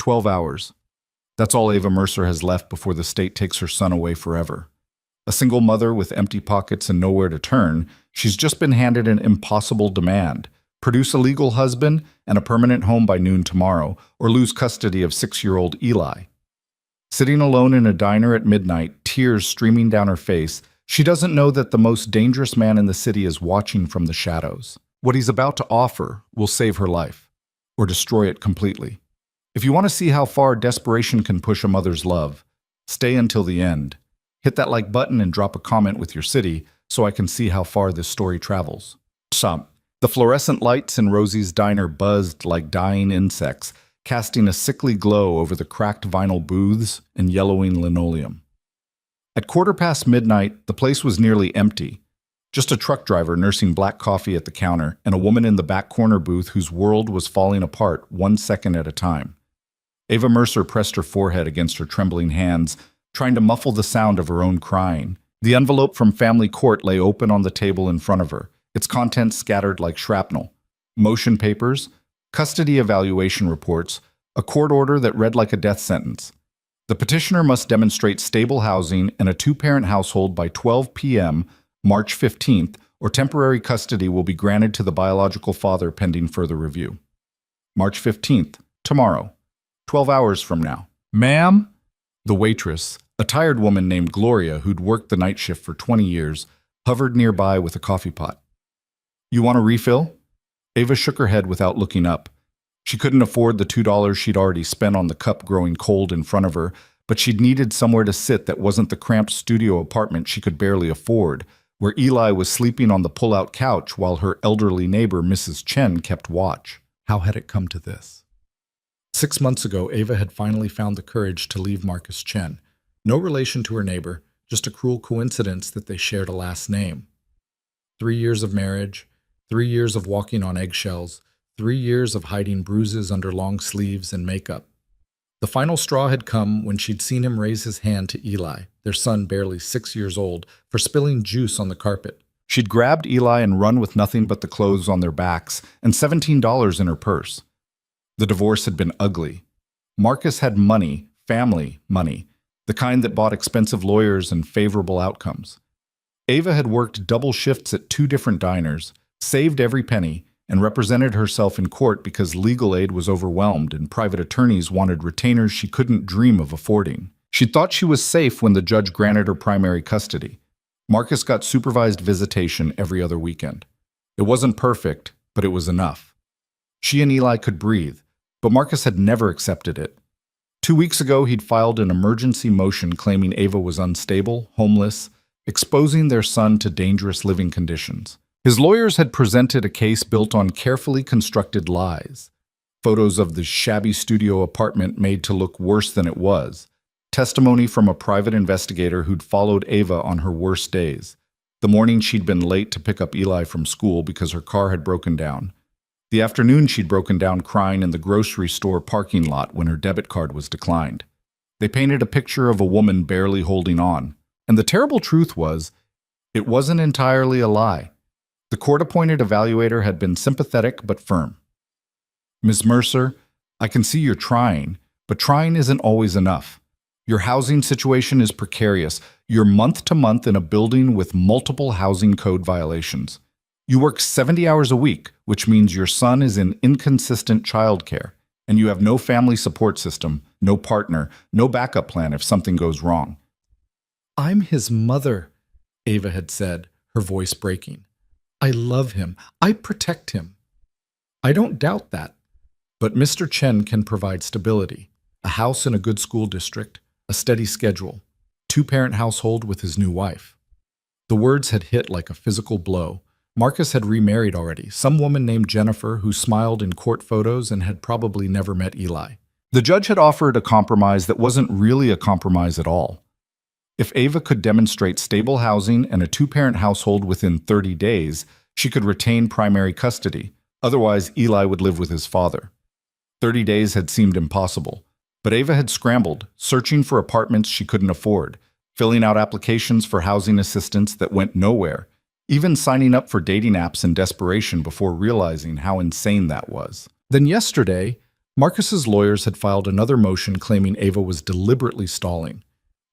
12 hours. That's all Ava Mercer has left before the state takes her son away forever. A single mother with empty pockets and nowhere to turn, she's just been handed an impossible demand: produce a legal husband and a permanent home by noon tomorrow, or lose custody of 6-year-old Eli. Sitting alone in a diner at midnight, tears streaming down her face, she doesn't know that the most dangerous man in the city is watching from the shadows. What he's about to offer will save her life, or destroy it completely. If you want to see how far desperation can push a mother's love, stay until the end. Hit that like button and drop a comment with your city so I can see how far this story travels. The fluorescent lights in Rosie's diner buzzed like dying insects, casting a sickly glow over the cracked vinyl booths and yellowing linoleum. At midnight, the place was nearly empty. Just a truck driver nursing black coffee at the counter and a woman in the back corner booth whose world was falling apart 1 second at a time. Ava Mercer pressed her forehead against her trembling hands, trying to muffle the sound of her own crying. The envelope from family court lay open on the table in front of her, its contents scattered like shrapnel. Motion papers, custody evaluation reports, a court order that read like a death sentence. The petitioner must demonstrate stable housing and a 2-parent household by 12 p.m., March 15th, or temporary custody will be granted to the biological father pending further review. March 15th, tomorrow, 12 hours from now. Ma'am? The waitress, a tired woman named Gloria who'd worked the night shift for 20 years, hovered nearby with a coffee pot. You want a refill? Ava shook her head without looking up. She couldn't afford the $2 she'd already spent on the cup growing cold in front of her, but she'd needed somewhere to sit that wasn't the cramped studio apartment she could barely afford, where Eli was sleeping on the pull-out couch while her elderly neighbor, Mrs. Chen, kept watch. How had it come to this? 6 months ago, Ava had finally found the courage to leave Marcus Chen. No relation to her neighbor, just a cruel coincidence that they shared a last name. 3 years of marriage, 3 years of walking on eggshells, 3 years of hiding bruises under long sleeves and makeup. The final straw had come when she'd seen him raise his hand to Eli, their son barely 6 years old, for spilling juice on the carpet. She'd grabbed Eli and run with nothing but the clothes on their backs and $17 in her purse. The divorce had been ugly. Marcus had money, family money, the kind that bought expensive lawyers and favorable outcomes. Ava had worked double shifts at 2 different diners, saved every penny, and represented herself in court because legal aid was overwhelmed and private attorneys wanted retainers she couldn't dream of affording. She thought she was safe when the judge granted her primary custody. Marcus got supervised visitation every other weekend. It wasn't perfect, but it was enough. She and Eli could breathe, but Marcus had never accepted it. 2 weeks ago, he'd filed an emergency motion claiming Ava was unstable, homeless, exposing their son to dangerous living conditions. His lawyers had presented a case built on carefully constructed lies. Photos of the shabby studio apartment made to look worse than it was. Testimony from a private investigator who'd followed Ava on her worst days. The morning she'd been late to pick up Eli from school because her car had broken down. The afternoon she'd broken down crying in the grocery store parking lot when her debit card was declined. They painted a picture of a woman barely holding on. And the terrible truth was, it wasn't entirely a lie. The court-appointed evaluator had been sympathetic but firm. Ms. Mercer, I can see you're trying, but trying isn't always enough. Your housing situation is precarious. You're month to month in a building with multiple housing code violations. You work 70 hours a week, which means your son is in inconsistent childcare, and you have no family support system, no partner, no backup plan if something goes wrong. I'm his mother, Ava had said, her voice breaking. I love him. I protect him. I don't doubt that. But Mr. Chen can provide stability, a house in a good school district, a steady schedule, 2-parent household with his new wife. The words had hit like a physical blow. Marcus had remarried already, some woman named Jennifer who smiled in court photos and had probably never met Eli. The judge had offered a compromise that wasn't really a compromise at all. If Ava could demonstrate stable housing and a 2-parent household within 30 days, she could retain primary custody. Otherwise, Eli would live with his father. 30 days had seemed impossible, but Ava had scrambled, searching for apartments she couldn't afford, filling out applications for housing assistance that went nowhere, even signing up for dating apps in desperation before realizing how insane that was. Then yesterday, Marcus's lawyers had filed another motion claiming Ava was deliberately stalling.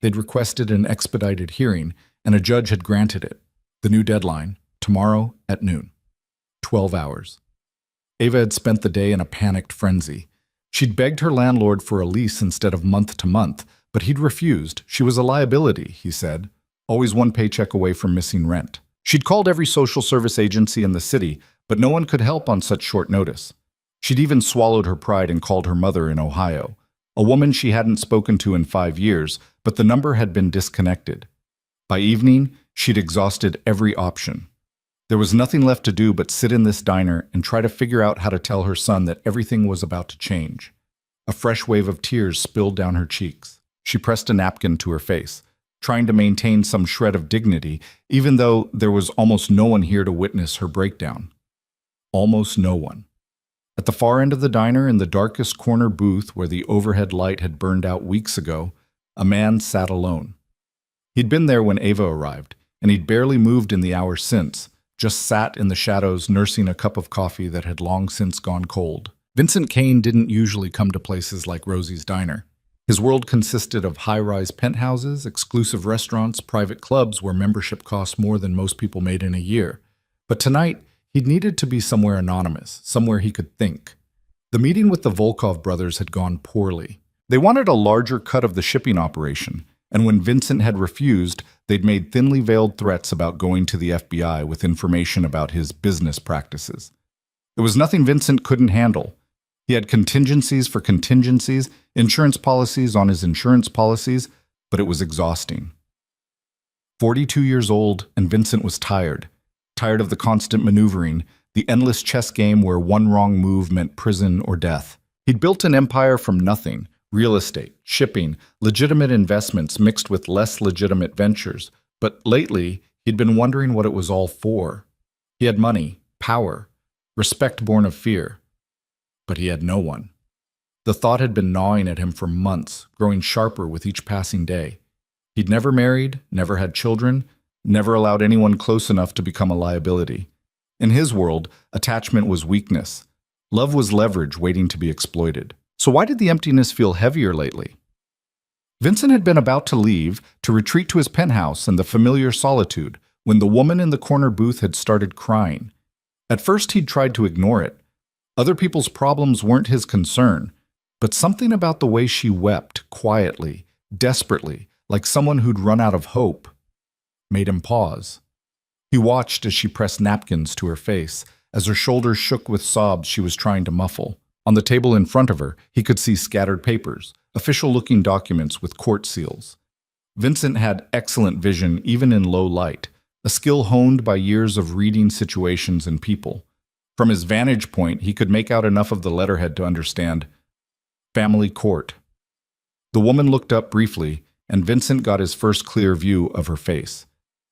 They'd requested an expedited hearing, and a judge had granted it. The new deadline, tomorrow at noon. 12 hours. Ava had spent the day in a panicked frenzy. She'd begged her landlord for a lease instead of month to month, but he'd refused. She was a liability, he said, always one paycheck away from missing rent. She'd called every social service agency in the city, but no one could help on such short notice. She'd even swallowed her pride and called her mother in Ohio, a woman she hadn't spoken to in 5 years, but the number had been disconnected. By evening, she'd exhausted every option. There was nothing left to do but sit in this diner and try to figure out how to tell her son that everything was about to change. A fresh wave of tears spilled down her cheeks. She pressed a napkin to her face, trying to maintain some shred of dignity, even though there was almost no one here to witness her breakdown. Almost no one. At the far end of the diner, in the darkest corner booth where the overhead light had burned out weeks ago, a man sat alone. He'd been there when Ava arrived, and he'd barely moved in the hours since, just sat in the shadows nursing a cup of coffee that had long since gone cold. Vincent Kane didn't usually come to places like Rosie's Diner. His world consisted of high-rise penthouses, exclusive restaurants, private clubs where membership cost more than most people made in a year. But tonight, he'd needed to be somewhere anonymous, somewhere he could think. The meeting with the Volkov brothers had gone poorly. They wanted a larger cut of the shipping operation, and when Vincent had refused, they'd made thinly veiled threats about going to the FBI with information about his business practices. It was nothing Vincent couldn't handle. He had contingencies for contingencies, insurance policies on his insurance policies, but it was exhausting. 42 years old, and Vincent was tired. Tired of the constant maneuvering, the endless chess game where one wrong move meant prison or death. He'd built an empire from nothing: real estate, shipping, legitimate investments mixed with less legitimate ventures. But lately, he'd been wondering what it was all for. He had money, power, respect born of fear. But he had no one. The thought had been gnawing at him for months, growing sharper with each passing day. He'd never married, never had children, never allowed anyone close enough to become a liability. In his world, attachment was weakness. Love was leverage waiting to be exploited. So why did the emptiness feel heavier lately? Vincent had been about to leave, to retreat to his penthouse and the familiar solitude, when the woman in the corner booth had started crying. At first he'd tried to ignore it. Other people's problems weren't his concern, but something about the way she wept, quietly, desperately, like someone who'd run out of hope, made him pause. He watched as she pressed napkins to her face, as her shoulders shook with sobs she was trying to muffle. On the table in front of her, he could see scattered papers, official-looking documents with court seals. Vincent had excellent vision even in low light, a skill honed by years of reading situations and people. From his vantage point, he could make out enough of the letterhead to understand family court. The woman looked up briefly, and Vincent got his first clear view of her face.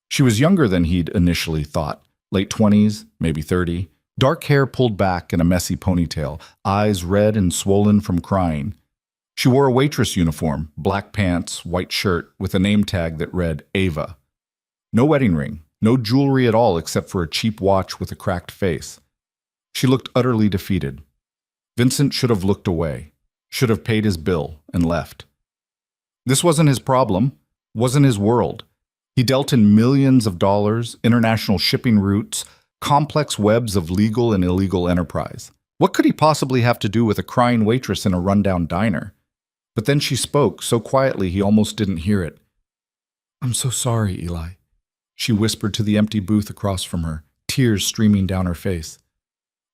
She was younger than he'd initially thought, late 20s, maybe 30. Dark hair pulled back in a messy ponytail, eyes red and swollen from crying. She wore a waitress uniform, black pants, white shirt, with a name tag that read Ava. No wedding ring, no jewelry at all except for a cheap watch with a cracked face. She looked utterly defeated. Vincent should have looked away, should have paid his bill, and left. This wasn't his problem, wasn't his world. He dealt in millions of dollars, international shipping routes, complex webs of legal and illegal enterprise. What could he possibly have to do with a crying waitress in a rundown diner? But then she spoke, so quietly he almost didn't hear it. "I'm so sorry, Eli," she whispered to the empty booth across from her, tears streaming down her face.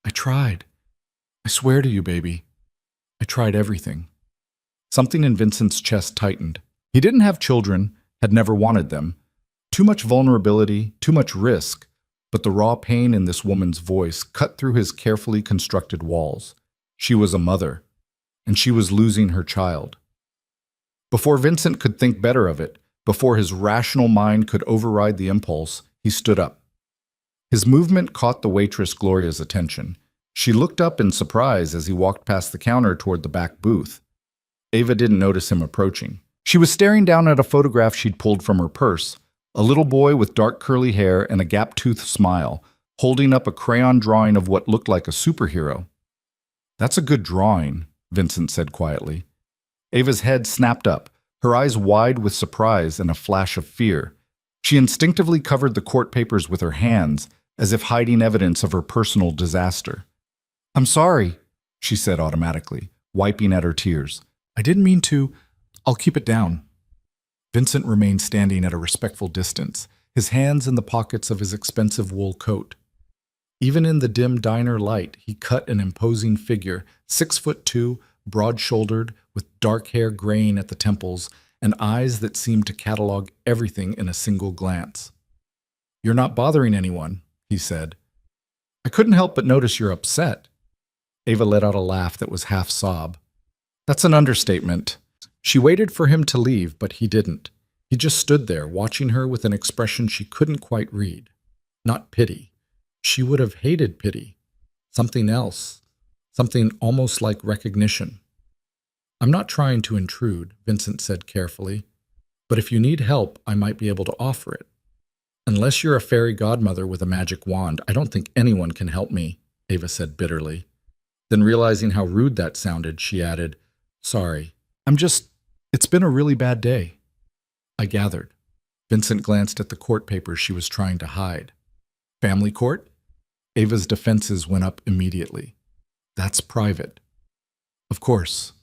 "I tried. I swear to you, baby. I tried everything." Something in Vincent's chest tightened. He didn't have children, had never wanted them. Too much vulnerability, too much risk. But the raw pain in this woman's voice cut through his carefully constructed walls. She was a mother, and she was losing her child. Before Vincent could think better of it, before his rational mind could override the impulse, he stood up. His movement caught the waitress Gloria's attention. She looked up in surprise as he walked past the counter toward the back booth. Ava didn't notice him approaching. She was staring down at a photograph she'd pulled from her purse, a little boy with dark curly hair and a gap-toothed smile, holding up a crayon drawing of what looked like a superhero. "That's a good drawing," Vincent said quietly. Ava's head snapped up, her eyes wide with surprise and a flash of fear. She instinctively covered the court papers with her hands, as if hiding evidence of her personal disaster. "I'm sorry," she said automatically, wiping at her tears. "I didn't mean to. I'll keep it down." Vincent remained standing at a respectful distance, his hands in the pockets of his expensive wool coat. Even in the dim diner light, he cut an imposing figure, 6'2", broad-shouldered, with dark hair graying at the temples, and eyes that seemed to catalog everything in a single glance. "You're not bothering anyone," he said. "I couldn't help but notice you're upset." Ava let out a laugh that was half sob. "That's an understatement." She waited for him to leave, but he didn't. He just stood there, watching her with an expression she couldn't quite read. Not pity. She would have hated pity. Something else. Something almost like recognition. "I'm not trying to intrude," Vincent said carefully. "But if you need help, I might be able to offer it. Unless you're a fairy godmother with a magic wand, I don't think anyone can help me," Ava said bitterly. Then realizing how rude that sounded, she added, "Sorry. It's been a really bad day." "I gathered." Vincent glanced at the court papers she was trying to hide. "Family court?" Ava's defenses went up immediately. "That's private." "Of course."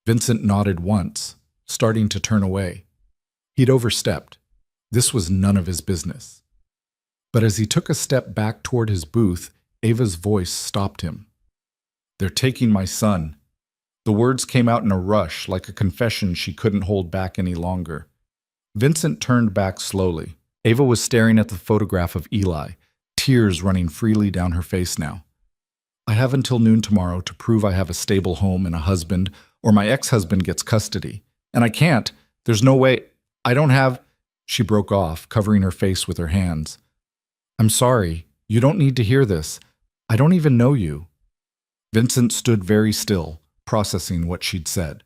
Vincent nodded once, starting to turn away. He'd overstepped. This was none of his business. But as he took a step back toward his booth, Ava's voice stopped him. "They're taking my son." The words came out in a rush, like a confession she couldn't hold back any longer. Vincent turned back slowly. Ava was staring at the photograph of Eli, tears running freely down her face now. "I have until noon tomorrow to prove I have a stable home and a husband, or my ex-husband gets custody. And I can't. There's no way. I don't have—" She broke off, covering her face with her hands. "I'm sorry. You don't need to hear this. I don't even know you." Vincent stood very still, processing what she'd said.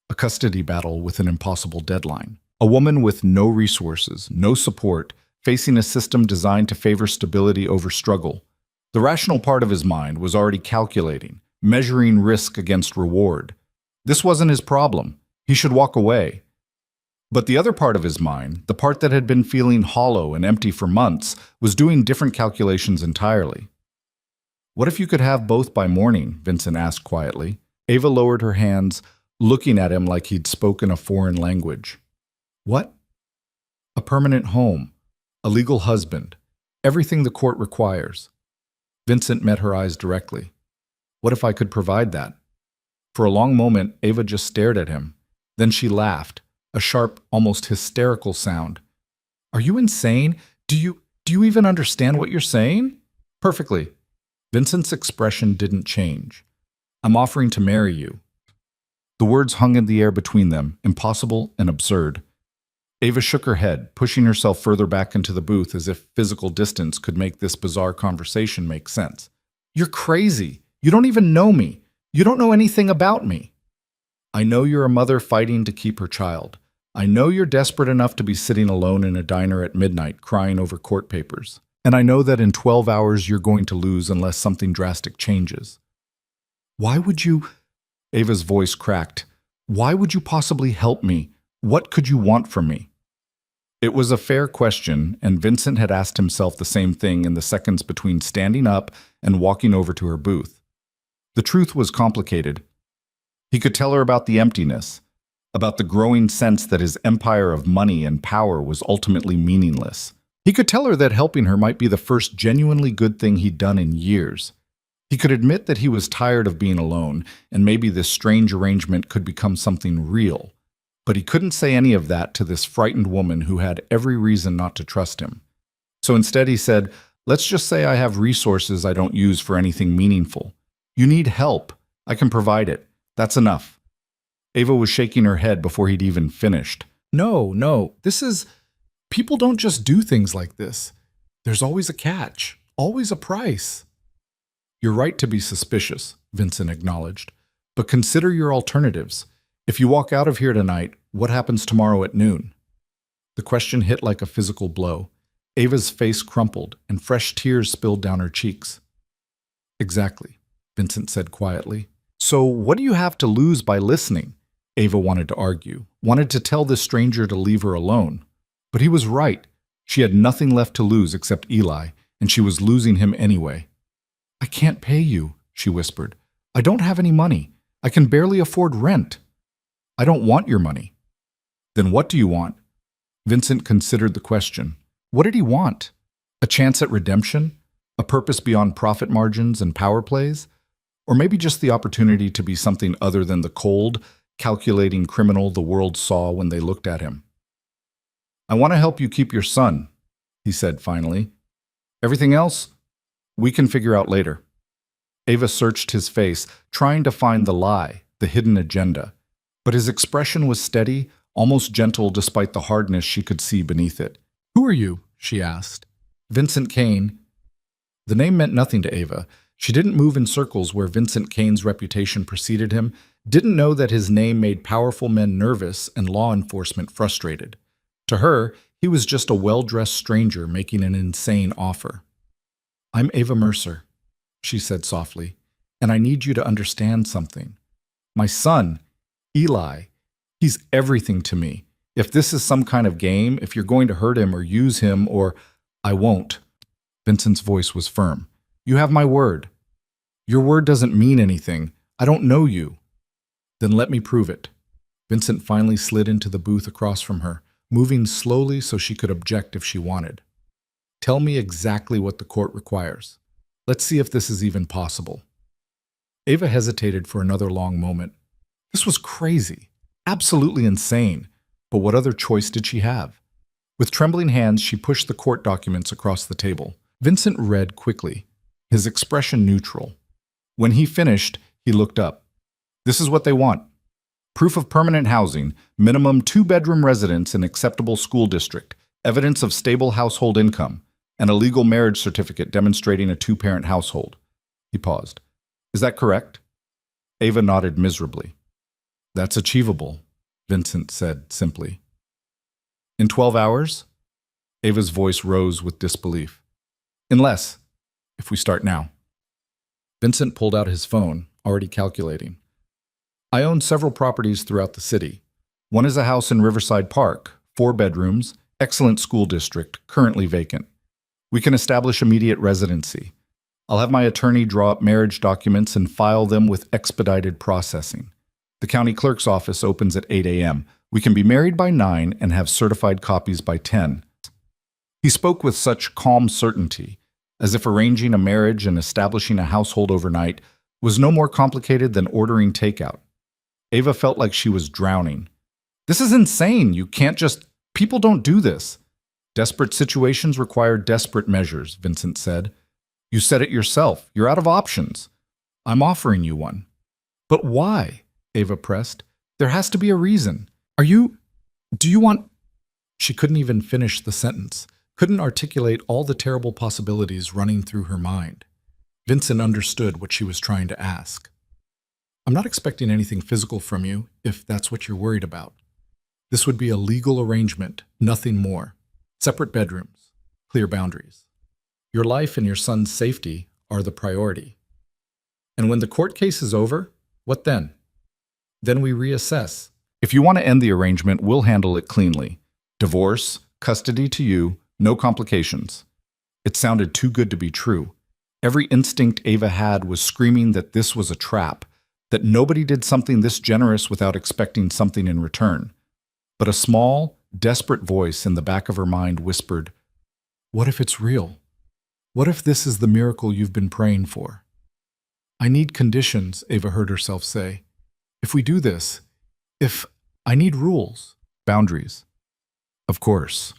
A custody battle with an impossible deadline. A woman with no resources, no support, facing a system designed to favor stability over struggle. The rational part of his mind was already calculating, measuring risk against reward. This wasn't his problem. He should walk away. But the other part of his mind, the part that had been feeling hollow and empty for months, was doing different calculations entirely. "What if you could have both by morning?" Vincent asked quietly. Ava lowered her hands, looking at him like he'd spoken a foreign language. "What?" "A permanent home, a legal husband, everything the court requires." Vincent met her eyes directly. "What if I could provide that?" For a long moment, Ava just stared at him. Then she laughed, a sharp, almost hysterical sound. "Are you insane? Do you even understand what you're saying?" "Perfectly." Vincent's expression didn't change. "I'm offering to marry you." The words hung in the air between them, impossible and absurd. Ava shook her head, pushing herself further back into the booth as if physical distance could make this bizarre conversation make sense. "You're crazy. You don't even know me. You don't know anything about me." "I know you're a mother fighting to keep her child. I know you're desperate enough to be sitting alone in a diner at midnight crying over court papers. And I know that in 12 hours you're going to lose unless something drastic changes." "Why would you—" Ava's voice cracked. "Why would you possibly help me? What could you want from me?" It was a fair question, and Vincent had asked himself the same thing in the seconds between standing up and walking over to her booth. The truth was complicated. He could tell her about the emptiness, about the growing sense that his empire of money and power was ultimately meaningless. He could tell her that helping her might be the first genuinely good thing he'd done in years. He could admit that he was tired of being alone, and maybe this strange arrangement could become something real. But he couldn't say any of that to this frightened woman who had every reason not to trust him. So instead he said, "Let's just say I have resources I don't use for anything meaningful. You need help. I can provide it. That's enough." Ava was shaking her head before he'd even finished. No, people don't just do things like this. There's always a catch, always a price." "You're right to be suspicious," Vincent acknowledged. "But consider your alternatives. If you walk out of here tonight, what happens tomorrow at noon?" The question hit like a physical blow. Ava's face crumpled, and fresh tears spilled down her cheeks. "Exactly," Vincent said quietly. So what do you have to lose by listening? Ava wanted to argue, wanted to tell this stranger to leave her alone. But he was right. She had nothing left to lose except Eli, and she was losing him anyway. I can't pay you, she whispered. I don't have any money. I can barely afford rent. I don't want your money. Then what do you want? Vincent considered the question. What did he want? A chance at redemption? A purpose beyond profit margins and power plays? Or maybe just the opportunity to be something other than the cold, calculating criminal the world saw when they looked at him? I want to help you keep your son, he said finally. Everything else, we can figure out later. Ava searched his face, trying to find the lie, the hidden agenda. But his expression was steady, almost gentle despite the hardness she could see beneath it. Who are you? She asked. Vincent Kane. The name meant nothing to Ava. She didn't move in circles where Vincent Kane's reputation preceded him, didn't know that his name made powerful men nervous and law enforcement frustrated. To her, he was just a well-dressed stranger making an insane offer. I'm Ava Mercer, she said softly, and I need you to understand something. My son, Eli, he's everything to me. If this is some kind of game, if you're going to hurt him or use him or... I won't. Vincent's voice was firm. You have my word. Your word doesn't mean anything. I don't know you. Then let me prove it. Vincent finally slid into the booth across from her, moving slowly so she could object if she wanted. Tell me exactly what the court requires. Let's see if this is even possible. Ava hesitated for another long moment. This was crazy, absolutely insane, but what other choice did she have? With trembling hands, she pushed the court documents across the table. Vincent read quickly, his expression neutral. When he finished, he looked up. This is what they want. Proof of permanent housing, minimum 2-bedroom residence in acceptable school district, evidence of stable household income, and a legal marriage certificate demonstrating a 2-parent household. He paused. Is that correct? Ava nodded miserably. That's achievable, Vincent said simply. In 12 hours? Ava's voice rose with disbelief. In less, if we start now. Vincent pulled out his phone, already calculating. I own several properties throughout the city. One is a house in Riverside Park, 4 bedrooms, excellent school district, currently vacant. We can establish immediate residency. I'll have my attorney draw up marriage documents and file them with expedited processing. The county clerk's office opens at 8 a.m. We can be married by 9 and have certified copies by 10. He spoke with such calm certainty, as if arranging a marriage and establishing a household overnight was no more complicated than ordering takeout. Ava felt like she was drowning. This is insane. You can't just... People don't do this. Desperate situations require desperate measures, Vincent said. You said it yourself. You're out of options. I'm offering you one. But why? Ava pressed. There has to be a reason. Do you want... She couldn't even finish the sentence, couldn't articulate all the terrible possibilities running through her mind. Vincent understood what she was trying to ask. I'm not expecting anything physical from you, if that's what you're worried about. This would be a legal arrangement, nothing more. Separate bedrooms, clear boundaries. Your life and your son's safety are the priority. And when the court case is over, what then? Then we reassess. If you want to end the arrangement, we'll handle it cleanly. Divorce, custody to you, no complications. It sounded too good to be true. Every instinct Ava had was screaming that this was a trap, that nobody did something this generous without expecting something in return. But a small, desperate voice in the back of her mind whispered, what if it's real? What if this is the miracle you've been praying for? I need conditions, Ava heard herself say. If we do this, I need rules, boundaries. Of course.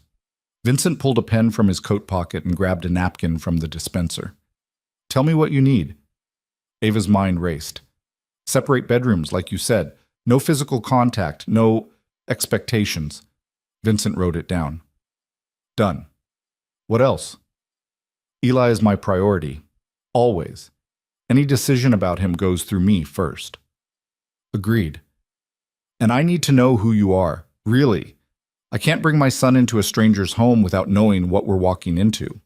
Vincent pulled a pen from his coat pocket and grabbed a napkin from the dispenser. Tell me what you need. Ava's mind raced. Separate bedrooms, like you said. No physical contact, no expectations. Vincent wrote it down. Done. What else? Eli is my priority. Always. Any decision about him goes through me first. Agreed. And I need to know who you are, really. I can't bring my son into a stranger's home without knowing what we're walking into.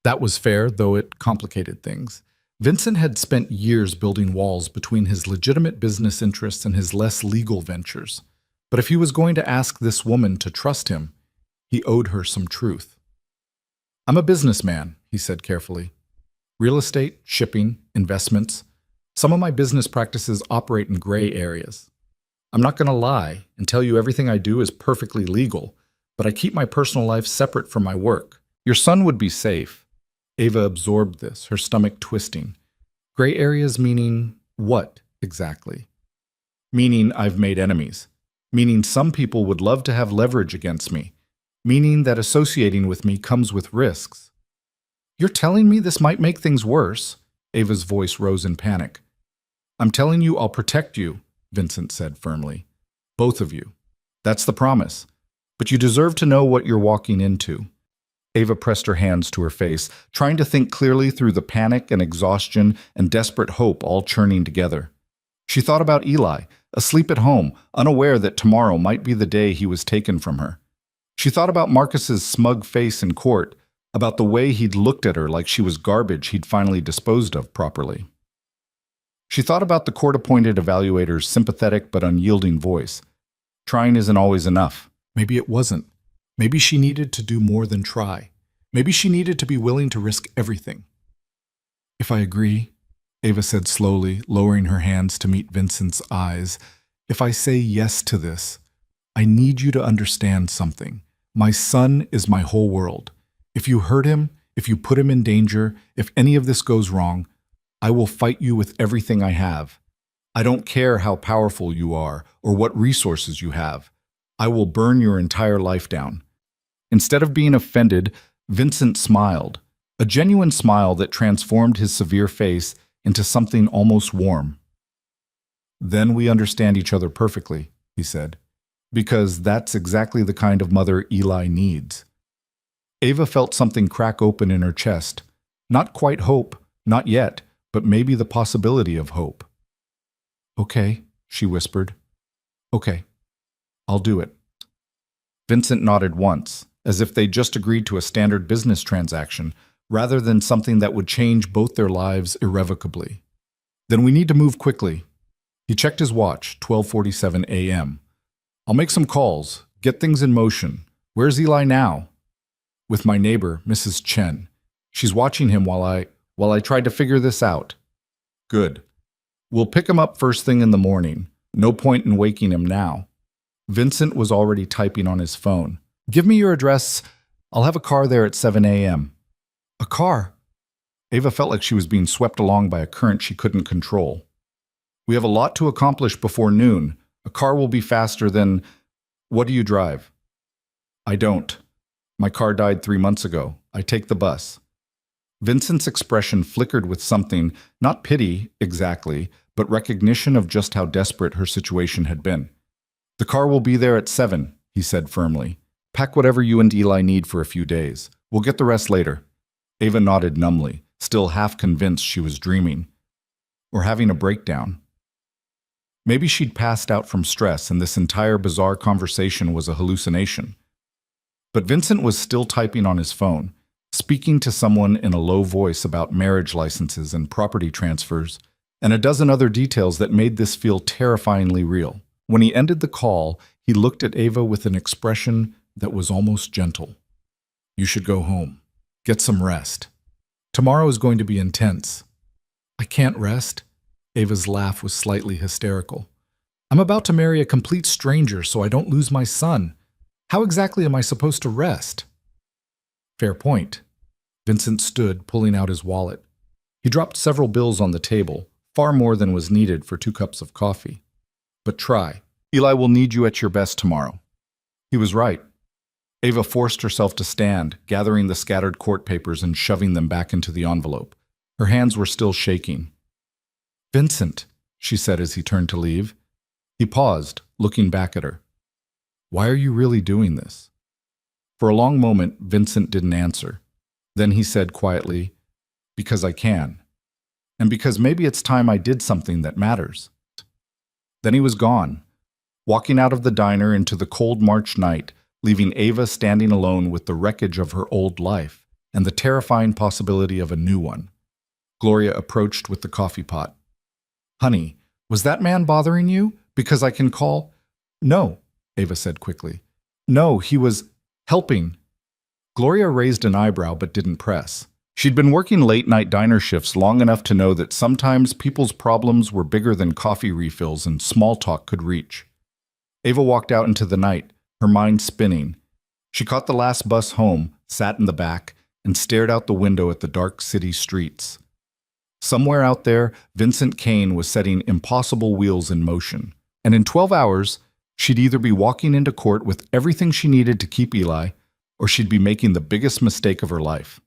That was fair, though it complicated things. Vincent had spent years building walls between his legitimate business interests and his less legal ventures. But if he was going to ask this woman to trust him, he owed her some truth. "I'm a businessman," he said carefully. "Real estate, shipping, investments. Some of my business practices operate in gray areas. I'm not going to lie and tell you everything I do is perfectly legal, but I keep my personal life separate from my work. Your son would be safe." Ava absorbed this, her stomach twisting. Gray areas meaning what, exactly? Meaning I've made enemies. Meaning some people would love to have leverage against me. Meaning that associating with me comes with risks. "You're telling me this might make things worse?" Ava's voice rose in panic. "I'm telling you I'll protect you," Vincent said firmly. "Both of you. That's the promise. But you deserve to know what you're walking into." Ava pressed her hands to her face, trying to think clearly through the panic and exhaustion and desperate hope all churning together. She thought about Eli, asleep at home, unaware that tomorrow might be the day he was taken from her. She thought about Marcus's smug face in court, about the way he'd looked at her like she was garbage he'd finally disposed of properly. She thought about the court-appointed evaluator's sympathetic but unyielding voice. Trying isn't always enough. Maybe it wasn't. Maybe she needed to do more than try. Maybe she needed to be willing to risk everything. "If I agree," Ava said slowly, lowering her hands to meet Vincent's eyes, "if I say yes to this, I need you to understand something. My son is my whole world. If you hurt him, if you put him in danger, if any of this goes wrong, I will fight you with everything I have. I don't care how powerful you are or what resources you have. I will burn your entire life down." Instead of being offended, Vincent smiled, a genuine smile that transformed his severe face into something almost warm. "Then we understand each other perfectly," he said, "because that's exactly the kind of mother Eli needs." Ava felt something crack open in her chest. Not quite hope, not yet, but maybe the possibility of hope. "Okay," she whispered. "Okay, I'll do it." Vincent nodded once, as if they'd just agreed to a standard business transaction, rather than something that would change both their lives irrevocably. "Then we need to move quickly." He checked his watch, 12:47 a.m. "I'll make some calls, get things in motion. Where's Eli now?" "With my neighbor, Mrs. Chen. She's watching him while I tried to figure this out." "Good. We'll pick him up first thing in the morning. No point in waking him now." Vincent was already typing on his phone. "Give me your address. I'll have a car there at 7 a.m. "A car?" Ava felt like she was being swept along by a current she couldn't control. "We have a lot to accomplish before noon. A car will be faster than— What do you drive?" "I don't. My car died 3 months ago. I take the bus." Vincent's expression flickered with something, not pity, exactly, but recognition of just how desperate her situation had been. "The car will be there at 7, he said firmly. "Pack whatever you and Eli need for a few days. We'll get the rest later." Ava nodded numbly, still half convinced she was dreaming. Or having a breakdown. Maybe she'd passed out from stress and this entire bizarre conversation was a hallucination. But Vincent was still typing on his phone, speaking to someone in a low voice about marriage licenses and property transfers, and a dozen other details that made this feel terrifyingly real. When he ended the call, he looked at Ava with an expression that was almost gentle. "You should go home. Get some rest. Tomorrow is going to be intense." "I can't rest." Ava's laugh was slightly hysterical. "I'm about to marry a complete stranger so I don't lose my son. How exactly am I supposed to rest?" "Fair point." Vincent stood, pulling out his wallet. He dropped several bills on the table, far more than was needed for 2 cups of coffee. "But try. Eli will need you at your best tomorrow." He was right. Ava forced herself to stand, gathering the scattered court papers and shoving them back into the envelope. Her hands were still shaking. "Vincent," she said as he turned to leave. He paused, looking back at her. "Why are you really doing this?" For a long moment, Vincent didn't answer. Then he said quietly, "Because I can. And because maybe it's time I did something that matters." Then he was gone, walking out of the diner into the cold March night, leaving Ava standing alone with the wreckage of her old life and the terrifying possibility of a new one. Gloria approached with the coffee pot. Honey, was that man bothering you? Because I can call. No, Ava said quickly. No, he was helping. Gloria raised an eyebrow but didn't press. She'd been working late-night diner shifts long enough to know that sometimes people's problems were bigger than coffee refills and small talk could reach. Ava walked out into the night, her mind spinning. She caught the last bus home, sat in the back, and stared out the window at the dark city streets. Somewhere out there, Vincent Kane was setting impossible wheels in motion. And in 12 hours, she'd either be walking into court with everything she needed to keep Eli, or she'd be making the biggest mistake of her life.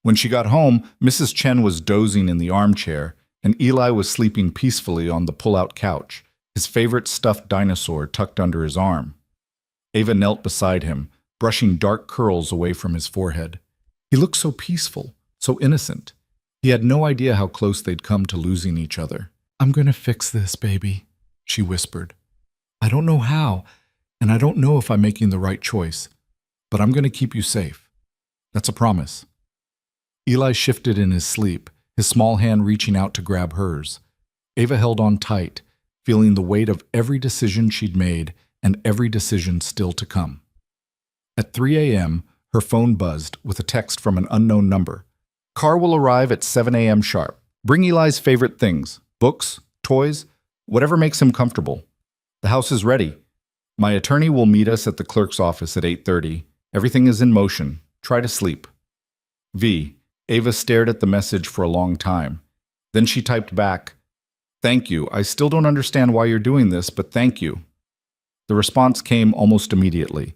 When she got home, Mrs. Chen was dozing in the armchair, and Eli was sleeping peacefully on the pull-out couch, his favorite stuffed dinosaur tucked under his arm. Ava knelt beside him, brushing dark curls away from his forehead. He looked so peaceful, so innocent. He had no idea how close they'd come to losing each other. "I'm going to fix this, baby," she whispered. "I don't know how, and I don't know if I'm making the right choice, but I'm going to keep you safe. That's a promise." Eli shifted in his sleep, his small hand reaching out to grab hers. Ava held on tight, feeling the weight of every decision she'd made and every decision still to come. At 3 a.m., her phone buzzed with a text from an unknown number. "Car will arrive at 7 a.m. sharp. Bring Eli's favorite things, books, toys, whatever makes him comfortable. The house is ready. My attorney will meet us at the clerk's office at 8:30. Everything is in motion. Try to sleep. V." Ava stared at the message for a long time. Then she typed back, "Thank you. I still don't understand why you're doing this, but thank you." The response came almost immediately.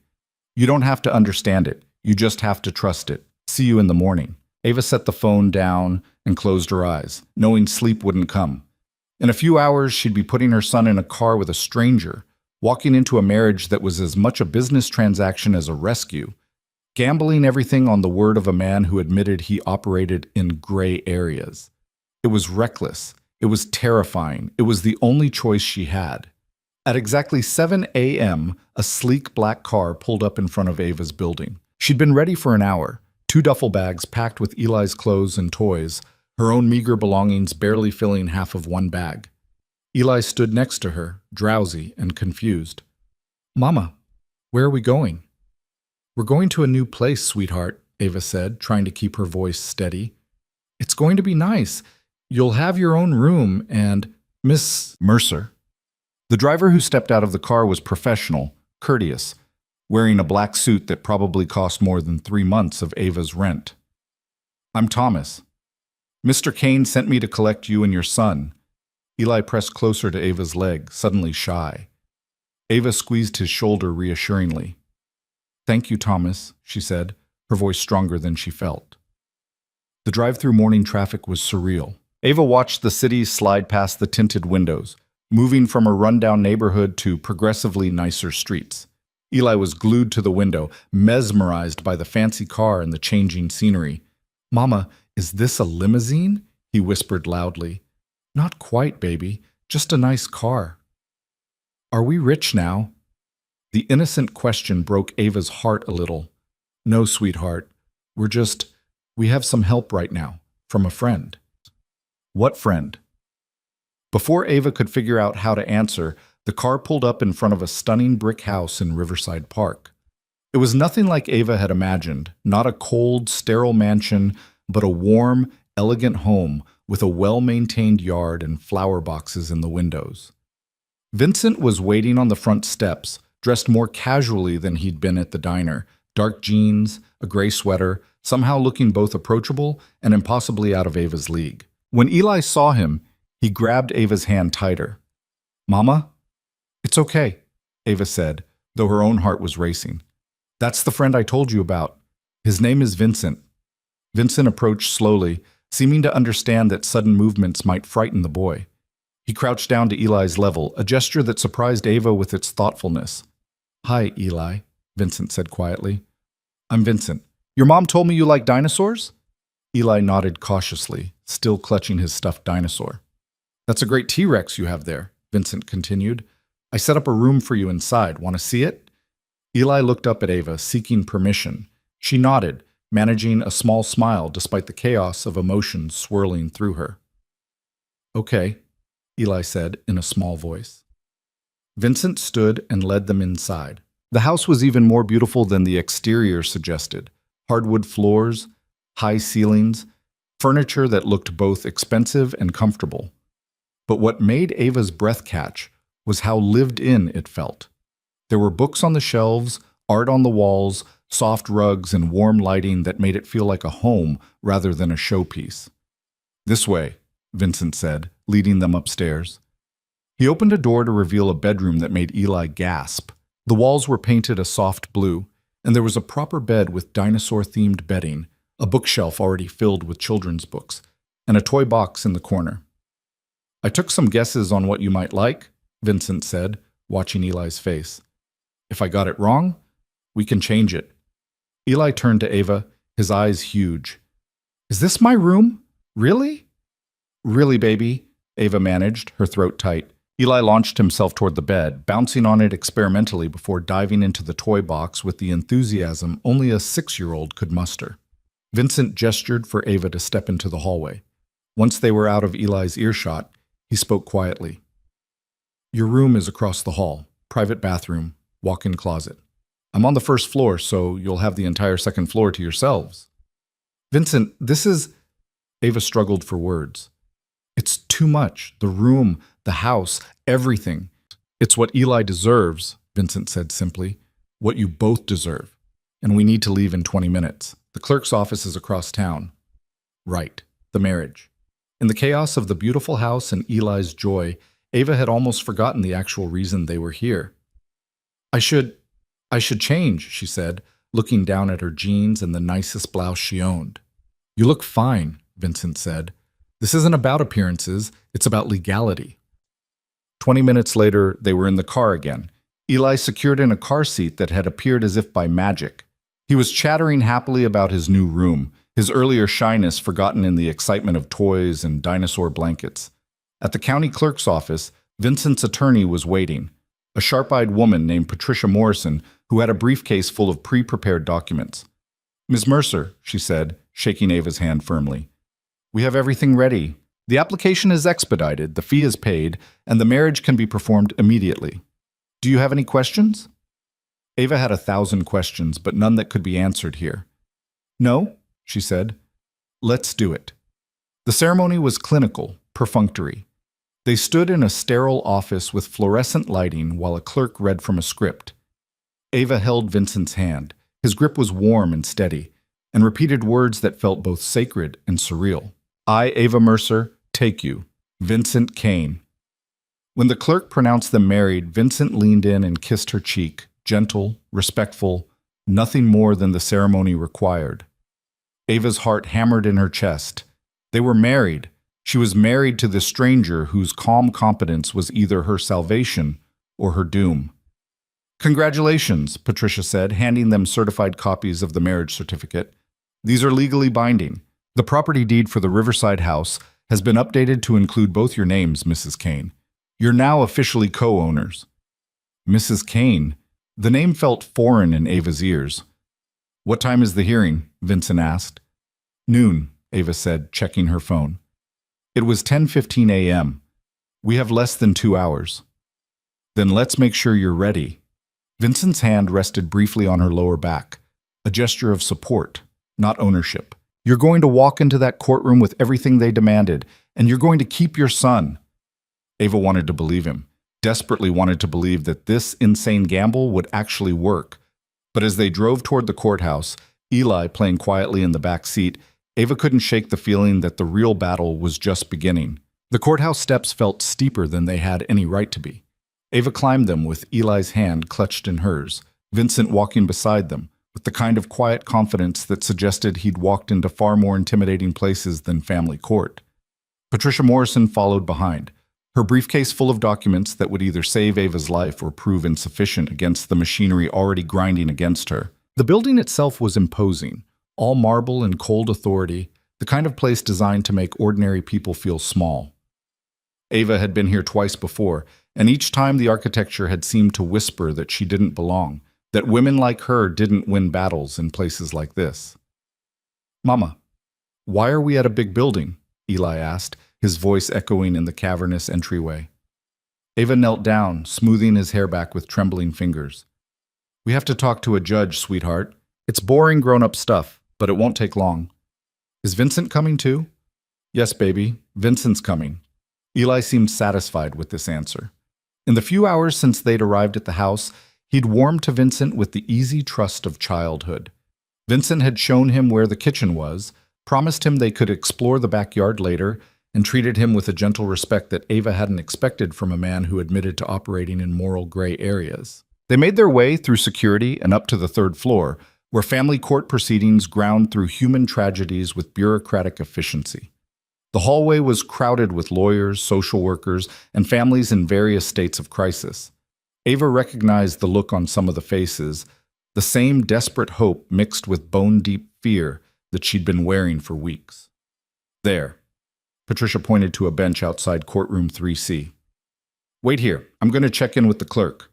"You don't have to understand it. You just have to trust it. See you in the morning." Ava set the phone down and closed her eyes, knowing sleep wouldn't come. In a few hours, she'd be putting her son in a car with a stranger, walking into a marriage that was as much a business transaction as a rescue, gambling everything on the word of a man who admitted he operated in gray areas. It was reckless. It was terrifying. It was the only choice she had. At exactly 7 a.m., a sleek black car pulled up in front of Ava's building. She'd been ready for an hour, 2 duffel bags packed with Eli's clothes and toys, her own meager belongings barely filling half of one bag. Eli stood next to her, drowsy and confused. "Mama, where are we going?" "We're going to a new place, sweetheart," Ava said, trying to keep her voice steady. "It's going to be nice. You'll have your own room and Miss Mercer." The driver who stepped out of the car was professional, courteous, wearing a black suit that probably cost more than 3 months of Ava's rent. "I'm Thomas. Mr. Kane sent me to collect you and your son." Eli pressed closer to Ava's leg, suddenly shy. Ava squeezed his shoulder reassuringly. "Thank you, Thomas," she said, her voice stronger than she felt. The drive-through morning traffic was surreal. Ava watched the city slide past the tinted windows, moving from a rundown neighborhood to progressively nicer streets. Eli was glued to the window, mesmerized by the fancy car and the changing scenery. "Mama, is this a limousine?" he whispered loudly. "Not quite, baby. Just a nice car." "Are we rich now?" The innocent question broke Ava's heart a little. "No, sweetheart. We have some help right now, from a friend." "What friend?" Before Ava could figure out how to answer, the car pulled up in front of a stunning brick house in Riverside Park. It was nothing like Ava had imagined, not a cold, sterile mansion, but a warm, elegant home with a well-maintained yard and flower boxes in the windows. Vincent was waiting on the front steps, dressed more casually than he'd been at the diner, dark jeans, a gray sweater, somehow looking both approachable and impossibly out of Ava's league. When Eli saw him, he grabbed Ava's hand tighter. "Mama?" "It's okay," Ava said, though her own heart was racing. "That's the friend I told you about. His name is Vincent." Vincent approached slowly, seeming to understand that sudden movements might frighten the boy. He crouched down to Eli's level, a gesture that surprised Ava with its thoughtfulness. "Hi, Eli," Vincent said quietly. "I'm Vincent. Your mom told me you like dinosaurs?" Eli nodded cautiously, still clutching his stuffed dinosaur. "That's a great T-Rex you have there," Vincent continued. "I set up a room for you inside. Want to see it?" Eli looked up at Ava, seeking permission. She nodded, managing a small smile despite the chaos of emotions swirling through her. "Okay," Eli said in a small voice. Vincent stood and led them inside. The house was even more beautiful than the exterior suggested. Hardwood floors, high ceilings, furniture that looked both expensive and comfortable. But what made Ava's breath catch was how lived in it felt. There were books on the shelves, art on the walls, soft rugs, and warm lighting that made it feel like a home rather than a showpiece. "This way," Vincent said, leading them upstairs. He opened a door to reveal a bedroom that made Eli gasp. The walls were painted a soft blue, and there was a proper bed with dinosaur-themed bedding, a bookshelf already filled with children's books, and a toy box in the corner. "I took some guesses on what you might like," Vincent said, watching Eli's face. "If I got it wrong, we can change it." Eli turned to Ava, his eyes huge. "Is this my room? Really?" "Really, baby," Ava managed, her throat tight. Eli launched himself toward the bed, bouncing on it experimentally before diving into the toy box with the enthusiasm only a 6-year-old could muster. Vincent gestured for Ava to step into the hallway. Once they were out of Eli's earshot, he spoke quietly. "Your room is across the hall. Private bathroom, walk-in closet. I'm on the first floor, so you'll have the entire second floor to yourselves." "Vincent, this is—" Ava struggled for words. "It's too much. The room, the house, everything. It's what Eli deserves," Vincent said simply. "What you both deserve. And we need to leave in 20 minutes. The clerk's office is across town." Right. The marriage. In the chaos of the beautiful house and Eli's joy, Ava had almost forgotten the actual reason they were here. I should change," she said, looking down at her jeans and the nicest blouse she owned. "You look fine," Vincent said. "This isn't about appearances, it's about legality." 20 minutes later, they were in the car again. Eli secured in a car seat that had appeared as if by magic. He was chattering happily about his new room, his earlier shyness forgotten in the excitement of toys and dinosaur blankets. At the county clerk's office, Vincent's attorney was waiting, a sharp-eyed woman named Patricia Morrison who had a briefcase full of pre-prepared documents. "Ms. Mercer," she said, shaking Ava's hand firmly, "we have everything ready. The application is expedited, the fee is paid, and the marriage can be performed immediately. Do you have any questions?" Ava had 1,000 questions, but none that could be answered here. "No," she said. "Let's do it." The ceremony was clinical, perfunctory. They stood in a sterile office with fluorescent lighting while a clerk read from a script. Ava held Vincent's hand. His grip was warm and steady, and repeated words that felt both sacred and surreal. "I, Ava Mercer, take you. Vincent Kane." When the clerk pronounced them married, Vincent leaned in and kissed her cheek, gentle, respectful, nothing more than the ceremony required. Ava's heart hammered in her chest. They were married. She was married to the stranger whose calm competence was either her salvation or her doom. "Congratulations," Patricia said, handing them certified copies of the marriage certificate. "These are legally binding. The property deed for the Riverside house has been updated to include both your names, Mrs. Kane. You're now officially co-owners." Mrs. Kane. The name felt foreign in Ava's ears. "What time is the hearing?" Vincent asked. "Noon," Ava said, checking her phone. It was 10:15 a.m. "We have less than 2 hours." "Then let's make sure you're ready." Vincent's hand rested briefly on her lower back, a gesture of support, not ownership. "You're going to walk into that courtroom with everything they demanded, and you're going to keep your son." Ava wanted to believe him, desperately wanted to believe that this insane gamble would actually work. But as they drove toward the courthouse, Eli playing quietly in the back seat, Ava couldn't shake the feeling that the real battle was just beginning. The courthouse steps felt steeper than they had any right to be. Ava climbed them with Eli's hand clutched in hers, Vincent walking beside them, with the kind of quiet confidence that suggested he'd walked into far more intimidating places than family court. Patricia Morrison followed behind, her briefcase full of documents that would either save Ava's life or prove insufficient against the machinery already grinding against her. The building itself was imposing, all marble and cold authority, the kind of place designed to make ordinary people feel small. Ava had been here twice before, and each time the architecture had seemed to whisper that she didn't belong, that women like her didn't win battles in places like this. Mama, why are we at a big building? Eli asked, his voice echoing in the cavernous entryway. Ava knelt down, smoothing his hair back with trembling fingers. We have to talk to a judge, sweetheart. It's boring grown-up stuff, but it won't take long. Is Vincent coming too? Yes, baby, Vincent's coming. Eli seemed satisfied with this answer. In the few hours since they'd arrived at the house, he'd warmed to Vincent with the easy trust of childhood. Vincent had shown him where the kitchen was, promised him they could explore the backyard later, and treated him with a gentle respect that Ava hadn't expected from a man who admitted to operating in moral gray areas. They made their way through security and up to the third floor, where family court proceedings ground through human tragedies with bureaucratic efficiency. The hallway was crowded with lawyers, social workers, and families in various states of crisis. Ava recognized the look on some of the faces, the same desperate hope mixed with bone-deep fear that she'd been wearing for weeks. There. Patricia pointed to a bench outside courtroom 3C. Wait here. I'm going to check in with the clerk.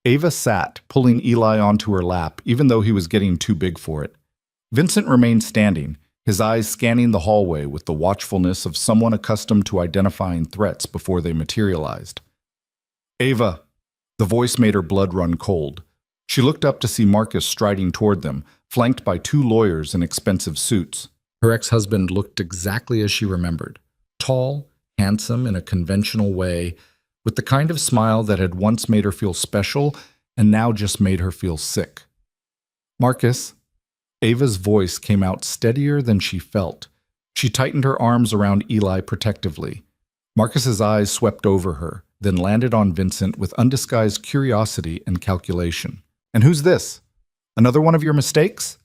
Ava sat, pulling Eli onto her lap, even though he was getting too big for it. Vincent remained standing, his eyes scanning the hallway with the watchfulness of someone accustomed to identifying threats before they materialized. Ava. The voice made her blood run cold. She looked up to see Marcus striding toward them, flanked by two lawyers in expensive suits. Her ex-husband looked exactly as she remembered. Tall, handsome in a conventional way, with the kind of smile that had once made her feel special and now just made her feel sick. Marcus. Ava's voice came out steadier than she felt. She tightened her arms around Eli protectively. Marcus's eyes swept over her, then landed on Vincent with undisguised curiosity and calculation. And who's this? Another one of your mistakes?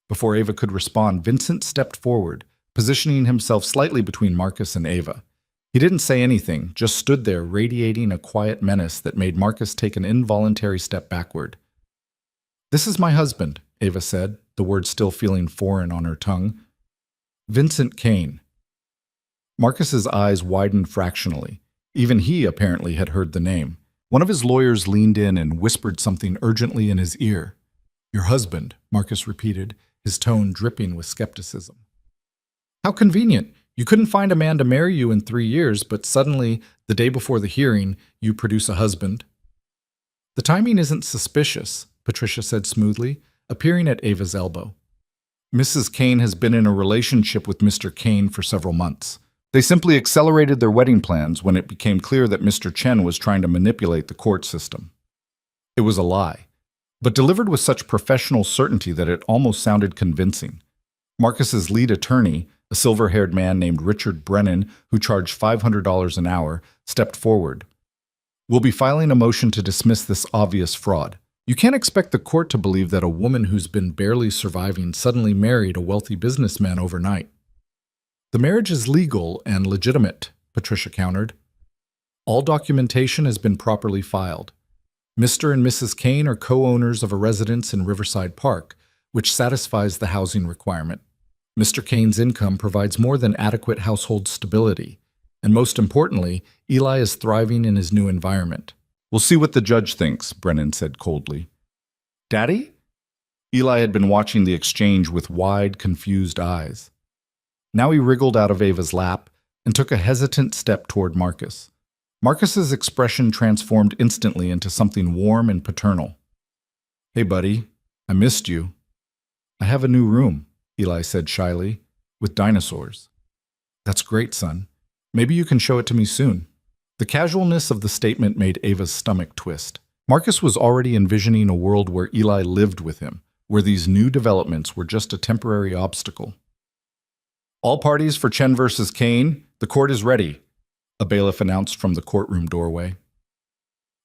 Before Ava could respond, Vincent stepped forward, positioning himself slightly between Marcus and Ava. He didn't say anything, just stood there radiating a quiet menace that made Marcus take an involuntary step backward. This is my husband, Ava said, the word still feeling foreign on her tongue. Vincent Kane. Marcus's eyes widened fractionally. Even he apparently had heard the name. One of his lawyers leaned in and whispered something urgently in his ear. Your husband, Marcus repeated, his tone dripping with skepticism. How convenient. You couldn't find a man to marry you in 3 years, but suddenly, the day before the hearing, you produce a husband. The timing isn't suspicious, Patricia said smoothly, appearing at Ava's elbow. Mrs. Kane has been in a relationship with Mr. Kane for several months. They simply accelerated their wedding plans when it became clear that Mr. Chen was trying to manipulate the court system. It was a lie, but delivered with such professional certainty that it almost sounded convincing. Marcus's lead attorney, a silver-haired man named Richard Brennan, who charged $500 an hour, stepped forward. We'll be filing a motion to dismiss this obvious fraud. You can't expect the court to believe that a woman who's been barely surviving suddenly married a wealthy businessman overnight. The marriage is legal and legitimate, Patricia countered. All documentation has been properly filed. Mr. and Mrs. Kane are co-owners of a residence in Riverside Park, which satisfies the housing requirement. Mr. Kane's income provides more than adequate household stability, and most importantly, Eli is thriving in his new environment. We'll see what the judge thinks, Brennan said coldly. Daddy? Eli had been watching the exchange with wide, confused eyes. Now he wriggled out of Ava's lap and took a hesitant step toward Marcus. Marcus's expression transformed instantly into something warm and paternal. Hey, buddy, I missed you. I have a new room, Eli said shyly, with dinosaurs. That's great, son. Maybe you can show it to me soon. The casualness of the statement made Ava's stomach twist. Marcus was already envisioning a world where Eli lived with him, where these new developments were just a temporary obstacle. All parties for Chen versus Kane, the court is ready, a bailiff announced from the courtroom doorway.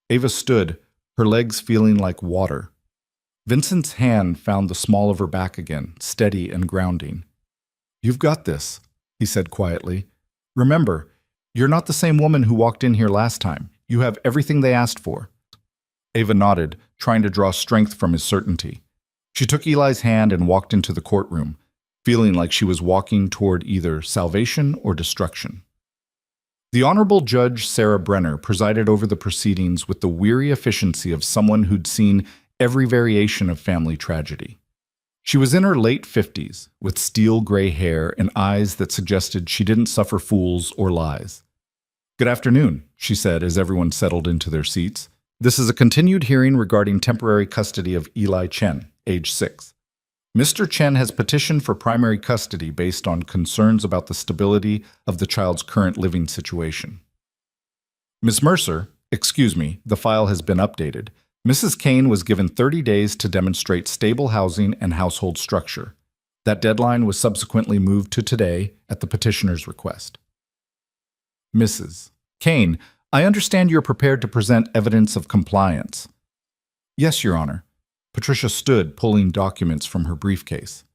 Ava stood, her legs feeling like water. Vincent's hand found the small of her back again, steady and grounding. You've got this, he said quietly. Remember, you're not the same woman who walked in here last time. You have everything they asked for. Ava nodded, trying to draw strength from his certainty. She took Eli's hand and walked into the courtroom, feeling like she was walking toward either salvation or destruction. The Honorable Judge Sarah Brenner presided over the proceedings with the weary efficiency of someone who'd seen every variation of family tragedy. She was in her late 50s, with steel gray hair and eyes that suggested she didn't suffer fools or lies. "Good afternoon," she said as everyone settled into their seats. "This is a continued hearing regarding temporary custody of Eli Chen, age 6. Mr. Chen has petitioned for primary custody based on concerns about the stability of the child's current living situation." "Ms. Mercer, excuse me, the file has been updated. Mrs. Kane was given 30 days to demonstrate stable housing and household structure. That deadline was subsequently moved to today at the petitioner's request." "Mrs. Kane, I understand you're prepared to present evidence of compliance." "Yes, Your Honor." Patricia stood, pulling documents from her briefcase.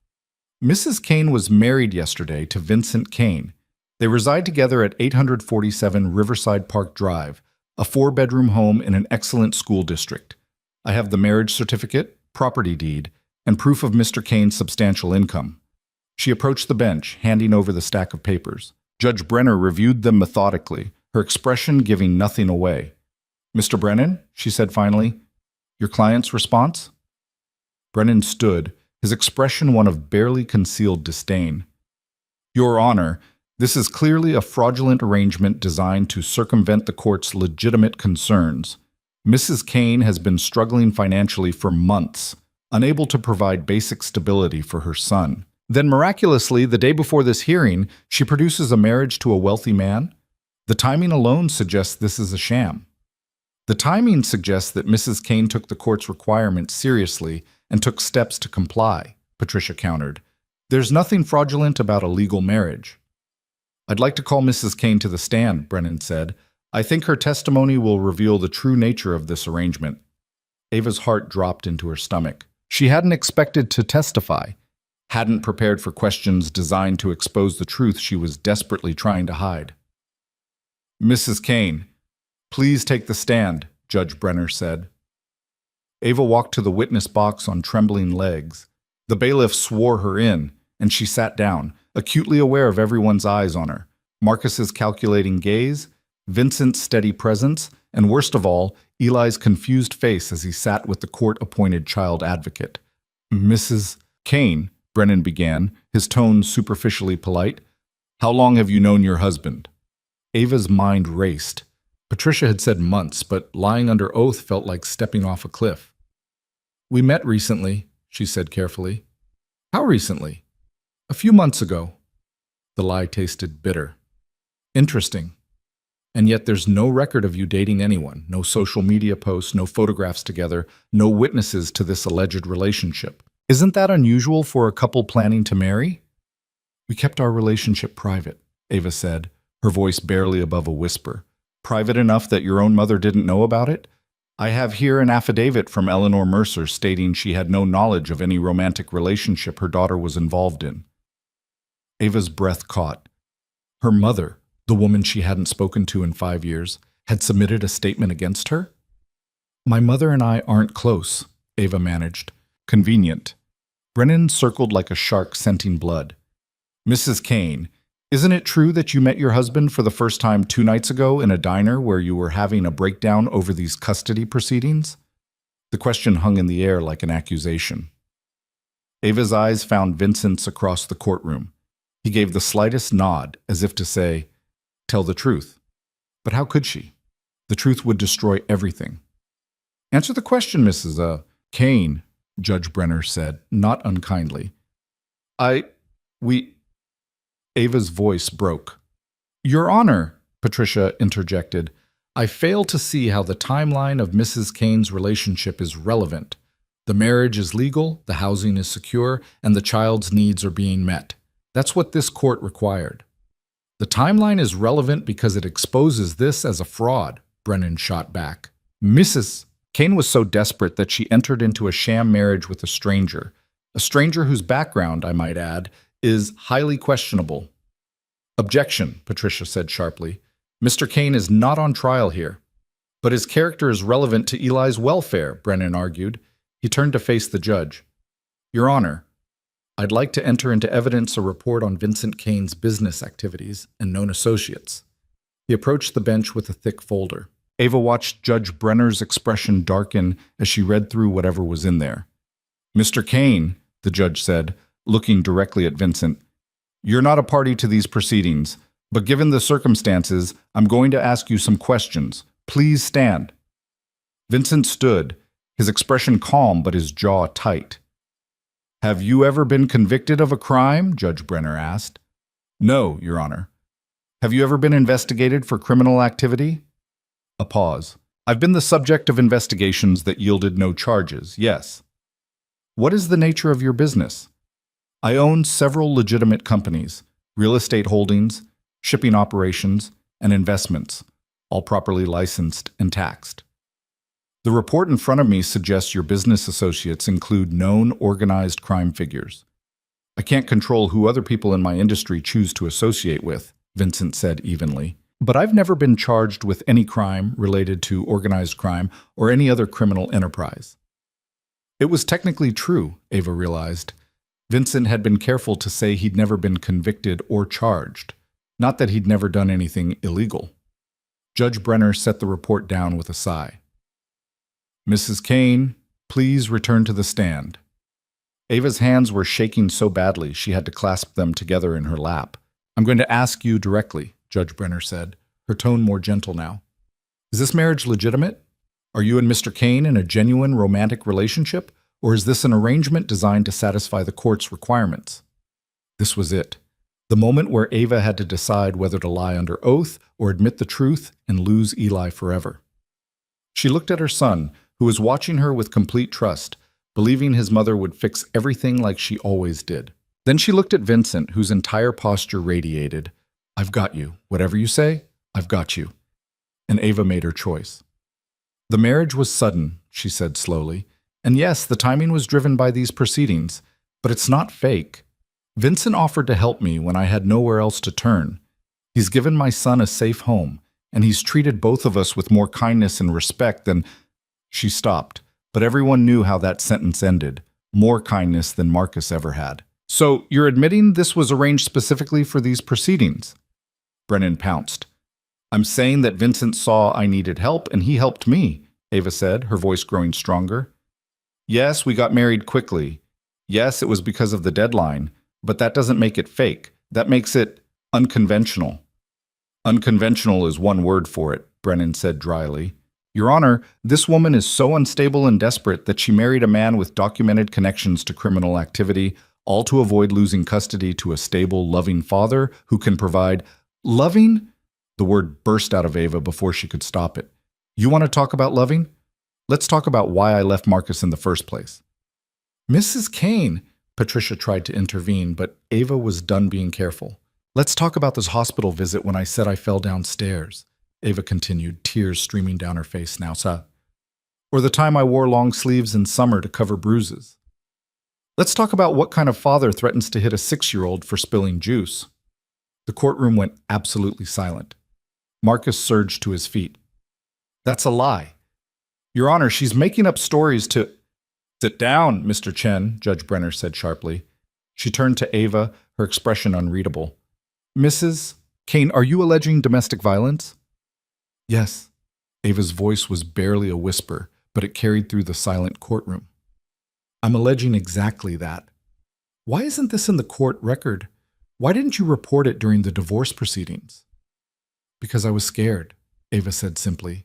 "Mrs. Kane was married yesterday to Vincent Kane. They reside together at 847 Riverside Park Drive, a 4-bedroom home in an excellent school district. I have the marriage certificate, property deed, and proof of Mr. Kane's substantial income." She approached the bench, handing over the stack of papers. Judge Brenner reviewed them methodically, her expression giving nothing away. "Mr. Brennan," she said finally, "your client's response?" Brennan stood, his expression one of barely concealed disdain. "Your Honor, this is clearly a fraudulent arrangement designed to circumvent the court's legitimate concerns. Mrs. Kane has been struggling financially for months, unable to provide basic stability for her son. Then miraculously, the day before this hearing, she produces a marriage to a wealthy man? The timing alone suggests this is a sham." "The timing suggests that Mrs. Kane took the court's requirements seriously and took steps to comply," Patricia countered. "There's nothing fraudulent about a legal marriage." "I'd like to call Mrs. Kane to the stand," Brennan said. "I think her testimony will reveal the true nature of this arrangement." Ava's heart dropped into her stomach. She hadn't expected to testify, hadn't prepared for questions designed to expose the truth she was desperately trying to hide. "Mrs. Kane, please take the stand," Judge Brenner said. Ava walked to the witness box on trembling legs. The bailiff swore her in, and she sat down, acutely aware of everyone's eyes on her. Marcus's calculating gaze, Vincent's steady presence, and worst of all, Eli's confused face as he sat with the court-appointed child advocate. "Mrs. Kane," Brennan began, his tone superficially polite, "how long have you known your husband?" Ava's mind raced. Patricia had said months, but lying under oath felt like stepping off a cliff. "We met recently," she said carefully. "How recently?" "A few months ago." The lie tasted bitter. "Interesting. And yet there's no record of you dating anyone, no social media posts, no photographs together, no witnesses to this alleged relationship. Isn't that unusual for a couple planning to marry?" "We kept our relationship private," Ava said, her voice barely above a whisper. "Private enough that your own mother didn't know about it? I have here an affidavit from Eleanor Mercer stating she had no knowledge of any romantic relationship her daughter was involved in." Ava's breath caught. Her mother, the woman she hadn't spoken to in 5 years, had submitted a statement against her? "My mother and I aren't close," Ava managed. "Convenient." Brennan circled like a shark scenting blood. "Mrs. Kane, isn't it true that you met your husband for the first time 2 nights ago in a diner where you were having a breakdown over these custody proceedings?" The question hung in the air like an accusation. Ava's eyes found Vincent's across the courtroom. He gave the slightest nod, as if to say, "Tell the truth." But how could she? The truth would destroy everything. "Answer the question, Mrs. Kane," Judge Brenner said, not unkindly. We... Ava's voice broke. "Your Honor," Patricia interjected, "I fail to see how the timeline of Mrs. Kane's relationship is relevant. The marriage is legal, the housing is secure, and the child's needs are being met. That's what this court required." "The timeline is relevant because it exposes this as a fraud," Brennan shot back. "Mrs. Kane was so desperate that she entered into a sham marriage with a stranger whose background, I might add, is highly questionable." "Objection," Patricia said sharply. "Mr. Kane is not on trial here." "But his character is relevant to Eli's welfare," Brennan argued. He turned to face the judge. "Your Honor, I'd like to enter into evidence a report on Vincent Kane's business activities and known associates." He approached the bench with a thick folder. Ava watched Judge Brenner's expression darken as she read through whatever was in there. "Mr. Kane," the judge said, looking directly at Vincent. You're not a party to these proceedings, but given the circumstances, I'm going to ask you some questions. Please stand. Vincent stood, his expression calm but his jaw tight. Have you ever been convicted of a crime? Judge Brenner asked. No, Your Honor. Have you ever been investigated for criminal activity? A pause. I've been the subject of investigations that yielded no charges, yes. What is the nature of your business? I own several legitimate companies, real estate holdings, shipping operations, and investments, all properly licensed and taxed. The report in front of me suggests your business associates include known organized crime figures. I can't control who other people in my industry choose to associate with, Vincent said evenly. But I've never been charged with any crime related to organized crime or any other criminal enterprise. It was technically true, Ava realized. Vincent had been careful to say he'd never been convicted or charged, not that he'd never done anything illegal. Judge Brenner set the report down with a sigh. Mrs. Kane, please return to the stand. Ava's hands were shaking so badly she had to clasp them together in her lap. I'm going to ask you directly, Judge Brenner said, her tone more gentle now. Is this marriage legitimate? Are you and Mr. Kane in a genuine romantic relationship, or is this an arrangement designed to satisfy the court's requirements? This was it, the moment where Ava had to decide whether to lie under oath or admit the truth and lose Eli forever. She looked at her son, who was watching her with complete trust, believing his mother would fix everything like she always did. Then she looked at Vincent, whose entire posture radiated, I've got you. Whatever you say, I've got you. And Ava made her choice. The marriage was sudden, she said slowly. And yes, the timing was driven by these proceedings, but it's not fake. Vincent offered to help me when I had nowhere else to turn. He's given my son a safe home, and he's treated both of us with more kindness and respect than... She stopped, but everyone knew how that sentence ended. More kindness than Marcus ever had. So, you're admitting this was arranged specifically for these proceedings? Brennan pounced. I'm saying that Vincent saw I needed help, and he helped me, Ava said, her voice growing stronger. Yes, we got married quickly. Yes, it was because of the deadline, but that doesn't make it fake. That makes it unconventional. Unconventional is one word for it, Brennan said dryly. Your Honor, this woman is so unstable and desperate that she married a man with documented connections to criminal activity, all to avoid losing custody to a stable, loving father who can provide... Loving? The word burst out of Ava before she could stop it. You want to talk about loving? Let's talk about why I left Marcus in the first place. Mrs. Kane, Patricia tried to intervene, but Ava was done being careful. Let's talk about this hospital visit when I said I fell downstairs, Ava continued, tears streaming down her face now, sir. Or the time I wore long sleeves in summer to cover bruises. Let's talk about what kind of father threatens to hit a 6-year-old for spilling juice. The courtroom went absolutely silent. Marcus surged to his feet. That's a lie. Your Honor, she's making up stories to... Sit down, Mr. Chen, Judge Brenner said sharply. She turned to Ava, her expression unreadable. Mrs. Kane, are you alleging domestic violence? Yes. Ava's voice was barely a whisper, but it carried through the silent courtroom. I'm alleging exactly that. Why isn't this in the court record? Why didn't you report it during the divorce proceedings? Because I was scared, Ava said simply.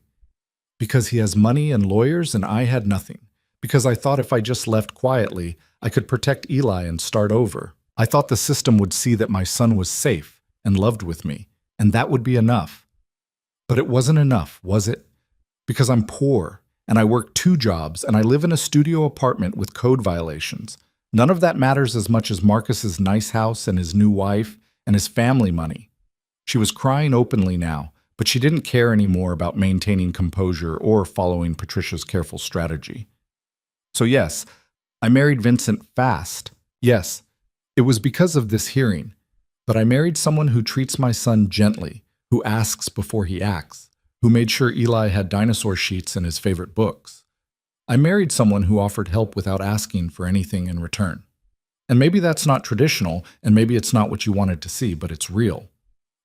Because he has money and lawyers and I had nothing. Because I thought if I just left quietly, I could protect Eli and start over. I thought the system would see that my son was safe and loved with me, and that would be enough. But it wasn't enough, was it? Because I'm poor, and I work 2 jobs, and I live in a studio apartment with code violations. None of that matters as much as Marcus's nice house and his new wife and his family money. She was crying openly now, but she didn't care anymore about maintaining composure or following Patricia's careful strategy. So yes, I married Vincent fast. Yes, it was because of this hearing. But I married someone who treats my son gently, who asks before he acts, who made sure Eli had dinosaur sheets in his favorite books. I married someone who offered help without asking for anything in return. And maybe that's not traditional, and maybe it's not what you wanted to see, but it's real.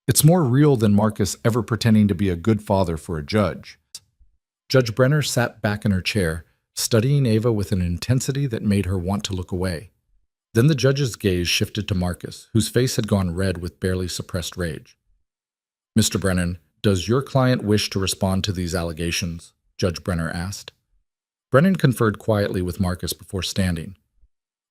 It's more real than Marcus ever pretending to be a good father for a judge. Judge Brenner sat back in her chair, studying Ava with an intensity that made her want to look away. Then the judge's gaze shifted to Marcus, whose face had gone red with barely suppressed rage. "Mr. Brennan, does your client wish to respond to these allegations?" Judge Brenner asked. Brennan conferred quietly with Marcus before standing.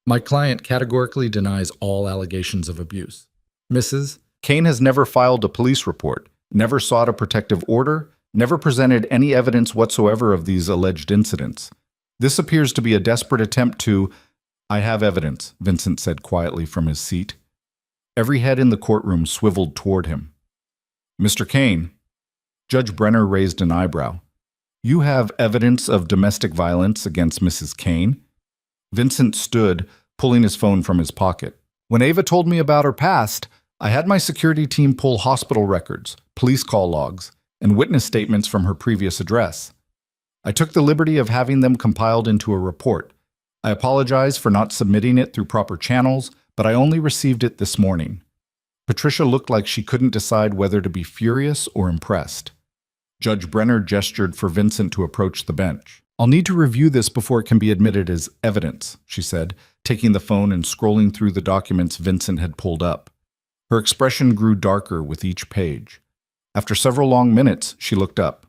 "My client categorically denies all allegations of abuse. Mrs. Kane has never filed a police report, never sought a protective order, never presented any evidence whatsoever of these alleged incidents. This appears to be a desperate attempt to—" "I have evidence," Vincent said quietly from his seat. Every head in the courtroom swiveled toward him. "Mr. Kane," Judge Brenner raised an eyebrow. "You have evidence of domestic violence against Mrs. Kane?" Vincent stood, pulling his phone from his pocket. "When Ava told me about her past, I had my security team pull hospital records, police call logs, and witness statements from her previous address. I took the liberty of having them compiled into a report. I apologize for not submitting it through proper channels, but I only received it this morning." Patricia looked like she couldn't decide whether to be furious or impressed. Judge Brenner gestured for Vincent to approach the bench. "I'll need to review this before it can be admitted as evidence," she said, taking the phone and scrolling through the documents Vincent had pulled up. Her expression grew darker with each page. After several long minutes, she looked up.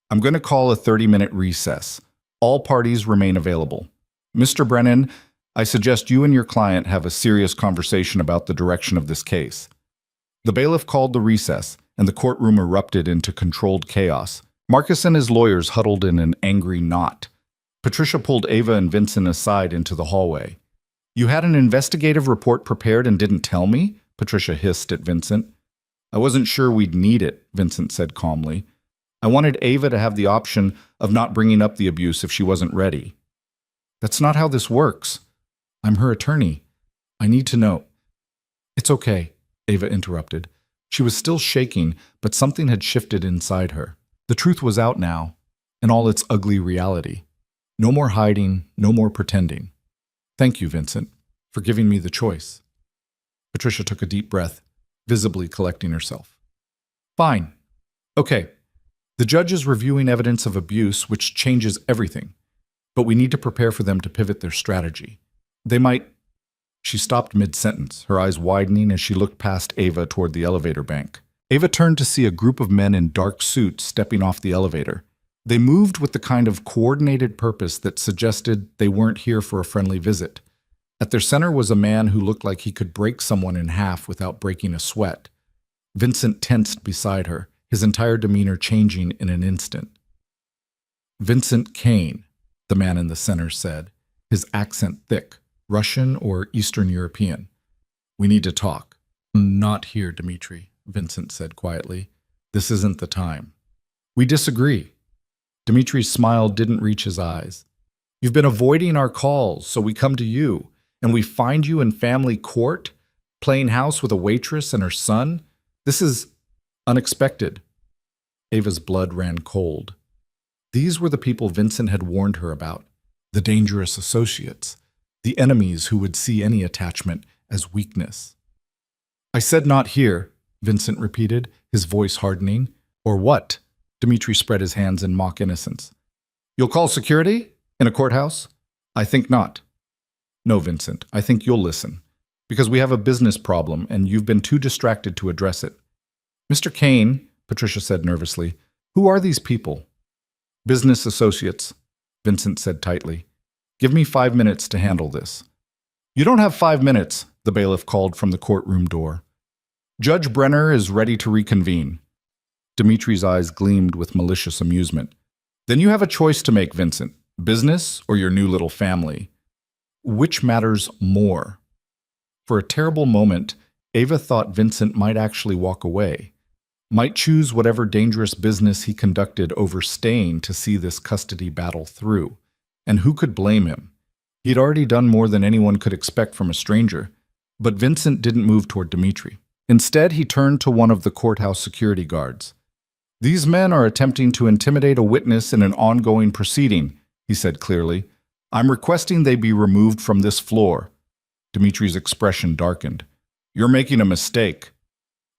"I'm going to call a 30-minute recess. All parties remain available. Mr. Brennan, I suggest you and your client have a serious conversation about the direction of this case." The bailiff called the recess, and the courtroom erupted into controlled chaos. Marcus and his lawyers huddled in an angry knot. Patricia pulled Ava and Vincent aside into the hallway. "You had an investigative report prepared and didn't tell me?" Patricia hissed at Vincent. "I wasn't sure we'd need it," Vincent said calmly. "I wanted Ava to have the option of not bringing up the abuse if she wasn't ready." "That's not how this works. I'm her attorney. I need to know." "It's okay," Ava interrupted. She was still shaking, but something had shifted inside her. The truth was out now, in all its ugly reality. No more hiding, no more pretending. "Thank you, Vincent, for giving me the choice." Patricia took a deep breath, visibly collecting herself. "Fine. Okay. The judge is reviewing evidence of abuse, which changes everything. But we need to prepare for them to pivot their strategy. They might—" She stopped mid-sentence, her eyes widening as she looked past Ava toward the elevator bank. Ava turned to see a group of men in dark suits stepping off the elevator. They moved with the kind of coordinated purpose that suggested they weren't here for a friendly visit. At their center was a man who looked like he could break someone in half without breaking a sweat. Vincent tensed beside her, his entire demeanor changing in an instant. "Vincent Kane," the man in the center said, his accent thick, Russian or Eastern European. "We need to talk." "Not here, Dmitri," Vincent said quietly. "This isn't the time." "We disagree." Dmitri's smile didn't reach his eyes. "You've been avoiding our calls, so we come to you, and we find you in family court, playing house with a waitress and her son. This is unexpected." Ava's blood ran cold. These were the people Vincent had warned her about, the dangerous associates, the enemies who would see any attachment as weakness. "I said not here," Vincent repeated, his voice hardening. "Or what?" Dmitri spread his hands in mock innocence. "You'll call security? In a courthouse? I think not." "No, Vincent, I think you'll listen. Because we have a business problem, and you've been too distracted to address it." "Mr. Kane," Patricia said nervously, "who are these people?" "Business associates," Vincent said tightly. "Give me 5 minutes to handle this." "You don't have 5 minutes," the bailiff called from the courtroom door. "Judge Brenner is ready to reconvene." Dmitri's eyes gleamed with malicious amusement. "Then you have a choice to make, Vincent. Business or your new little family. Which matters more?" For a terrible moment, Ava thought Vincent might actually walk away, might choose whatever dangerous business he conducted over staying to see this custody battle through. And who could blame him? He'd already done more than anyone could expect from a stranger. But Vincent didn't move toward Dmitri. Instead, he turned to one of the courthouse security guards. "These men are attempting to intimidate a witness in an ongoing proceeding," he said clearly. "I'm requesting they be removed from this floor." Dmitri's expression darkened. "You're making a mistake."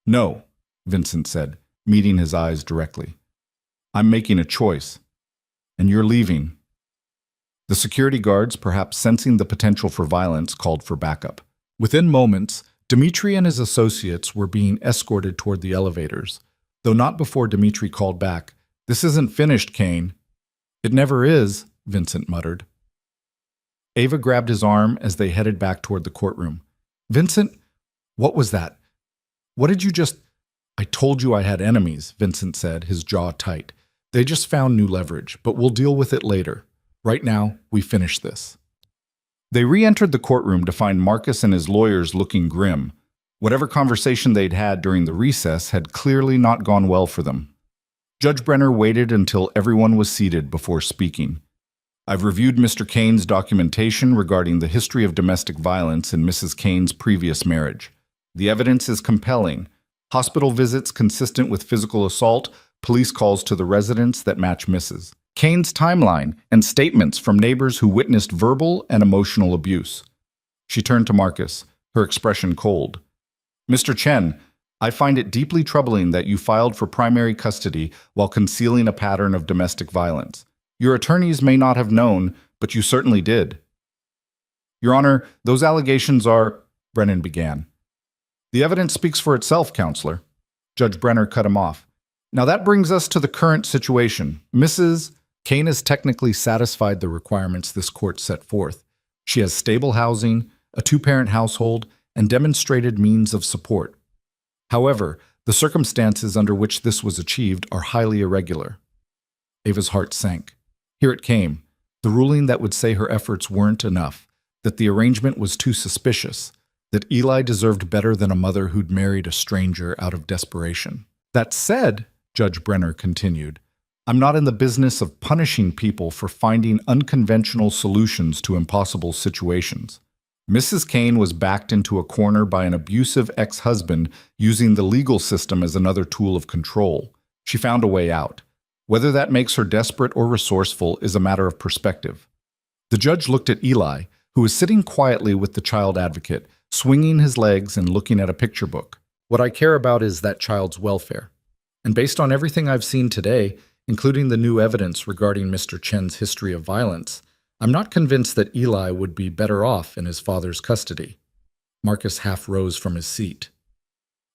"No," Vincent said, meeting his eyes directly. "I'm making a choice. And you're leaving." The security guards, perhaps sensing the potential for violence, called for backup. Within moments, Dmitri and his associates were being escorted toward the elevators, though not before Dmitri called back, "This isn't finished, Kane." "It never is," Vincent muttered. Ava grabbed his arm as they headed back toward the courtroom. "Vincent, what was that? What did you just—" "I told you I had enemies," Vincent said, his jaw tight. "They just found new leverage, but we'll deal with it later. Right now, we finish this." They re-entered the courtroom to find Marcus and his lawyers looking grim. Whatever conversation they'd had during the recess had clearly not gone well for them. Judge Brenner waited until everyone was seated before speaking. "I've reviewed Mr. Kane's documentation regarding the history of domestic violence in Mrs. Kane's previous marriage. The evidence is compelling. Hospital visits consistent with physical assault, police calls to the residence that match Mrs. Kane's timeline, and statements from neighbors who witnessed verbal and emotional abuse." She turned to Marcus, her expression cold. "Mr. Chen, I find it deeply troubling that you filed for primary custody while concealing a pattern of domestic violence. Your attorneys may not have known, but you certainly did." "Your Honor, those allegations are—" Brennan began. "The evidence speaks for itself, Counselor." Judge Brenner cut him off. "Now that brings us to the current situation. Mrs. Kane has technically satisfied the requirements this court set forth. She has stable housing, a two-parent household, and demonstrated means of support. However, the circumstances under which this was achieved are highly irregular." Ava's heart sank. Here it came, the ruling that would say her efforts weren't enough, that the arrangement was too suspicious, that Eli deserved better than a mother who'd married a stranger out of desperation. "That said," Judge Brenner continued, "I'm not in the business of punishing people for finding unconventional solutions to impossible situations. Mrs. Kane was backed into a corner by an abusive ex-husband using the legal system as another tool of control. She found a way out. Whether that makes her desperate or resourceful is a matter of perspective." The judge looked at Eli, who was sitting quietly with the child advocate, swinging his legs and looking at a picture book. "What I care about is that child's welfare. And based on everything I've seen today, including the new evidence regarding Mr. Chen's history of violence, I'm not convinced that Eli would be better off in his father's custody." Marcus half rose from his seat.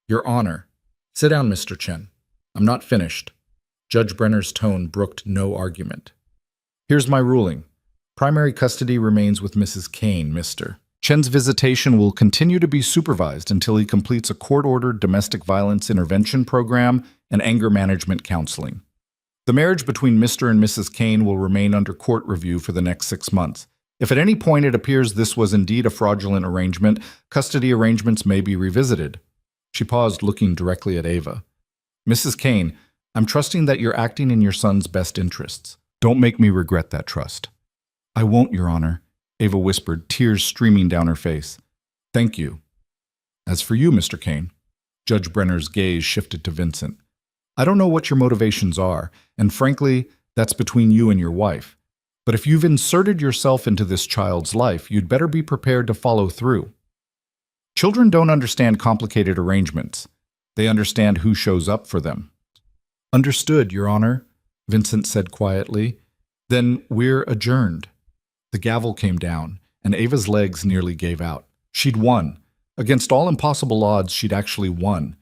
"Your Honor." "Sit down, Mr. Chen. I'm not finished." Judge Brenner's tone brooked no argument. "Here's my ruling. Primary custody remains with Mrs. Kane, Mr. Chen's visitation will continue to be supervised until he completes a court-ordered domestic violence intervention program and anger management counseling. The marriage between Mr. and Mrs. Kane will remain under court review for the next 6 months. If at any point it appears this was indeed a fraudulent arrangement, custody arrangements may be revisited." She paused, looking directly at Ava. "Mrs. Kane, I'm trusting that you're acting in your son's best interests. Don't make me regret that trust." "I won't, Your Honor," Ava whispered, tears streaming down her face. "Thank you. As for you, Mr. Kane," Judge Brenner's gaze shifted to Vincent. "I don't know what your motivations are, and frankly, that's between you and your wife. But if you've inserted yourself into this child's life, you'd better be prepared to follow through. Children don't understand complicated arrangements. They understand who shows up for them." "Understood, Your Honor," Vincent said quietly. "Then we're adjourned." The gavel came down, and Ava's legs nearly gave out. She'd won. Against all impossible odds, she'd actually won.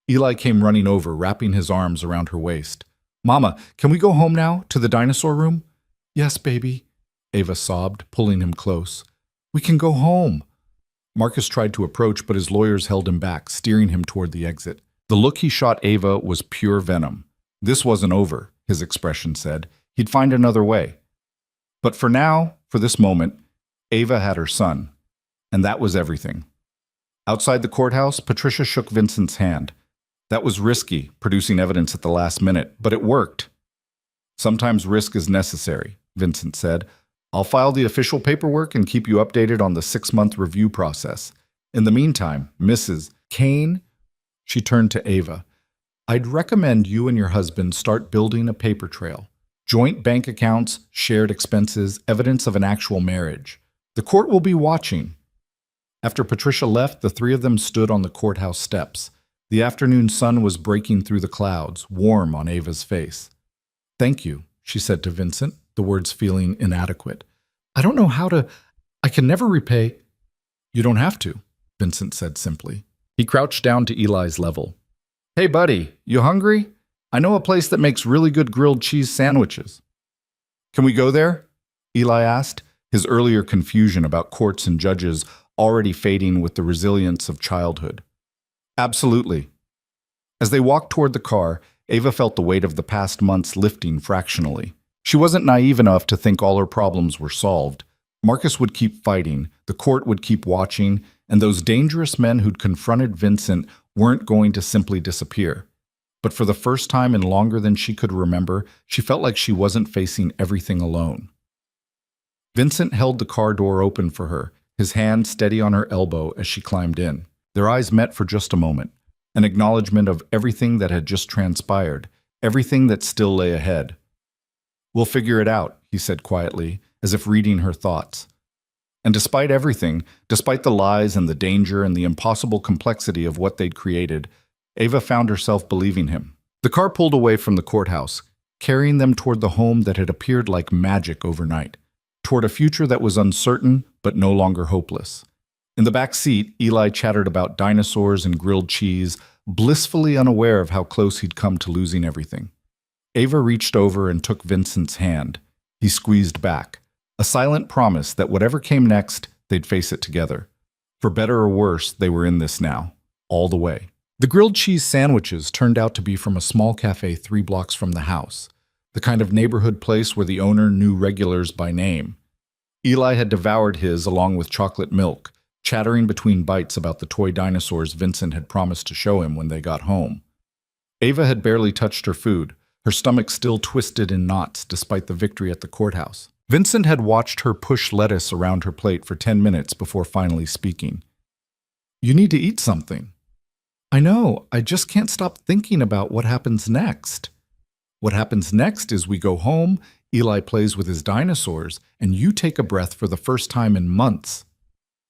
Eli came running over, wrapping his arms around her waist. "Mama, can we go home now, to the dinosaur room?" "Yes, baby," Ava sobbed, pulling him close. "We can go home." Marcus tried to approach, but his lawyers held him back, steering him toward the exit. The look he shot Ava was pure venom. This wasn't over, his expression said. He'd find another way. But for now, for this moment, Ava had her son. And that was everything. Outside the courthouse, Patricia shook Vincent's hand. That was risky, producing evidence at the last minute, but it worked. "Sometimes risk is necessary," Vincent said. "I'll file the official paperwork and keep you updated on the 6-month review process. In the meantime, Mrs. Kane," she turned to Ava, "I'd recommend you and your husband start building a paper trail. Joint bank accounts, shared expenses, evidence of an actual marriage. The court will be watching." After Patricia left, the three of them stood on the courthouse steps. The afternoon sun was breaking through the clouds, warm on Ava's face. "Thank you," she said to Vincent, the words feeling inadequate. I don't know how to. I can never repay. You don't have to, Vincent said simply. He crouched down to Eli's level. Hey, buddy, you hungry? I know a place that makes really good grilled cheese sandwiches. Can we go there? Eli asked, his earlier confusion about courts and judges already fading with the resilience of childhood. Absolutely. As they walked toward the car, Ava felt the weight of the past months lifting fractionally. She wasn't naive enough to think all her problems were solved. Marcus would keep fighting, the court would keep watching, and those dangerous men who'd confronted Vincent weren't going to simply disappear. But for the first time in longer than she could remember, she felt like she wasn't facing everything alone. Vincent held the car door open for her, his hand steady on her elbow as she climbed in. Their eyes met for just a moment, an acknowledgement of everything that had just transpired, everything that still lay ahead. We'll figure it out, he said quietly, as if reading her thoughts. And despite everything, despite the lies and the danger and the impossible complexity of what they'd created, Ava found herself believing him. The car pulled away from the courthouse, carrying them toward the home that had appeared like magic overnight, toward a future that was uncertain but no longer hopeless. In the back seat, Eli chattered about dinosaurs and grilled cheese, blissfully unaware of how close he'd come to losing everything. Ava reached over and took Vincent's hand. He squeezed back, a silent promise that whatever came next, they'd face it together. For better or worse, they were in this now, all the way. The grilled cheese sandwiches turned out to be from a small cafe 3 blocks from the house, the kind of neighborhood place where the owner knew regulars by name. Eli had devoured his along with chocolate milk, chattering between bites about the toy dinosaurs Vincent had promised to show him when they got home. Ava had barely touched her food, her stomach still twisted in knots despite the victory at the courthouse. Vincent had watched her push lettuce around her plate for 10 minutes before finally speaking. You need to eat something. I know, I just can't stop thinking about what happens next. What happens next is we go home, Eli plays with his dinosaurs, and you take a breath for the first time in months.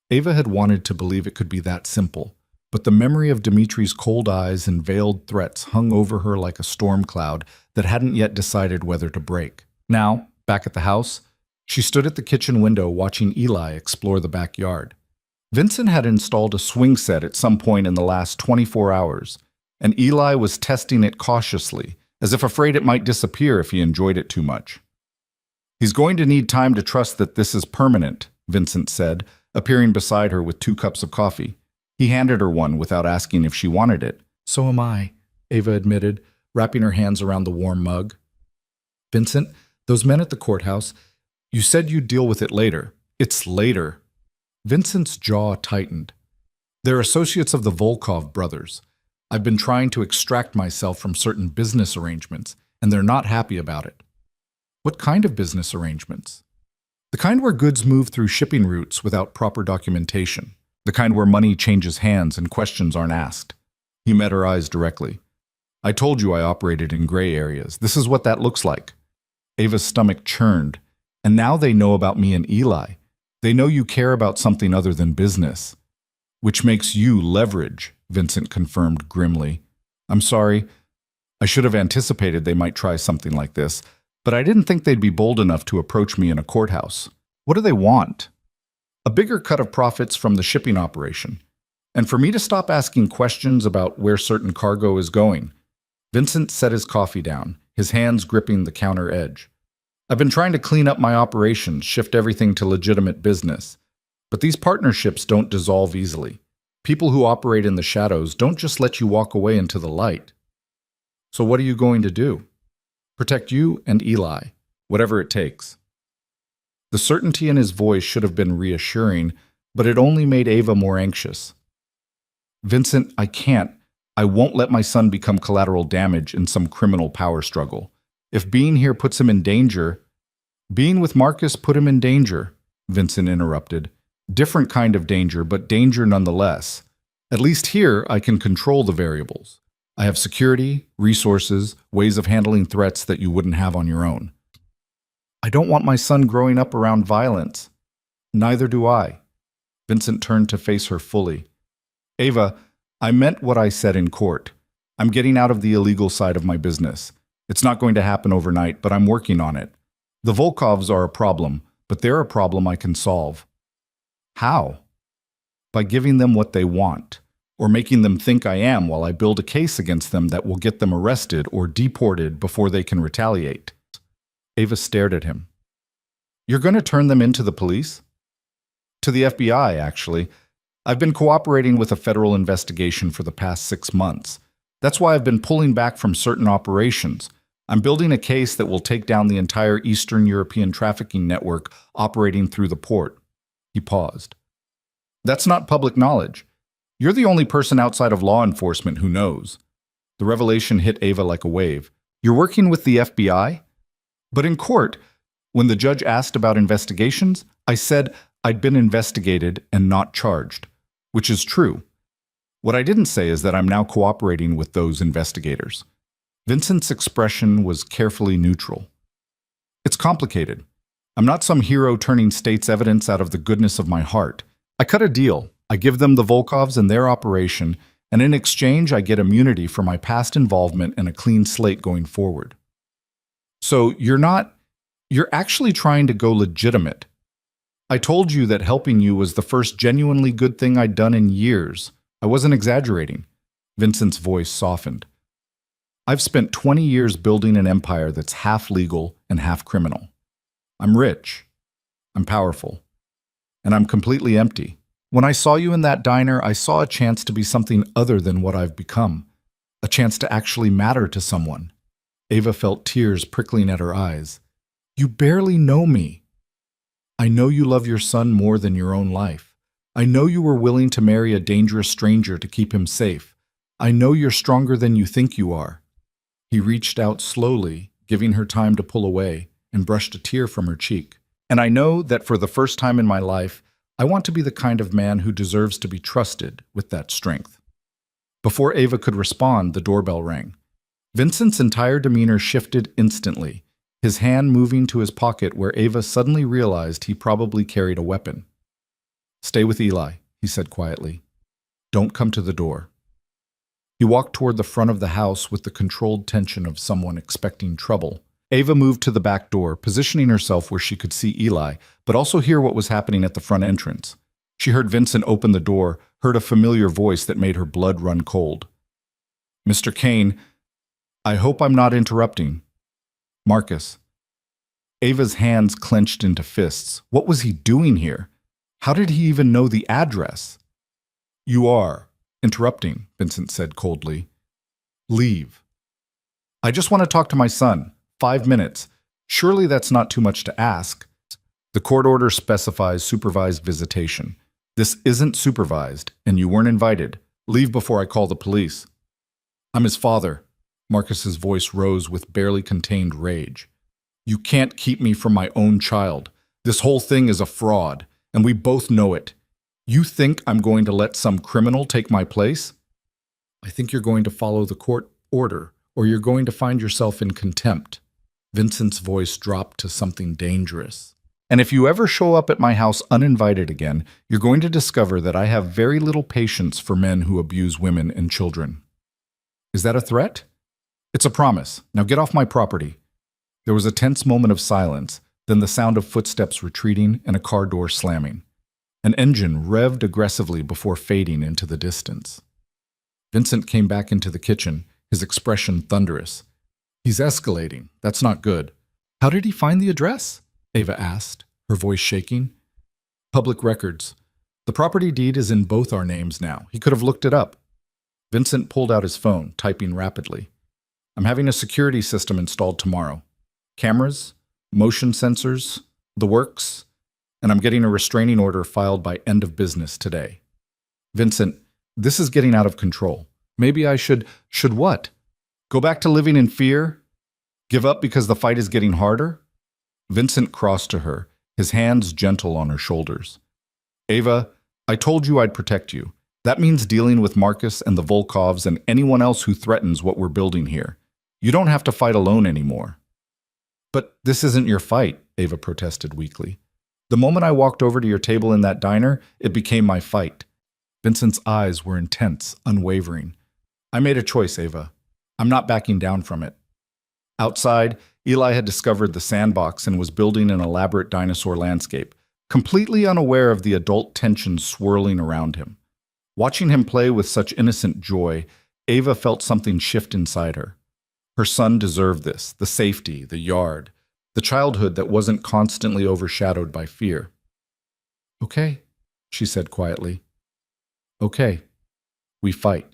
Ava had wanted to believe it could be that simple, but the memory of Dimitri's cold eyes and veiled threats hung over her like a storm cloud that hadn't yet decided whether to break. Now, back at the house, she stood at the kitchen window watching Eli explore the backyard. Vincent had installed a swing set at some point in the last 24 hours, and Eli was testing it cautiously, as if afraid it might disappear if he enjoyed it too much. He's going to need time to trust that this is permanent, Vincent said, appearing beside her with 2 cups of coffee. He handed her one without asking if she wanted it. So am I, Ava admitted, wrapping her hands around the warm mug. Vincent, those men at the courthouse, you said you'd deal with it later. It's later. Vincent's jaw tightened. They're associates of the Volkov brothers. I've been trying to extract myself from certain business arrangements, and they're not happy about it. What kind of business arrangements? The kind where goods move through shipping routes without proper documentation. The kind where money changes hands and questions aren't asked. He met her eyes directly. I told you I operated in gray areas. This is what that looks like. Ava's stomach churned. And now they know about me and Eli. They know you care about something other than business. Which makes you leverage, Vincent confirmed grimly. I'm sorry. I should have anticipated they might try something like this, but I didn't think they'd be bold enough to approach me in a courthouse. What do they want? A bigger cut of profits from the shipping operation. And for me to stop asking questions about where certain cargo is going. Vincent set his coffee down, his hands gripping the counter edge. I've been trying to clean up my operations, shift everything to legitimate business. But these partnerships don't dissolve easily. People who operate in the shadows don't just let you walk away into the light. So what are you going to do? Protect you and Eli, whatever it takes. The certainty in his voice should have been reassuring, but it only made Ava more anxious. Vincent, I can't. I won't let my son become collateral damage in some criminal power struggle. If being here puts him in danger, being with Marcus put him in danger, Vincent interrupted. Different kind of danger, but danger nonetheless. At least here, I can control the variables. I have security, resources, ways of handling threats that you wouldn't have on your own. I don't want my son growing up around violence. Neither do I. Vincent turned to face her fully. Ava, I meant what I said in court. I'm getting out of the illegal side of my business. It's not going to happen overnight, but I'm working on it. The Volkovs are a problem, but they're a problem I can solve. How? By giving them what they want, or making them think I am while I build a case against them that will get them arrested or deported before they can retaliate. Ava stared at him. You're going to turn them into the police? To the FBI, actually. I've been cooperating with a federal investigation for the past 6 months. That's why I've been pulling back from certain operations. I'm building a case that will take down the entire Eastern European trafficking network operating through the port. He paused. That's not public knowledge. You're the only person outside of law enforcement who knows. The revelation hit Ava like a wave. You're working with the FBI? But in court, when the judge asked about investigations, I said I'd been investigated and not charged, which is true. What I didn't say is that I'm now cooperating with those investigators. Vincent's expression was carefully neutral. It's complicated. I'm not some hero turning state's evidence out of the goodness of my heart. I cut a deal. I give them the Volkovs and their operation, and in exchange I get immunity for my past involvement and a clean slate going forward. So you're actually trying to go legitimate. I told you that helping you was the first genuinely good thing I'd done in years. I wasn't exaggerating. Vincent's voice softened. I've spent 20 years building an empire that's half legal and half criminal. I'm rich. I'm powerful. And I'm completely empty. When I saw you in that diner, I saw a chance to be something other than what I've become. A chance to actually matter to someone. Ava felt tears prickling at her eyes. You barely know me. I know you love your son more than your own life. I know you were willing to marry a dangerous stranger to keep him safe. I know you're stronger than you think you are. He reached out slowly, giving her time to pull away, and brushed a tear from her cheek. And I know that for the first time in my life, I want to be the kind of man who deserves to be trusted with that strength. Before Ava could respond, the doorbell rang. Vincent's entire demeanor shifted instantly, his hand moving to his pocket where Ava suddenly realized he probably carried a weapon. Stay with Eli, he said quietly. Don't come to the door. He walked toward the front of the house with the controlled tension of someone expecting trouble. Ava moved to the back door, positioning herself where she could see Eli, but also hear what was happening at the front entrance. She heard Vincent open the door, heard a familiar voice that made her blood run cold. Mr. Kane, I hope I'm not interrupting. Marcus. Ava's hands clenched into fists. What was he doing here? How did he even know the address? You are interrupting, Vincent said coldly. Leave. I just want to talk to my son. 5 minutes. Surely that's not too much to ask. The court order specifies supervised visitation. This isn't supervised, and you weren't invited. Leave before I call the police. I'm his father. Marcus's voice rose with barely contained rage. You can't keep me from my own child. This whole thing is a fraud, and we both know it. You think I'm going to let some criminal take my place? I think you're going to follow the court order, or you're going to find yourself in contempt. Vincent's voice dropped to something dangerous. And if you ever show up at my house uninvited again, you're going to discover that I have very little patience for men who abuse women and children. Is that a threat? It's a promise. Now get off my property. There was a tense moment of silence, then the sound of footsteps retreating and a car door slamming. An engine revved aggressively before fading into the distance. Vincent came back into the kitchen, his expression thunderous. He's escalating. That's not good. How did he find the address? Ava asked, her voice shaking. Public records. The property deed is in both our names now. He could have looked it up. Vincent pulled out his phone, typing rapidly. I'm having a security system installed tomorrow. Cameras, motion sensors, the works, and I'm getting a restraining order filed by end of business today. Vincent, this is getting out of control. Maybe I should what? Go back to living in fear? Give up because the fight is getting harder? Vincent crossed to her, his hands gentle on her shoulders. Ava, I told you I'd protect you. That means dealing with Marcus and the Volkovs and anyone else who threatens what we're building here. You don't have to fight alone anymore. But this isn't your fight, Ava protested weakly. The moment I walked over to your table in that diner, it became my fight. Vincent's eyes were intense, unwavering. I made a choice, Ava. I'm not backing down from it. Outside, Eli had discovered the sandbox and was building an elaborate dinosaur landscape, completely unaware of the adult tension swirling around him. Watching him play with such innocent joy, Ava felt something shift inside her. Her son deserved this, the safety, the yard, the childhood that wasn't constantly overshadowed by fear. "Okay," she said quietly. "Okay. We fight."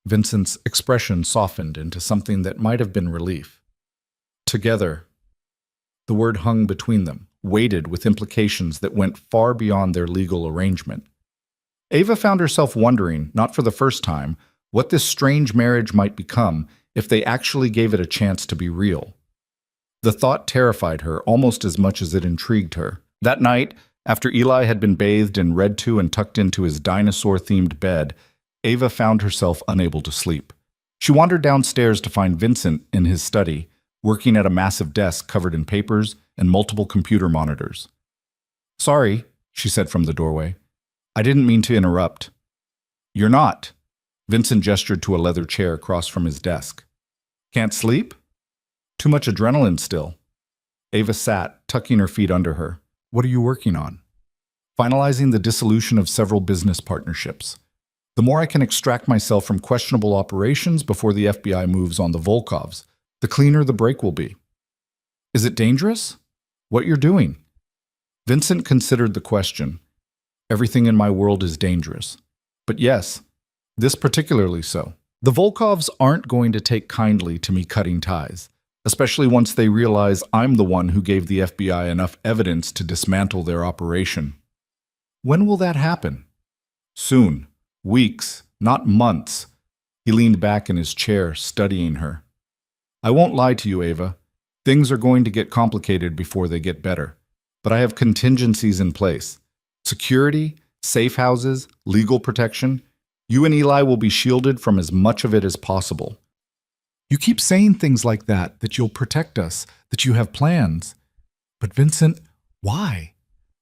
Vincent's expression softened into something that might have been relief. "Together." The word hung between them, weighted with implications that went far beyond their legal arrangement. Ava found herself wondering, not for the first time, what this strange marriage might become if they actually gave it a chance to be real. The thought terrified her almost as much as it intrigued her. That night, after Eli had been bathed and read to and tucked into his dinosaur-themed bed, Ava found herself unable to sleep. She wandered downstairs to find Vincent in his study, working at a massive desk covered in papers and multiple computer monitors. "Sorry," she said from the doorway. "I didn't mean to interrupt." "You're not." Vincent gestured to a leather chair across from his desk. "Can't sleep?" "Too much adrenaline still." Ava sat, tucking her feet under her. "What are you working on?" "Finalizing the dissolution of several business partnerships. The more I can extract myself from questionable operations before the FBI moves on the Volkovs, the cleaner the break will be." "Is it dangerous?" "What you're doing?" Vincent considered the question. "Everything in my world is dangerous. But yes, this particularly so. The Volkovs aren't going to take kindly to me cutting ties, especially once they realize I'm the one who gave the FBI enough evidence to dismantle their operation." "When will that happen?" "Soon. Weeks, not months." He leaned back in his chair, studying her. "I won't lie to you, Ava. Things are going to get complicated before they get better. But I have contingencies in place. Security, safe houses, legal protection. You and Eli will be shielded from as much of it as possible." "You keep saying things like that you'll protect us, that you have plans. But Vincent, why?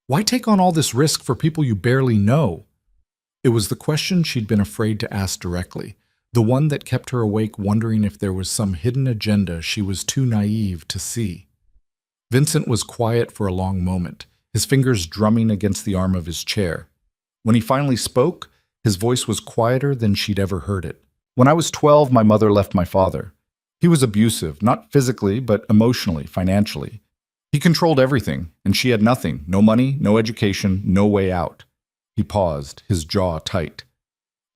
Why take on all this risk for people you barely know?" It was the question she'd been afraid to ask directly, the one that kept her awake wondering if there was some hidden agenda she was too naive to see. Vincent was quiet for a long moment, his fingers drumming against the arm of his chair. When he finally spoke, his voice was quieter than she'd ever heard it. "When I was 12, my mother left my father. He was abusive, not physically, but emotionally, financially. He controlled everything, and she had nothing, no money, no education, no way out." He paused, his jaw tight.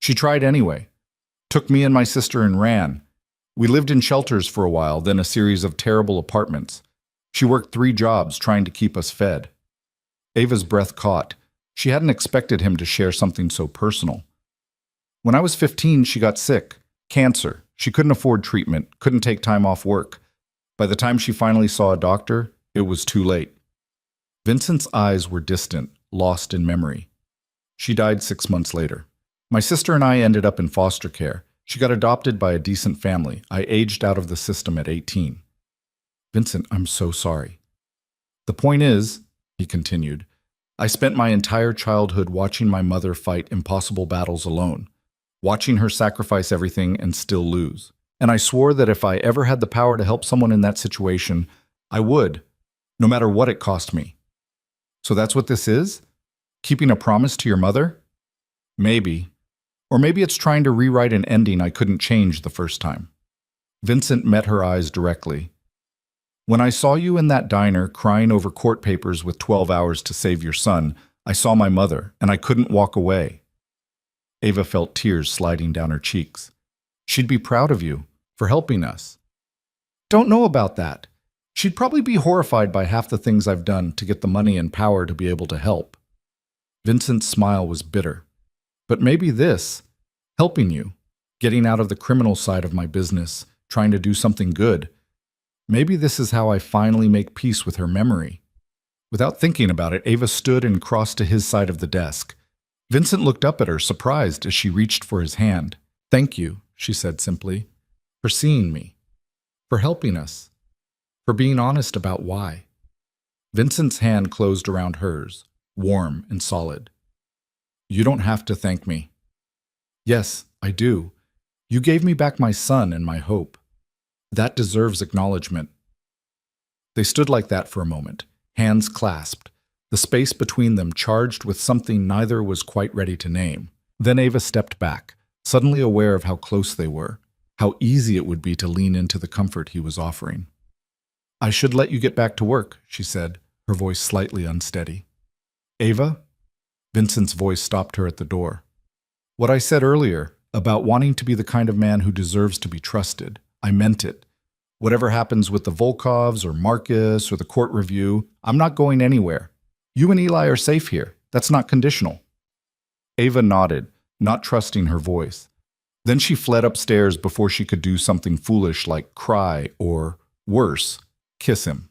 "She tried anyway. Took me and my sister and ran. We lived in shelters for a while, then a series of terrible apartments. She worked 3 jobs trying to keep us fed." Ava's breath caught. She hadn't expected him to share something so personal. "When I was 15, she got sick. Cancer. She couldn't afford treatment, couldn't take time off work. By the time she finally saw a doctor, it was too late." Vincent's eyes were distant, lost in memory. "She died 6 months later. My sister and I ended up in foster care. She got adopted by a decent family. I aged out of the system at 18. "Vincent, I'm so sorry." "The point is," he continued, "I spent my entire childhood watching my mother fight impossible battles alone, watching her sacrifice everything and still lose. And I swore that if I ever had the power to help someone in that situation, I would, no matter what it cost me." "So that's what this is? Keeping a promise to your mother?" "Maybe. Or maybe it's trying to rewrite an ending I couldn't change the first time." Vincent met her eyes directly. "When I saw you in that diner crying over court papers with 12 hours to save your son, I saw my mother, and I couldn't walk away." Ava felt tears sliding down her cheeks. "She'd be proud of you for helping us." "Don't know about that. She'd probably be horrified by half the things I've done to get the money and power to be able to help." Vincent's smile was bitter. "But maybe this, helping you, getting out of the criminal side of my business, trying to do something good, maybe this is how I finally make peace with her memory." Without thinking about it, Ava stood and crossed to his side of the desk. Vincent looked up at her, surprised as she reached for his hand. "Thank you," she said simply, "for seeing me, for helping us, for being honest about why." Vincent's hand closed around hers, warm and solid. "You don't have to thank me." "Yes, I do. You gave me back my son and my hope." That deserves acknowledgement. They stood like that for a moment, hands clasped, the space between them charged with something neither was quite ready to name. Then Ava stepped back, suddenly aware of how close they were, how easy it would be to lean into the comfort he was offering. "I should let you get back to work," she said, her voice slightly unsteady. "Ava?" Vincent's voice stopped her at the door. "What I said earlier, about wanting to be the kind of man who deserves to be trusted, I meant it. Whatever happens with the Volkovs or Marcus or the court review, I'm not going anywhere. You and Eli are safe here. That's not conditional." Ava nodded, not trusting her voice. Then she fled upstairs before she could do something foolish like cry or, worse, kiss him.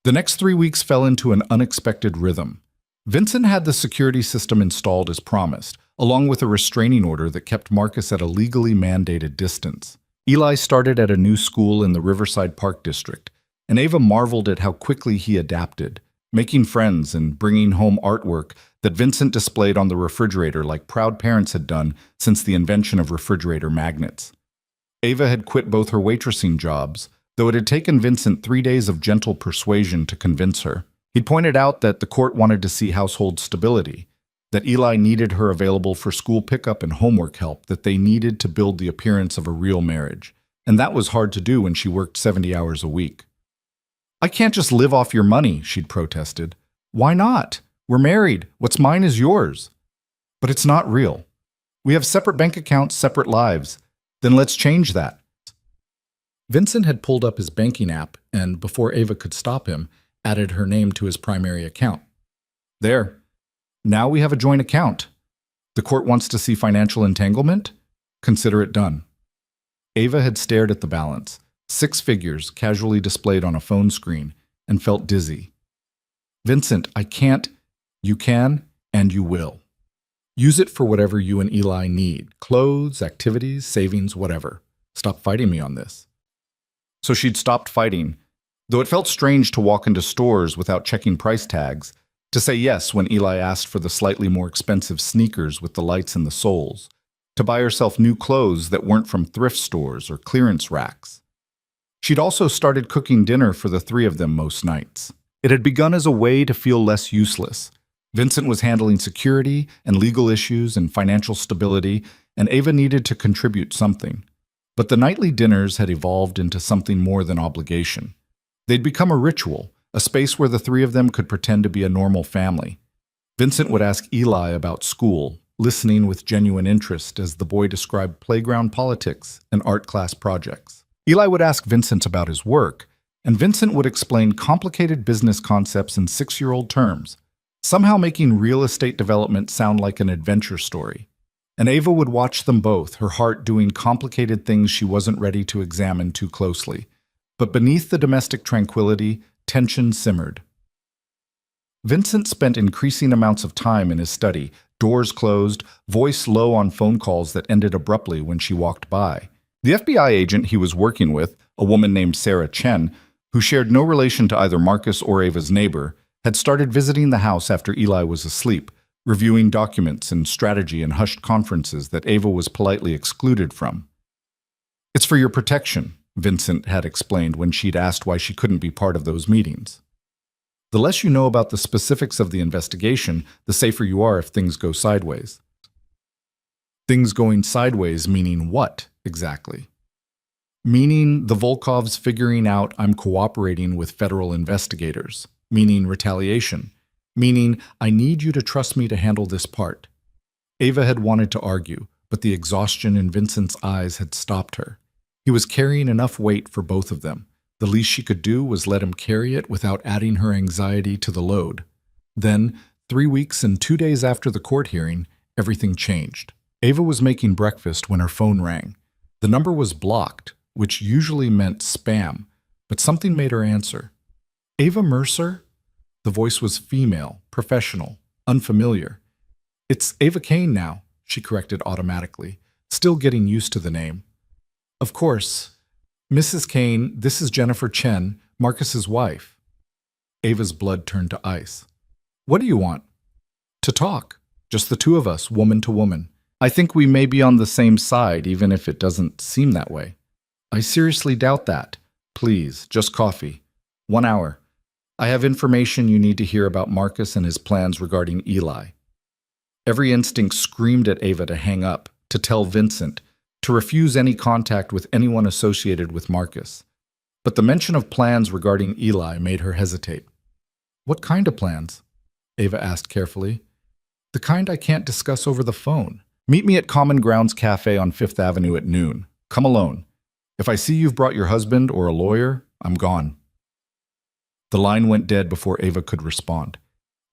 The next 3 weeks fell into an unexpected rhythm. Vincent had the security system installed as promised, along with a restraining order that kept Marcus at a legally mandated distance. Eli started at a new school in the Riverside Park district, and Ava marveled at how quickly he adapted, making friends and bringing home artwork that Vincent displayed on the refrigerator like proud parents had done since the invention of refrigerator magnets. Ava had quit both her waitressing jobs, though it had taken Vincent 3 days of gentle persuasion to convince her. He'd pointed out that the court wanted to see household stability, that Eli needed her available for school pickup and homework help, that they needed to build the appearance of a real marriage, and that was hard to do when she worked 70 hours a week. "I can't just live off your money," she'd protested. "Why not? We're married. What's mine is yours." "But it's not real. We have separate bank accounts, separate lives. Then let's change that." Vincent had pulled up his banking app and, before Ava could stop him, added her name to his primary account. "There. Now we have a joint account. The court wants to see financial entanglement? Consider it done." Ava had stared at the balance, 6 figures casually displayed on a phone screen, and felt dizzy. "Vincent, I can't." "You can, and you will. Use it for whatever you and Eli need. Clothes, activities, savings, whatever. Stop fighting me on this." So she'd stopped fighting, though it felt strange to walk into stores without checking price tags, to say yes when Eli asked for the slightly more expensive sneakers with the lights in the soles, to buy herself new clothes that weren't from thrift stores or clearance racks. She'd also started cooking dinner for the 3 of them most nights. It had begun as a way to feel less useless. Vincent was handling security and legal issues and financial stability, and Ava needed to contribute something. But the nightly dinners had evolved into something more than obligation. They'd become a ritual, a space where the 3 of them could pretend to be a normal family. Vincent would ask Eli about school, listening with genuine interest as the boy described playground politics and art class projects. Eli would ask Vincent about his work, and Vincent would explain complicated business concepts in 6-year-old terms, somehow making real estate development sound like an adventure story. And Ava would watch them both, her heart doing complicated things she wasn't ready to examine too closely. But beneath the domestic tranquility, tension simmered. Vincent spent increasing amounts of time in his study, doors closed, voice low on phone calls that ended abruptly when she walked by. The FBI agent he was working with, a woman named Sarah Chen, who shared no relation to either Marcus or Ava's neighbor, had started visiting the house after Eli was asleep, reviewing documents and strategy in hushed conferences that Ava was politely excluded from. "It's for your protection," Vincent had explained when she'd asked why she couldn't be part of those meetings. "The less you know about the specifics of the investigation, the safer you are if things go sideways." Things going sideways meaning what, exactly? Meaning the Volkovs figuring out I'm cooperating with federal investigators. Meaning retaliation. Meaning I need you to trust me to handle this part. Ava had wanted to argue, but the exhaustion in Vincent's eyes had stopped her. He was carrying enough weight for both of them. The least she could do was let him carry it without adding her anxiety to the load. Then, 3 weeks and 2 days after the court hearing, everything changed. Ava was making breakfast when her phone rang. The number was blocked, which usually meant spam, but something made her answer. "Ava Mercer?" The voice was female, professional, unfamiliar. "It's Ava Kane now," she corrected automatically, still getting used to the name. "Of course. Mrs. Kane, this is Jennifer Chen, Marcus's wife." Ava's blood turned to ice. "What do you want?" "To talk. Just the 2 of us, woman to woman. I think we may be on the same side, even if it doesn't seem that way." I seriously doubt that. Please, just coffee. 1 hour. I have information you need to hear about Marcus and his plans regarding Eli. Every instinct screamed at Ava to hang up, to tell Vincent, to refuse any contact with anyone associated with Marcus. But the mention of plans regarding Eli made her hesitate. What kind of plans? Ava asked carefully. The kind I can't discuss over the phone. Meet me at Common Grounds Cafe on 5th Avenue at noon. Come alone. If I see you've brought your husband or a lawyer, I'm gone. The line went dead before Ava could respond.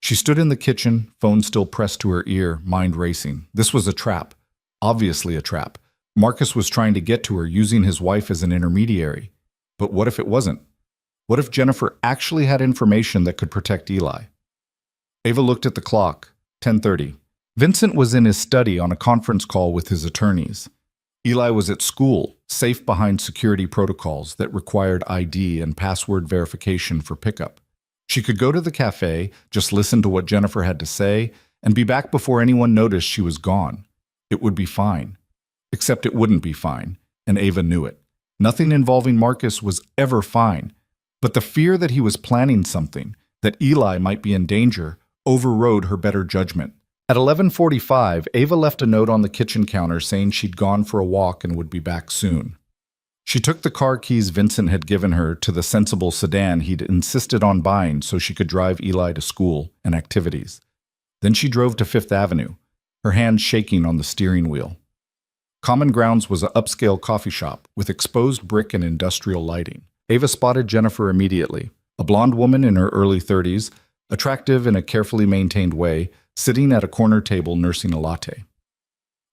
She stood in the kitchen, phone still pressed to her ear, mind racing. This was a trap. Obviously a trap. Marcus was trying to get to her using his wife as an intermediary. But what if it wasn't? What if Jennifer actually had information that could protect Eli? Ava looked at the clock. 10:30. Vincent was in his study on a conference call with his attorneys. Eli was at school, safe behind security protocols that required ID and password verification for pickup. She could go to the cafe, just listen to what Jennifer had to say, and be back before anyone noticed she was gone. It would be fine. Except it wouldn't be fine, and Ava knew it. Nothing involving Marcus was ever fine, but the fear that he was planning something, that Eli might be in danger, overrode her better judgment. At 11:45, Ava left a note on the kitchen counter saying she'd gone for a walk and would be back soon. She took the car keys Vincent had given her to the sensible sedan he'd insisted on buying so she could drive Eli to school and activities. Then she drove to 5th Avenue, her hands shaking on the steering wheel. Common Grounds was an upscale coffee shop with exposed brick and industrial lighting. Ava spotted Jennifer immediately, a blonde woman in her early 30s, attractive in a carefully maintained way, sitting at a corner table nursing a latte.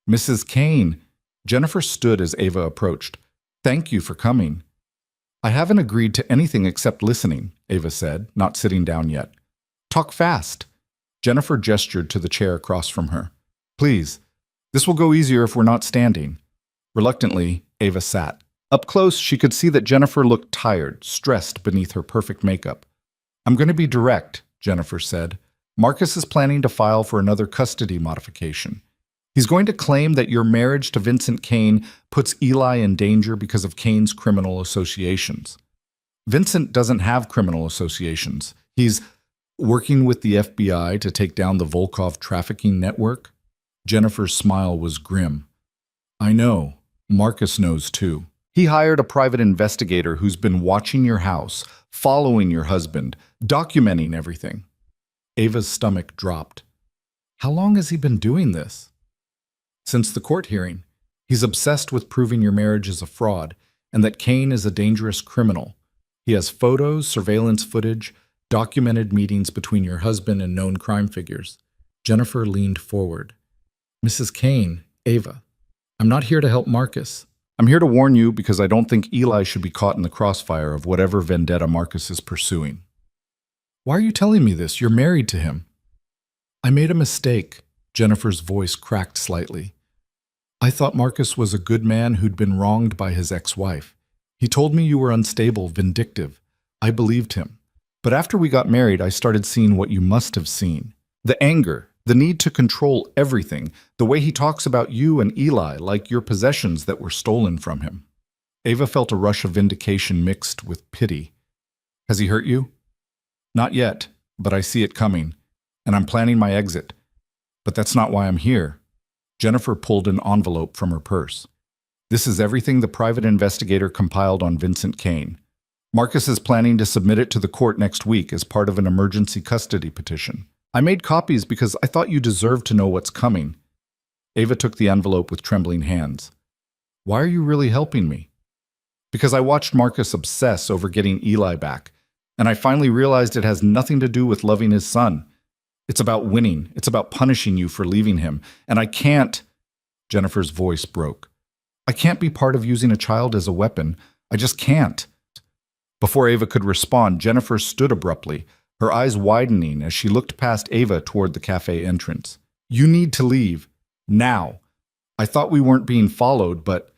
Mrs. Kane, Jennifer stood as Ava approached. Thank you for coming. I haven't agreed to anything except listening, Ava said, not sitting down yet. Talk fast. Jennifer gestured to the chair across from her. Please, this will go easier if we're not standing. Reluctantly, Ava sat. Up close, she could see that Jennifer looked tired, stressed beneath her perfect makeup. I'm going to be direct, Jennifer said. Marcus is planning to file for another custody modification. He's going to claim that your marriage to Vincent Kane puts Eli in danger because of Kane's criminal associations. Vincent doesn't have criminal associations. He's working with the FBI to take down the Volkov trafficking network. Jennifer's smile was grim. I know. Marcus knows too. He hired a private investigator who's been watching your house, following your husband, documenting everything. Ava's stomach dropped. How long has he been doing this? Since the court hearing. He's obsessed with proving your marriage is a fraud and that Kane is a dangerous criminal. He has photos, surveillance footage, documented meetings between your husband and known crime figures. Jennifer leaned forward. Mrs. Kane, Ava, I'm not here to help Marcus. I'm here to warn you because I don't think Eli should be caught in the crossfire of whatever vendetta Marcus is pursuing. Why are you telling me this? You're married to him. I made a mistake. Jennifer's voice cracked slightly. I thought Marcus was a good man who'd been wronged by his ex-wife. He told me you were unstable, vindictive. I believed him. But after we got married, I started seeing what you must have seen. The anger, the need to control everything, the way he talks about you and Eli like your possessions that were stolen from him. Ava felt a rush of vindication mixed with pity. Has he hurt you? Not yet, but I see it coming, and I'm planning my exit. But that's not why I'm here. Jennifer pulled an envelope from her purse. This is everything the private investigator compiled on Vincent Kane. Marcus is planning to submit it to the court next week as part of an emergency custody petition. I made copies because I thought you deserved to know what's coming. Ava took the envelope with trembling hands. Why are you really helping me? Because I watched Marcus obsess over getting Eli back, and I finally realized it has nothing to do with loving his son. It's about winning. It's about punishing you for leaving him. And I can't... Jennifer's voice broke. I can't be part of using a child as a weapon. I just can't. Before Ava could respond, Jennifer stood abruptly, her eyes widening as she looked past Ava toward the cafe entrance. You need to leave. Now. I thought we weren't being followed, but...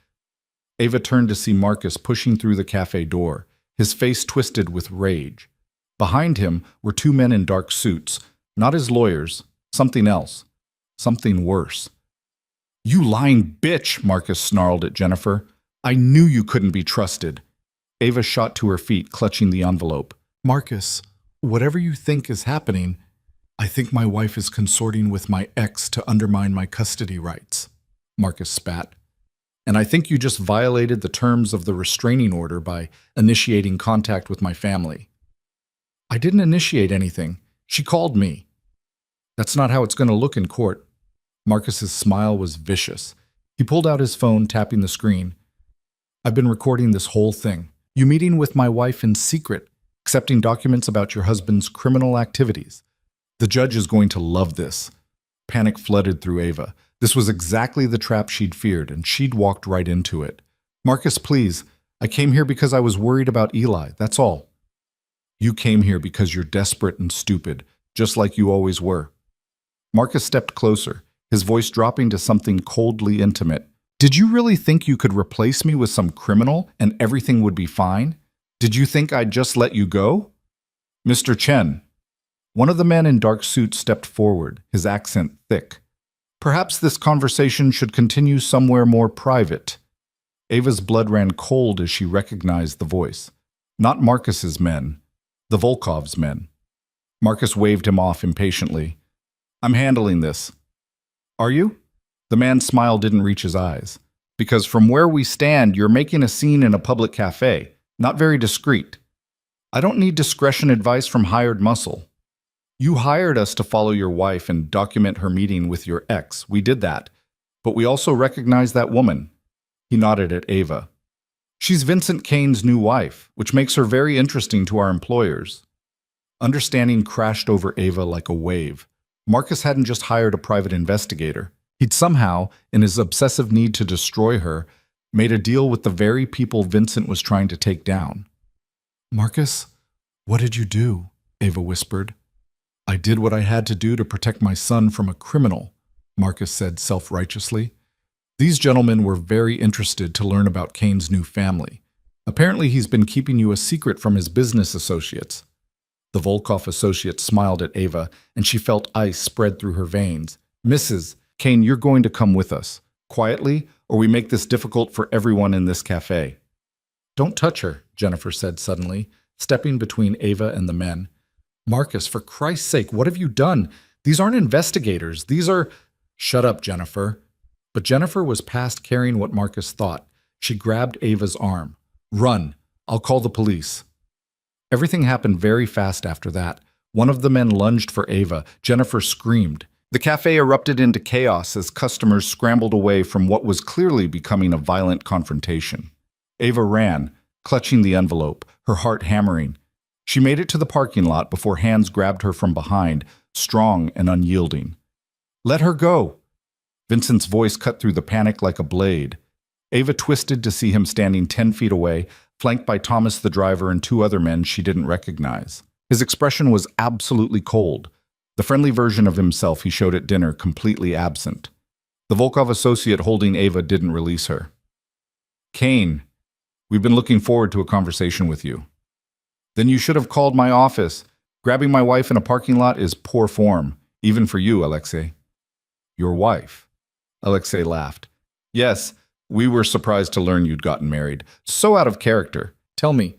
Ava turned to see Marcus pushing through the cafe door, his face twisted with rage. Behind him were two men in dark suits, not his lawyers, something else, something worse. You lying bitch, Marcus snarled at Jennifer. I knew you couldn't be trusted. Ava shot to her feet, clutching the envelope. Marcus, whatever you think is happening, I think my wife is consorting with my ex to undermine my custody rights. Marcus spat. And I think you just violated the terms of the restraining order by initiating contact with my family. I didn't initiate anything. She called me. That's not how it's going to look in court. Marcus's smile was vicious. He pulled out his phone, tapping the screen. I've been recording this whole thing. You meeting with my wife in secret, accepting documents about your husband's criminal activities. The judge is going to love this. Panic flooded through Ava. This was exactly the trap she'd feared, and she'd walked right into it. Marcus, please. I came here because I was worried about Eli, that's all. You came here because you're desperate and stupid, just like you always were. Marcus stepped closer, his voice dropping to something coldly intimate. Did you really think you could replace me with some criminal and everything would be fine? Did you think I'd just let you go? Mr. Chen. One of the men in dark suits stepped forward, his accent thick. Perhaps this conversation should continue somewhere more private. Ava's blood ran cold as she recognized the voice. Not Marcus's men, the Volkov's men. Marcus waved him off impatiently. I'm handling this. Are you? The man's smile didn't reach his eyes. Because from where we stand, you're making a scene in a public cafe. Not very discreet. I don't need discretion advice from hired muscle. You hired us to follow your wife and document her meeting with your ex. We did that. But we also recognize that woman. He nodded at Ava. She's Vincent Kane's new wife, which makes her very interesting to our employers. Understanding crashed over Ava like a wave. Marcus hadn't just hired a private investigator. He'd somehow, in his obsessive need to destroy her, made a deal with the very people Vincent was trying to take down. Marcus, what did you do? Ava whispered. I did what I had to do to protect my son from a criminal, Marcus said self-righteously. These gentlemen were very interested to learn about Kane's new family. Apparently he's been keeping you a secret from his business associates. The Volkov associate smiled at Ava, and she felt ice spread through her veins. Mrs. Kane, you're going to come with us, quietly, or we make this difficult for everyone in this cafe. Don't touch her, Jennifer said suddenly, stepping between Ava and the men. Marcus, for Christ's sake, what have you done? These aren't investigators. These are... Shut up, Jennifer. But Jennifer was past caring what Marcus thought. She grabbed Ava's arm. Run. I'll call the police. Everything happened very fast after that. One of the men lunged for Ava. Jennifer screamed. The cafe erupted into chaos as customers scrambled away from what was clearly becoming a violent confrontation. Ava ran, clutching the envelope, her heart hammering. She made it to the parking lot before hands grabbed her from behind, strong and unyielding. Let her go! Vincent's voice cut through the panic like a blade. Ava twisted to see him standing 10 feet away, flanked by Thomas the driver and two other men she didn't recognize. His expression was absolutely cold. The friendly version of himself he showed at dinner completely absent. The Volkov associate holding Ava didn't release her. Kane, we've been looking forward to a conversation with you. Then you should have called my office. Grabbing my wife in a parking lot is poor form, even for you, Alexei. Your wife? Alexei laughed. Yes, we were surprised to learn you'd gotten married. So out of character. Tell me,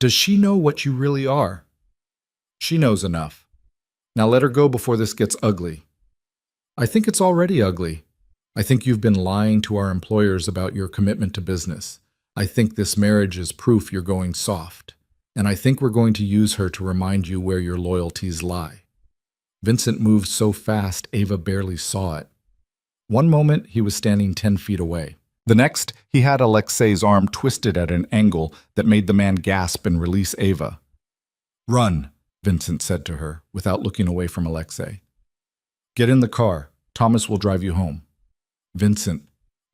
does she know what you really are? She knows enough. Now let her go before this gets ugly. I think it's already ugly. I think you've been lying to our employers about your commitment to business. I think this marriage is proof you're going soft. And I think we're going to use her to remind you where your loyalties lie. Vincent moved so fast Ava barely saw it. One moment, he was standing 10 feet away. The next, he had Alexei's arm twisted at an angle that made the man gasp and release Ava. Run, Vincent said to her, without looking away from Alexei. Get in the car. Thomas will drive you home. Vincent.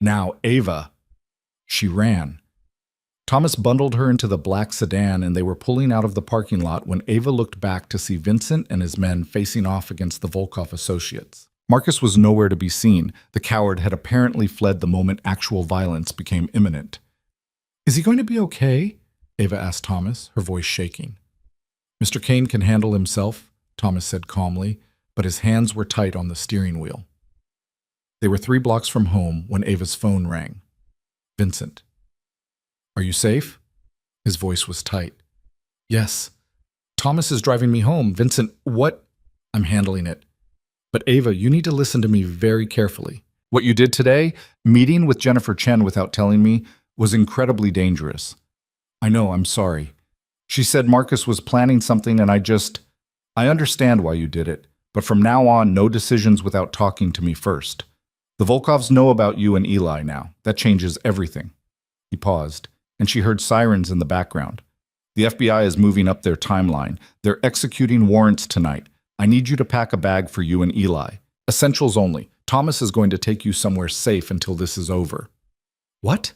Now, Ava. She ran. Thomas bundled her into the black sedan and they were pulling out of the parking lot when Ava looked back to see Vincent and his men facing off against the Volkov associates. Marcus was nowhere to be seen. The coward had apparently fled the moment actual violence became imminent. Is he going to be okay? Ava asked Thomas, her voice shaking. Mr. Kane can handle himself, Thomas said calmly, but his hands were tight on the steering wheel. They were 3 blocks from home when Ava's phone rang. Vincent. Are you safe? His voice was tight. Yes. Thomas is driving me home. Vincent, what? I'm handling it. But Ava, you need to listen to me very carefully. What you did today, meeting with Jennifer Chen without telling me, was incredibly dangerous. I know, I'm sorry. She said Marcus was planning something and I understand why you did it, but from now on, no decisions without talking to me first. The Volkovs know about you and Eli now. That changes everything. He paused, and she heard sirens in the background. The FBI is moving up their timeline. They're executing warrants tonight. I need you to pack a bag for you and Eli. Essentials only. Thomas is going to take you somewhere safe until this is over. What?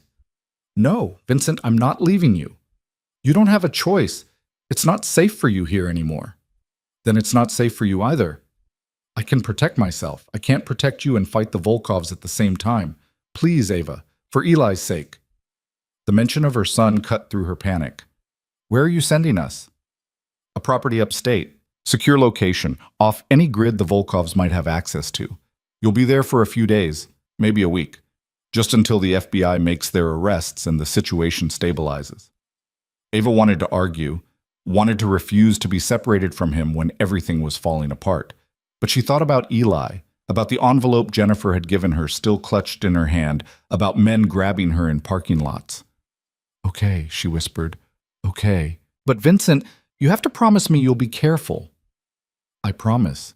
No, Vincent, I'm not leaving you. You don't have a choice. It's not safe for you here anymore. Then it's not safe for you either. I can protect myself. I can't protect you and fight the Volkovs at the same time. Please, Ava, for Eli's sake. The mention of her son cut through her panic. Where are you sending us? A property upstate. Secure location, off any grid the Volkovs might have access to. You'll be there for a few days, maybe a week, just until the FBI makes their arrests and the situation stabilizes. Ava wanted to argue, wanted to refuse to be separated from him when everything was falling apart. But she thought about Eli, about the envelope Jennifer had given her still clutched in her hand, about men grabbing her in parking lots. Okay, she whispered. Okay. But Vincent, you have to promise me you'll be careful. I promise.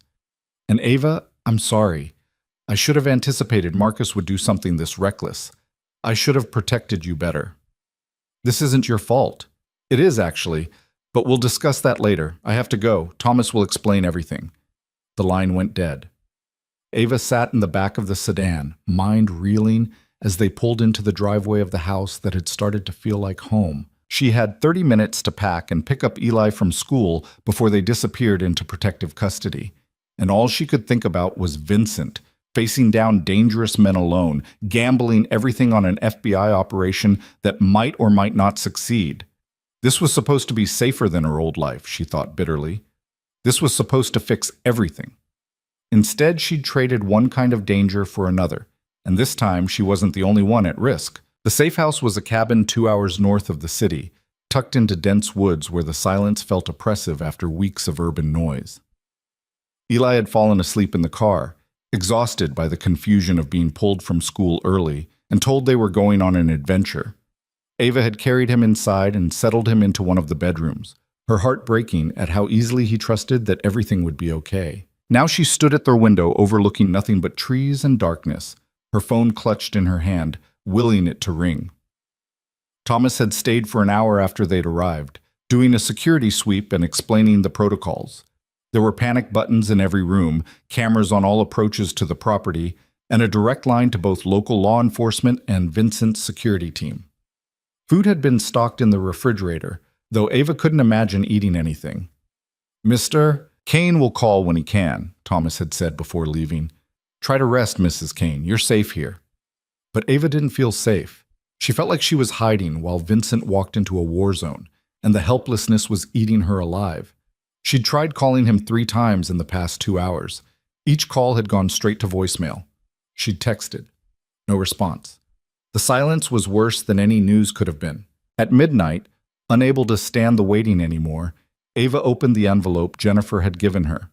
And Ava, I'm sorry. I should have anticipated Marcus would do something this reckless. I should have protected you better. This isn't your fault. It is, actually, but we'll discuss that later. I have to go. Thomas will explain everything. The line went dead. Ava sat in the back of the sedan, mind reeling as they pulled into the driveway of the house that had started to feel like home. She had 30 minutes to pack and pick up Eli from school before they disappeared into protective custody. And all she could think about was Vincent, facing down dangerous men alone, gambling everything on an FBI operation that might or might not succeed. This was supposed to be safer than her old life, she thought bitterly. This was supposed to fix everything. Instead, she'd traded one kind of danger for another, and this time she wasn't the only one at risk. The safe house was a cabin 2 hours north of the city, tucked into dense woods where the silence felt oppressive after weeks of urban noise. Eli had fallen asleep in the car, exhausted by the confusion of being pulled from school early and told they were going on an adventure. Ava had carried him inside and settled him into one of the bedrooms, her heart breaking at how easily he trusted that everything would be okay. Now she stood at their window overlooking nothing but trees and darkness, her phone clutched in her hand, willing it to ring. Thomas had stayed for an hour after they'd arrived, doing a security sweep and explaining the protocols. There were panic buttons in every room, cameras on all approaches to the property, and a direct line to both local law enforcement and Vincent's security team. Food had been stocked in the refrigerator, though Ava couldn't imagine eating anything. "Mr. Kane will call when he can," Thomas had said before leaving. "Try to rest, Mrs. Kane. You're safe here." But Ava didn't feel safe. She felt like she was hiding while Vincent walked into a war zone, and the helplessness was eating her alive. She'd tried calling him 3 times in the past 2 hours. Each call had gone straight to voicemail. She'd texted. No response. The silence was worse than any news could have been. At midnight, unable to stand the waiting anymore, Ava opened the envelope Jennifer had given her.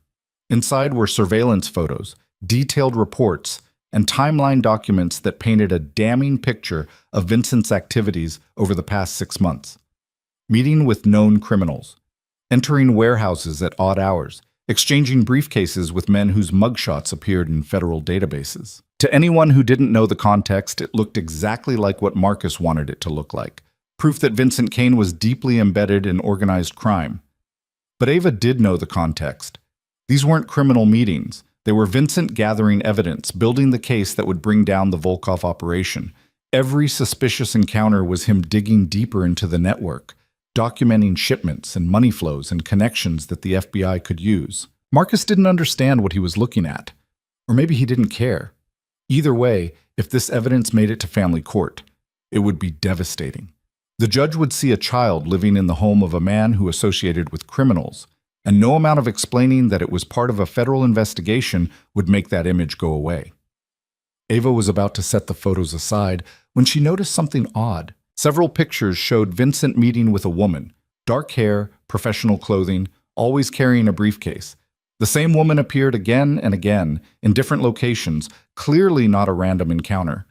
Inside were surveillance photos, detailed reports, and timeline documents that painted a damning picture of Vincent's activities over the past 6 months. Meeting with known criminals, entering warehouses at odd hours, exchanging briefcases with men whose mugshots appeared in federal databases. To anyone who didn't know the context, it looked exactly like what Marcus wanted it to look like, proof that Vincent Kane was deeply embedded in organized crime. But Ava did know the context. These weren't criminal meetings. They were Vincent gathering evidence, building the case that would bring down the Volkov operation. Every suspicious encounter was him digging deeper into the network, documenting shipments and money flows and connections that the FBI could use. Marcus didn't understand what he was looking at. Or maybe he didn't care. Either way, if this evidence made it to family court, it would be devastating. The judge would see a child living in the home of a man who associated with criminals, and no amount of explaining that it was part of a federal investigation would make that image go away. Ava was about to set the photos aside when she noticed something odd. Several pictures showed Vincent meeting with a woman, dark hair, professional clothing, always carrying a briefcase. The same woman appeared again and again in different locations, clearly not a random encounter.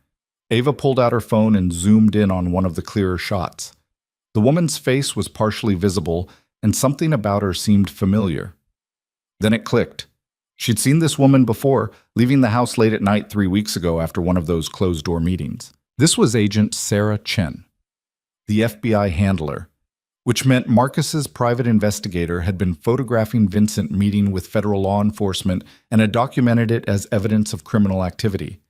Ava pulled out her phone and zoomed in on one of the clearer shots. The woman's face was partially visible, and something about her seemed familiar. Then it clicked. She'd seen this woman before, leaving the house late at night 3 weeks ago after one of those closed-door meetings. This was Agent Sarah Chen, the FBI handler, which meant Marcus's private investigator had been photographing Vincent meeting with federal law enforcement and had documented it as evidence of criminal activity.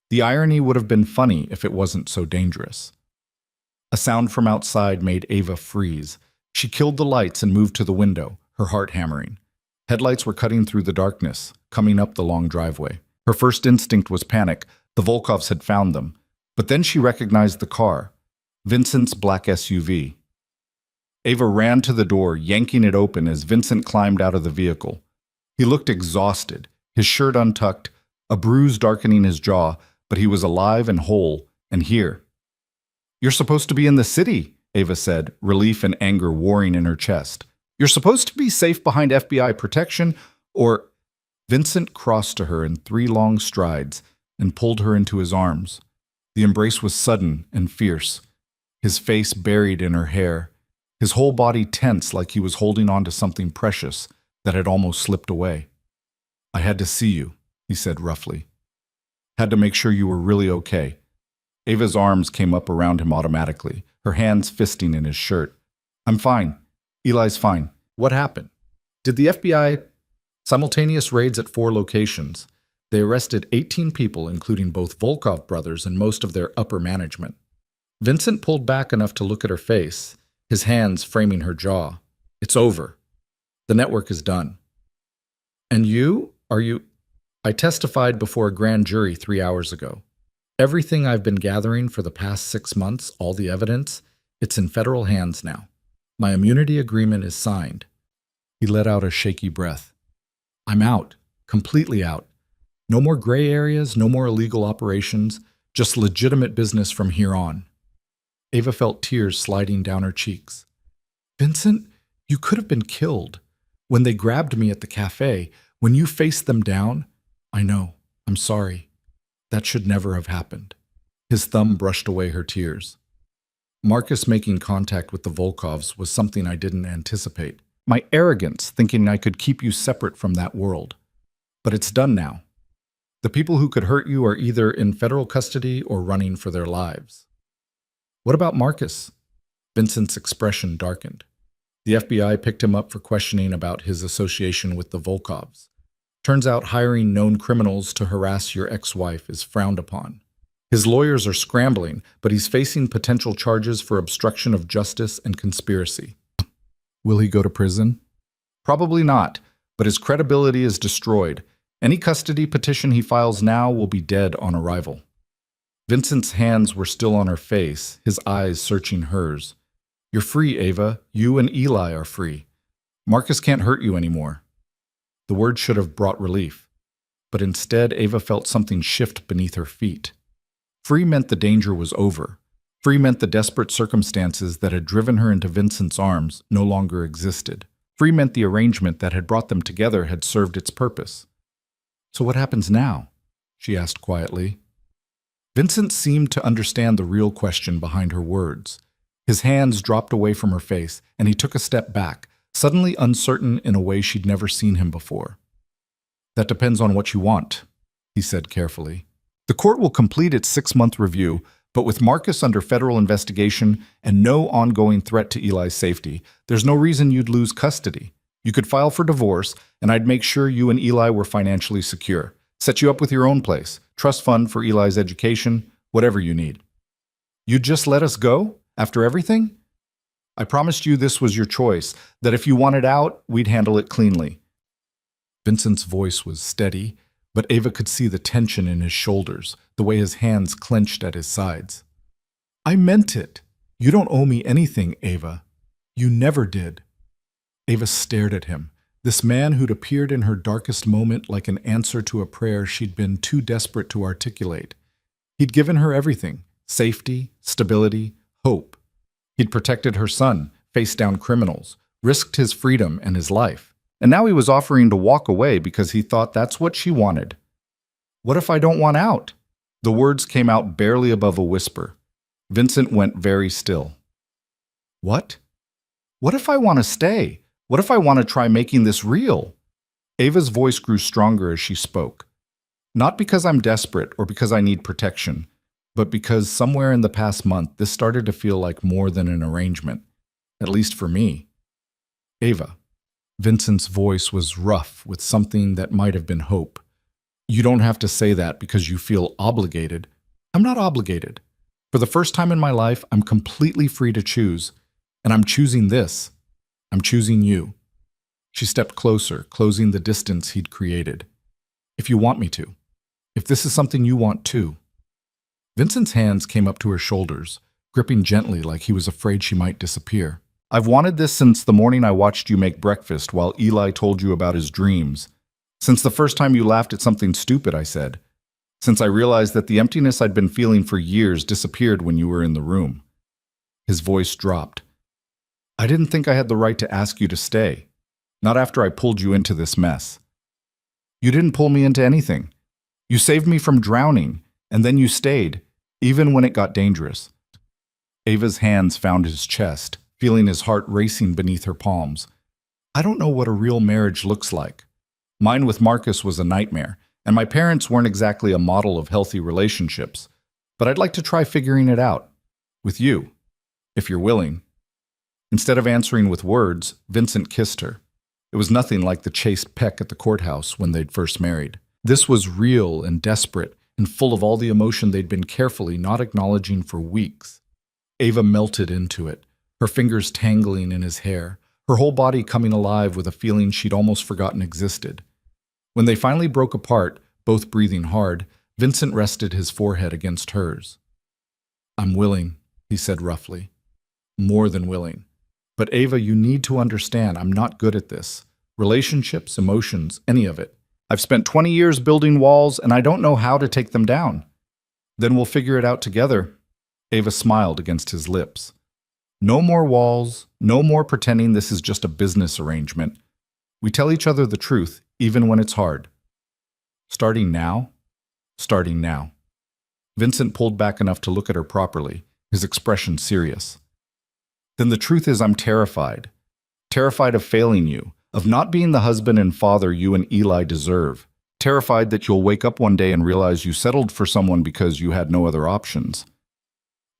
The irony would have been funny if it wasn't so dangerous. A sound from outside made Ava freeze. She killed the lights and moved to the window, her heart hammering. Headlights were cutting through the darkness, coming up the long driveway. Her first instinct was panic. The Volkovs had found them. But then she recognized the car, Vincent's black SUV. Ava ran to the door, yanking it open as Vincent climbed out of the vehicle. He looked exhausted, his shirt untucked, a bruise darkening his jaw, but he was alive and whole, and here. "You're supposed to be in the city," Ava said, relief and anger warring in her chest. "You're supposed to be safe behind FBI protection, or—" Vincent crossed to her in 3 long strides and pulled her into his arms. The embrace was sudden and fierce, his face buried in her hair, his whole body tense like he was holding on to something precious that had almost slipped away. "I had to see you," he said roughly. "Had to make sure you were really okay." Ava's arms came up around him automatically, her hands fisting in his shirt. "I'm fine. Eli's fine. What happened?" "Did the FBI—" Simultaneous raids at 4 locations. They arrested 18 people, including both Volkov brothers and most of their upper management. Vincent pulled back enough to look at her face, his hands framing her jaw. "It's over. The network is done." "And you? Are you—" "I testified before a grand jury 3 hours ago. Everything I've been gathering for the past 6 months, all the evidence, it's in federal hands now. My immunity agreement is signed." He let out a shaky breath. "I'm out. Completely out. No more gray areas, no more illegal operations, just legitimate business from here on." Ava felt tears sliding down her cheeks. "Vincent, you could have been killed. When they grabbed me at the cafe, when you faced them down—" "I know. I'm sorry. That should never have happened." His thumb brushed away her tears. "Marcus making contact with the Volkovs was something I didn't anticipate. My arrogance, thinking I could keep you separate from that world. But it's done now. The people who could hurt you are either in federal custody or running for their lives." "What about Marcus?" Vincent's expression darkened. "The FBI picked him up for questioning about his association with the Volkovs. Turns out hiring known criminals to harass your ex-wife is frowned upon. His lawyers are scrambling, but he's facing potential charges for obstruction of justice and conspiracy." "Will he go to prison?" "Probably not, but his credibility is destroyed. Any custody petition he files now will be dead on arrival." Vincent's hands were still on her face, his eyes searching hers. "You're free, Ava. You and Eli are free. Marcus can't hurt you anymore." The word should have brought relief, but instead Ava felt something shift beneath her feet. Free meant the danger was over. Free meant the desperate circumstances that had driven her into Vincent's arms no longer existed. Free meant the arrangement that had brought them together had served its purpose. "So what happens now?" she asked quietly. Vincent seemed to understand the real question behind her words. His hands dropped away from her face, and he took a step back, suddenly uncertain in a way she'd never seen him before. "That depends on what you want," he said carefully. "The court will complete its 6-month review, but with Marcus under federal investigation and no ongoing threat to Eli's safety, there's no reason you'd lose custody. You could file for divorce, and I'd make sure you and Eli were financially secure. Set you up with your own place, trust fund for Eli's education, whatever you need." "You'd just let us go? After everything?" "I promised you this was your choice, that if you wanted out, we'd handle it cleanly." Vincent's voice was steady, but Ava could see the tension in his shoulders, the way his hands clenched at his sides. "I meant it. You don't owe me anything, Ava. You never did." Ava stared at him, this man who'd appeared in her darkest moment like an answer to a prayer she'd been too desperate to articulate. He'd given her everything: safety, stability, hope. He'd protected her son, faced down criminals, risked his freedom and his life. And now he was offering to walk away because he thought that's what she wanted. What if I don't want out? The words came out barely above a whisper. Vincent went very still. What? What if I want to stay? What if I want to try making this real? Ava's voice grew stronger as she spoke. Not because I'm desperate or because I need protection, but because somewhere in the past month this started to feel like more than an arrangement, at least for me. Ava. Vincent's voice was rough with something that might have been hope. You don't have to say that because you feel obligated. I'm not obligated. For the first time in my life, I'm completely free to choose. And I'm choosing this. I'm choosing you. She stepped closer, closing the distance he'd created. If you want me to. If this is something you want too. Vincent's hands came up to her shoulders, gripping gently like he was afraid she might disappear. I've wanted this since the morning I watched you make breakfast while Eli told you about his dreams. Since the first time you laughed at something stupid I said. Since I realized that the emptiness I'd been feeling for years disappeared when you were in the room. His voice dropped. I didn't think I had the right to ask you to stay. Not after I pulled you into this mess. You didn't pull me into anything. You saved me from drowning, and then you stayed, even when it got dangerous. Ava's hands found his chest, feeling his heart racing beneath her palms. I don't know what a real marriage looks like. Mine with Marcus was a nightmare, and my parents weren't exactly a model of healthy relationships. But I'd like to try figuring it out. With you, if you're willing. Instead of answering with words, Vincent kissed her. It was nothing like the chaste peck at the courthouse when they'd first married. This was real and desperate and full of all the emotion they'd been carefully not acknowledging for weeks. Ava melted into it, her fingers tangling in his hair, her whole body coming alive with a feeling she'd almost forgotten existed. When they finally broke apart, both breathing hard, Vincent rested his forehead against hers. I'm willing, he said roughly. More than willing. But Ava, you need to understand I'm not good at this. Relationships, emotions, any of it. I've spent 20 years building walls and I don't know how to take them down. Then we'll figure it out together. Ava smiled against his lips. No more walls, no more pretending this is just a business arrangement. We tell each other the truth, even when it's hard. Starting now? Starting now. Vincent pulled back enough to look at her properly, his expression serious. Then the truth is I'm terrified. Terrified of failing you, of not being the husband and father you and Eli deserve. Terrified that you'll wake up one day and realize you settled for someone because you had no other options.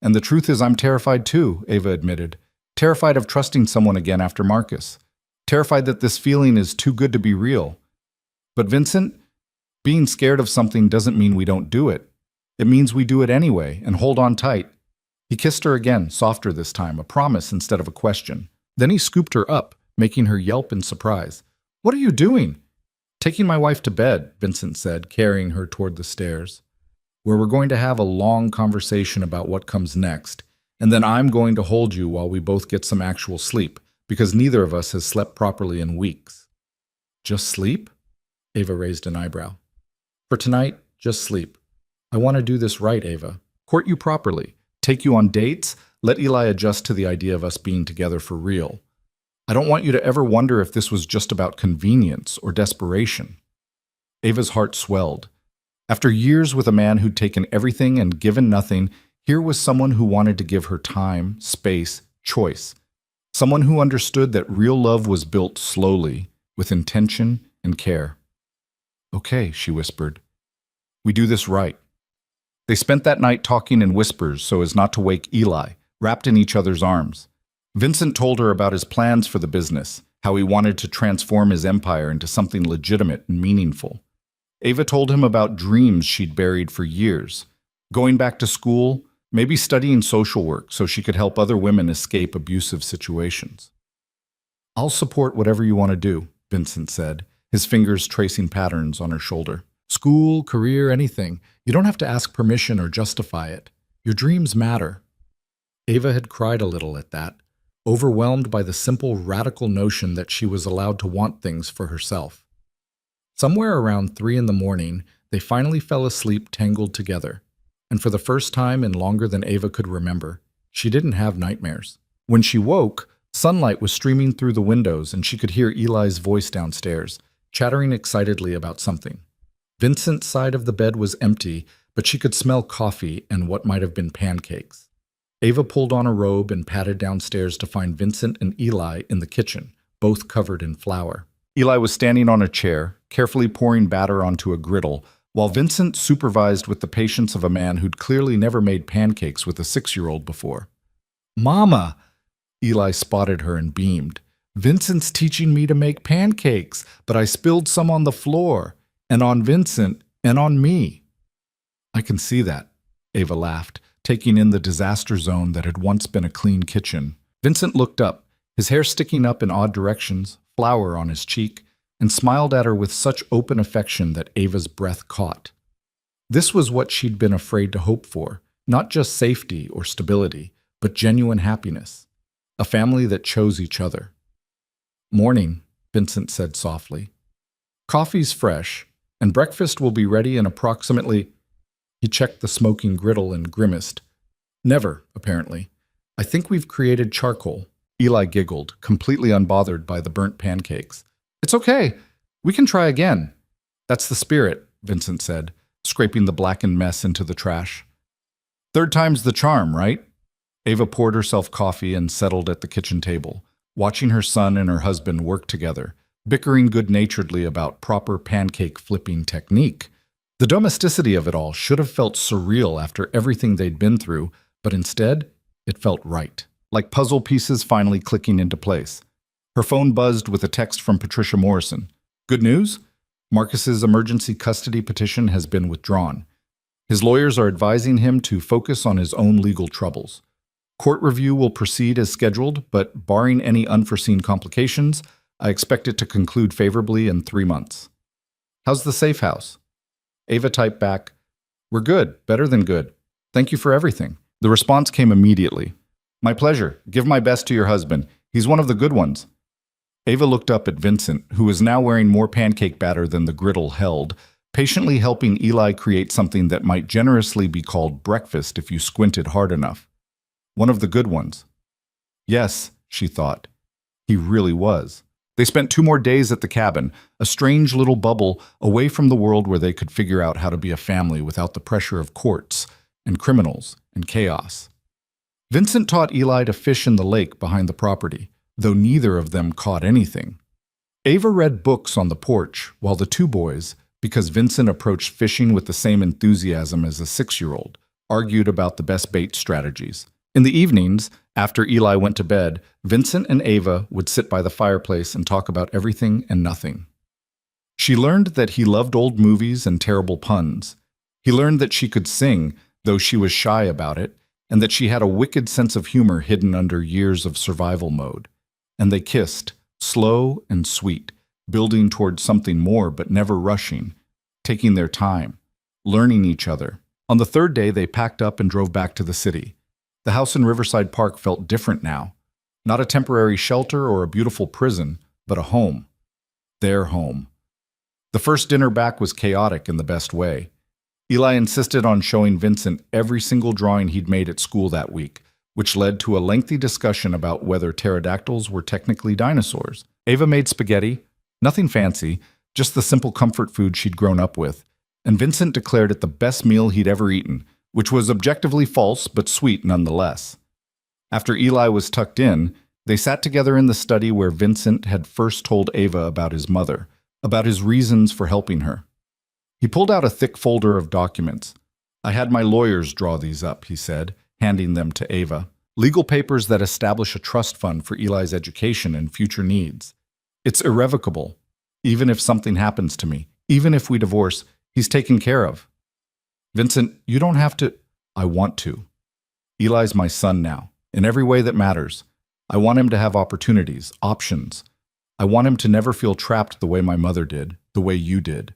And the truth is I'm terrified too, Ava admitted. Terrified of trusting someone again after Marcus. Terrified that this feeling is too good to be real. But Vincent, being scared of something doesn't mean we don't do it. It means we do it anyway and hold on tight. He kissed her again, softer this time, a promise instead of a question. Then he scooped her up, making her yelp in surprise. What are you doing? Taking my wife to bed, Vincent said, carrying her toward the stairs, where we're going to have a long conversation about what comes next, and then I'm going to hold you while we both get some actual sleep, because neither of us has slept properly in weeks. Just sleep? Ava raised an eyebrow. For tonight, just sleep. I want to do this right, Ava. Court you properly. Take you on dates, let Eli adjust to the idea of us being together for real. I don't want you to ever wonder if this was just about convenience or desperation. Ava's heart swelled. After years with a man who'd taken everything and given nothing, here was someone who wanted to give her time, space, choice. Someone who understood that real love was built slowly, with intention and care. Okay, she whispered. We do this right. They spent that night talking in whispers so as not to wake Eli, wrapped in each other's arms. Vincent told her about his plans for the business, how he wanted to transform his empire into something legitimate and meaningful. Ava told him about dreams she'd buried for years, going back to school, maybe studying social work so she could help other women escape abusive situations. I'll support whatever you want to do, Vincent said, his fingers tracing patterns on her shoulder. School, career, anything. You don't have to ask permission or justify it. Your dreams matter. Ava had cried a little at that, overwhelmed by the simple, radical notion that she was allowed to want things for herself. Somewhere around 3 a.m, they finally fell asleep tangled together, and for the first time in longer than Ava could remember, She didn't have nightmares. When she woke, sunlight was streaming through the windows and she could hear Eli's voice downstairs, chattering excitedly about something. Vincent's side of the bed was empty, but she could smell coffee and what might have been pancakes. Ava pulled on a robe and padded downstairs to find Vincent and Eli in the kitchen, both covered in flour. Eli was standing on a chair, carefully pouring batter onto a griddle, while Vincent supervised with the patience of a man who'd clearly never made pancakes with a 6-year-old before. "Mama!" Eli spotted her and beamed. "Vincent's teaching me to make pancakes, but I spilled some on the floor, and on Vincent, and on me." "I can see that," Ava laughed, taking in the disaster zone that had once been a clean kitchen. Vincent looked up, his hair sticking up in odd directions, flour on his cheek, and smiled at her with such open affection that Ava's breath caught. This was what she'd been afraid to hope for, not just safety or stability, but genuine happiness. A family that chose each other. "Morning," Vincent said softly. "Coffee's fresh, and breakfast will be ready in approximately—" He checked the smoking griddle and grimaced. "Never, apparently. I think we've created charcoal." Eli giggled, completely unbothered by the burnt pancakes. "It's okay. We can try again." "That's the spirit," Vincent said, scraping the blackened mess into the trash. "Third time's the charm, right?" Ava poured herself coffee and settled at the kitchen table, watching her son and her husband work together, bickering good-naturedly about proper pancake flipping technique. The domesticity of it all should have felt surreal after everything they'd been through, but instead, it felt right, like puzzle pieces finally clicking into place. Her phone buzzed with a text from Patricia Morrison. "Good news? Marcus's emergency custody petition has been withdrawn. His lawyers are advising him to focus on his own legal troubles. Court review will proceed as scheduled, but barring any unforeseen complications, I expect it to conclude favorably in 3 months. How's the safe house?" Ava typed back, "We're good, better than good. Thank you for everything." The response came immediately. "My pleasure. Give my best to your husband. He's one of the good ones." Ava looked up at Vincent, who was now wearing more pancake batter than the griddle held, patiently helping Eli create something that might generously be called breakfast if you squinted hard enough. One of the good ones. Yes, she thought. He really was. They spent 2 more days at the cabin, a strange little bubble away from the world where they could figure out how to be a family without the pressure of courts and criminals and chaos. Vincent taught Eli to fish in the lake behind the property, though neither of them caught anything. Ava read books on the porch, while the 2 boys, because Vincent approached fishing with the same enthusiasm as a 6-year-old, argued about the best bait strategies. In the evenings, after Eli went to bed, Vincent and Ava would sit by the fireplace and talk about everything and nothing. She learned that he loved old movies and terrible puns. He learned that she could sing, though she was shy about it, and that she had a wicked sense of humor hidden under years of survival mode. And they kissed, slow and sweet, building towards something more but never rushing, taking their time, learning each other. On the 3rd day, they packed up and drove back to the city. The house in Riverside Park felt different now. Not a temporary shelter or a beautiful prison, but a home. Their home. The first dinner back was chaotic in the best way. Eli insisted on showing Vincent every single drawing he'd made at school that week, which led to a lengthy discussion about whether pterodactyls were technically dinosaurs. Ava made spaghetti, nothing fancy, just the simple comfort food she'd grown up with, and Vincent declared it the best meal he'd ever eaten, which was objectively false but sweet nonetheless. After Eli was tucked in, they sat together in the study where Vincent had first told Ava about his mother, about his reasons for helping her. He pulled out a thick folder of documents. "I had my lawyers draw these up," he said, handing them to Ava. "Legal papers that establish a trust fund for Eli's education and future needs. It's irrevocable. Even if something happens to me, even if we divorce, he's taken care of." "Vincent, you don't have to—" "I want to. Eli's my son now, in every way that matters. I want him to have opportunities, options. I want him to never feel trapped the way my mother did, the way you did."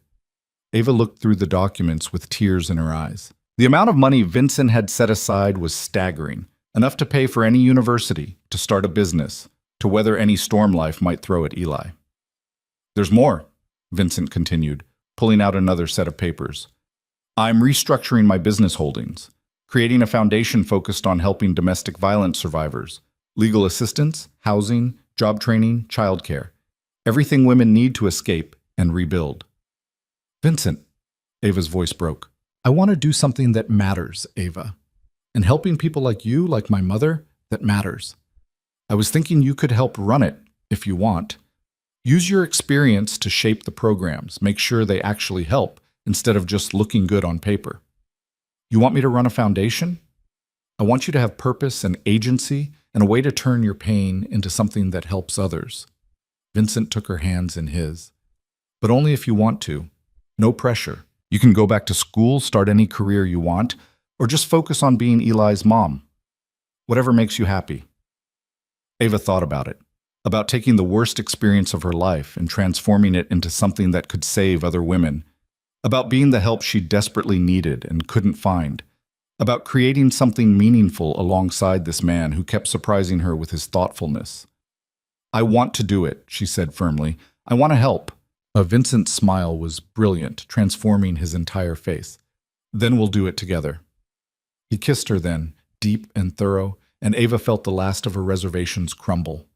Ava looked through the documents with tears in her eyes. The amount of money Vincent had set aside was staggering, enough to pay for any university, to start a business, to weather any storm life might throw at Eli. "There's more," Vincent continued, pulling out another set of papers. "I'm restructuring my business holdings, creating a foundation focused on helping domestic violence survivors, legal assistance, housing, job training, childcare, everything women need to escape and rebuild. Vincent, Ava's voice broke. I want to do something that matters, Ava. And helping people like you, like my mother, that matters. I was thinking you could help run it, if you want. Use your experience to shape the programs, make sure they actually help, instead of just looking good on paper. You want me to run a foundation? I want you to have purpose and agency and a way to turn your pain into something that helps others. Vincent took her hands in his. But only if you want to. No pressure. You can go back to school, start any career you want, or just focus on being Eli's mom. Whatever makes you happy. Ava thought about it, about taking the worst experience of her life and transforming it into something that could save other women, about being the help she desperately needed and couldn't find, about creating something meaningful alongside this man who kept surprising her with his thoughtfulness. I want to do it, she said firmly. I want to help. Vincent's smile was brilliant, transforming his entire face. Then we'll do it together. He kissed her then, deep and thorough, and Ava felt the last of her reservations crumble.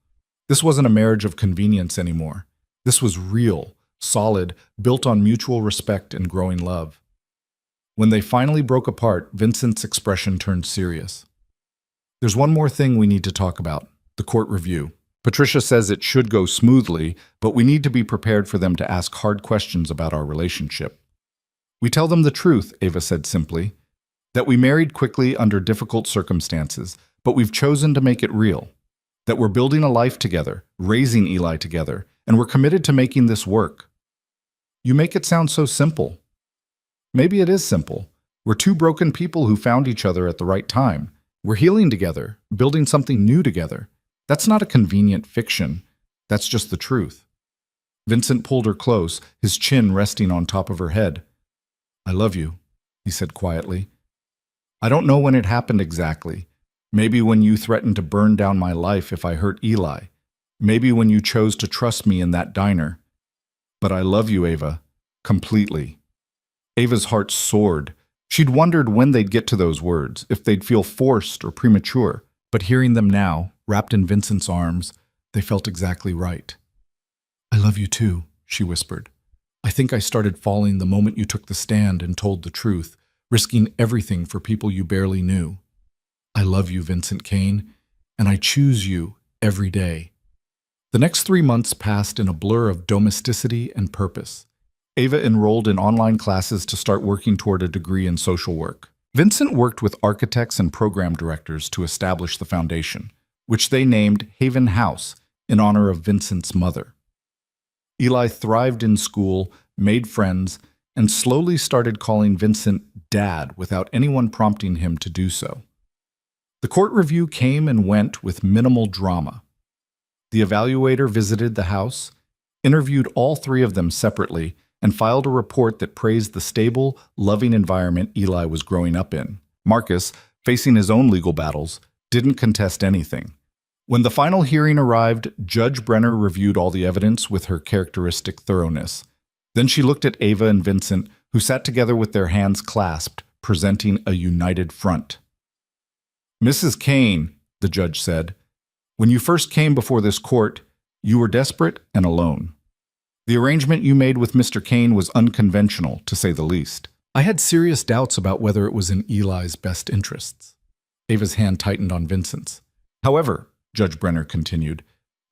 This wasn't a marriage of convenience anymore. This was real, solid, built on mutual respect and growing love. When they finally broke apart, Vincent's expression turned serious. There's one more thing we need to talk about, the court review. Patricia says it should go smoothly, but we need to be prepared for them to ask hard questions about our relationship. We tell them the truth, Ava said simply, that we married quickly under difficult circumstances, but we've chosen to make it real, that we're building a life together, raising Eli together, and we're committed to making this work. You make it sound so simple. Maybe it is simple. We're two broken people who found each other at the right time. We're healing together, building something new together. That's not a convenient fiction. That's just the truth. Vincent pulled her close, his chin resting on top of her head. I love you, he said quietly. I don't know when it happened exactly. Maybe when you threatened to burn down my life if I hurt Eli. Maybe when you chose to trust me in that diner. But I love you, Ava, completely. Ava's heart soared. She'd wondered when they'd get to those words, if they'd feel forced or premature. But hearing them now, wrapped in Vincent's arms, they felt exactly right. I love you too, she whispered. I think I started falling the moment you took the stand and told the truth, risking everything for people you barely knew. I love you, Vincent Kane, and I choose you every day. The next 3 months passed in a blur of domesticity and purpose. Ava enrolled in online classes to start working toward a degree in social work. Vincent worked with architects and program directors to establish the foundation, which they named Haven House in honor of Vincent's mother. Eli thrived in school, made friends, and slowly started calling Vincent Dad without anyone prompting him to do so. The court review came and went with minimal drama. The evaluator visited the house, interviewed all 3 of them separately, and filed a report that praised the stable, loving environment Eli was growing up in. Marcus, facing his own legal battles, didn't contest anything. When the final hearing arrived, Judge Brenner reviewed all the evidence with her characteristic thoroughness. Then she looked at Ava and Vincent, who sat together with their hands clasped, presenting a united front. Mrs. Kane, the judge said, when you first came before this court, you were desperate and alone. The arrangement you made with Mr. Kane was unconventional, to say the least. I had serious doubts about whether it was in Eli's best interests. Ava's hand tightened on Vincent's. However, Judge Brenner continued,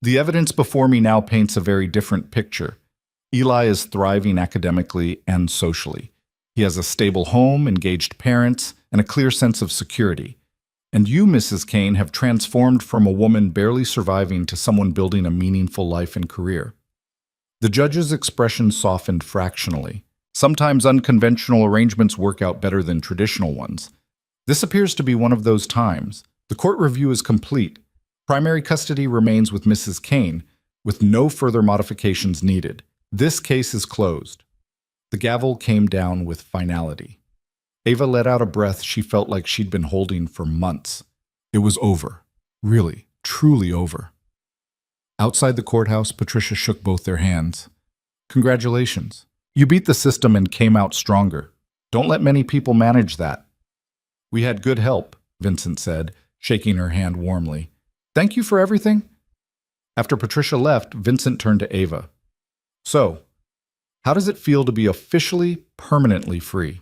the evidence before me now paints a very different picture. Eli is thriving academically and socially. He has a stable home, engaged parents, and a clear sense of security. And you, Mrs. Kane, have transformed from a woman barely surviving to someone building a meaningful life and career. The judge's expression softened fractionally. Sometimes unconventional arrangements work out better than traditional ones. This appears to be one of those times. The court review is complete. Primary custody remains with Mrs. Kane, with no further modifications needed. This case is closed. The gavel came down with finality. Ava let out a breath she felt like she'd been holding for months. It was over. Really, truly over. Outside the courthouse, Patricia shook both their hands. Congratulations. You beat the system and came out stronger. Don't let many people manage that. We had good help, Vincent said, shaking her hand warmly. Thank you for everything. After Patricia left, Vincent turned to Ava. So, how does it feel to be officially, permanently free?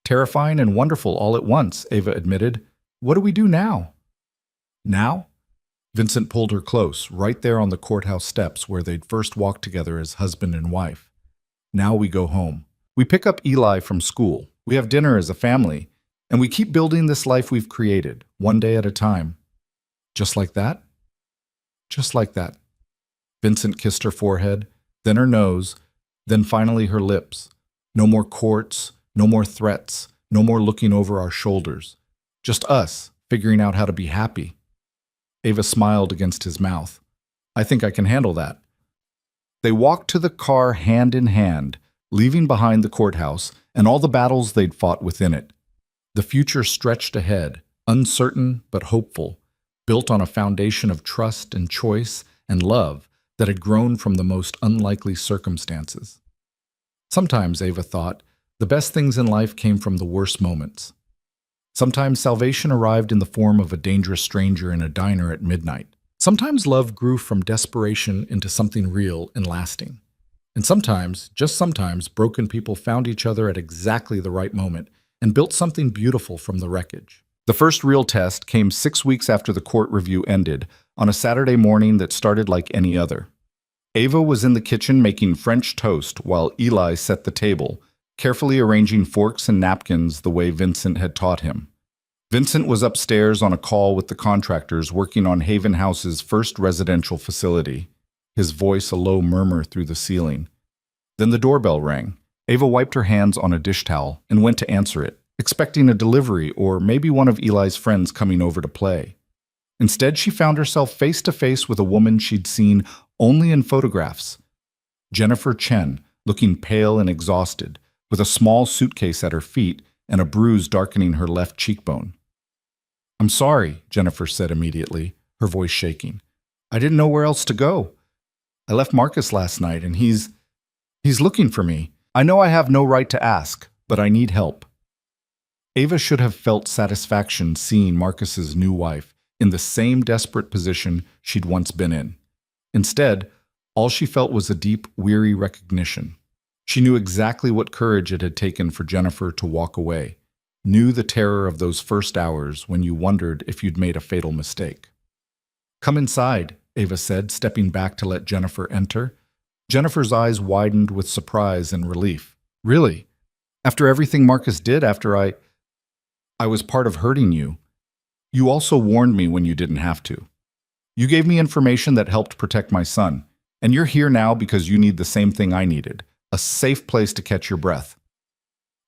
Terrifying and wonderful all at once, Ava admitted. What do we do now? Now? Vincent pulled her close, right there on the courthouse steps where they'd first walked together as husband and wife. Now we go home. We pick up Eli from school. We have dinner as a family. And we keep building this life we've created, one day at a time. Just like that? Just like that. Vincent kissed her forehead, then her nose, then finally her lips. No more courts, no more threats, no more looking over our shoulders. Just us, figuring out how to be happy. Ava smiled against his mouth. I think I can handle that. They walked to the car hand in hand, leaving behind the courthouse and all the battles they'd fought within it. The future stretched ahead, uncertain but hopeful, built on a foundation of trust and choice and love that had grown from the most unlikely circumstances. Sometimes, Ava thought, the best things in life came from the worst moments. Sometimes salvation arrived in the form of a dangerous stranger in a diner at midnight. Sometimes love grew from desperation into something real and lasting. And sometimes, just sometimes, broken people found each other at exactly the right moment and built something beautiful from the wreckage. The first real test came 6 weeks after the court review ended, on a Saturday morning that started like any other. Ava was in the kitchen making French toast while Eli set the table, carefully arranging forks and napkins the way Vincent had taught him. Vincent was upstairs on a call with the contractors working on Haven House's first residential facility, his voice a low murmur through the ceiling. Then the doorbell rang. Ava wiped her hands on a dish towel and went to answer it, expecting a delivery or maybe one of Eli's friends coming over to play. Instead, she found herself face to face with a woman she'd seen only in photographs. Jennifer Chen, looking pale and exhausted, with a small suitcase at her feet and a bruise darkening her left cheekbone. I'm sorry, Jennifer said immediately, her voice shaking. I didn't know where else to go. I left Marcus last night and he's looking for me. I know I have no right to ask, but I need help. Ava should have felt satisfaction seeing Marcus's new wife in the same desperate position she'd once been in. Instead, all she felt was a deep, weary recognition. She knew exactly what courage it had taken for Jennifer to walk away, knew the terror of those first hours when you wondered if you'd made a fatal mistake. Come inside, Ava said, stepping back to let Jennifer enter. Jennifer's eyes widened with surprise and relief. Really? After everything Marcus did after I was part of hurting you, you also warned me when you didn't have to. You gave me information that helped protect my son, and you're here now because you need the same thing I needed, a safe place to catch your breath.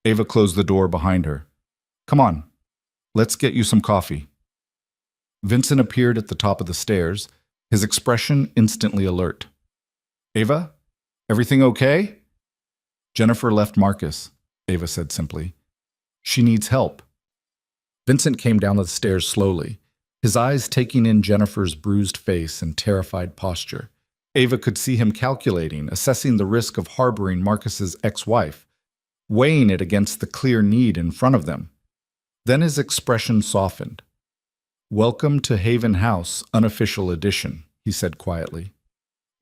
Ava closed the door behind her. Come on, let's get you some coffee. Vincent appeared at the top of the stairs, his expression instantly alert. Ava, everything okay? Jennifer left Marcus, Ava said simply. She needs help. Vincent came down the stairs slowly, his eyes taking in Jennifer's bruised face and terrified posture. Ava could see him calculating, assessing the risk of harboring Marcus's ex-wife, weighing it against the clear need in front of them. Then his expression softened. Welcome to Haven House, unofficial edition, he said quietly.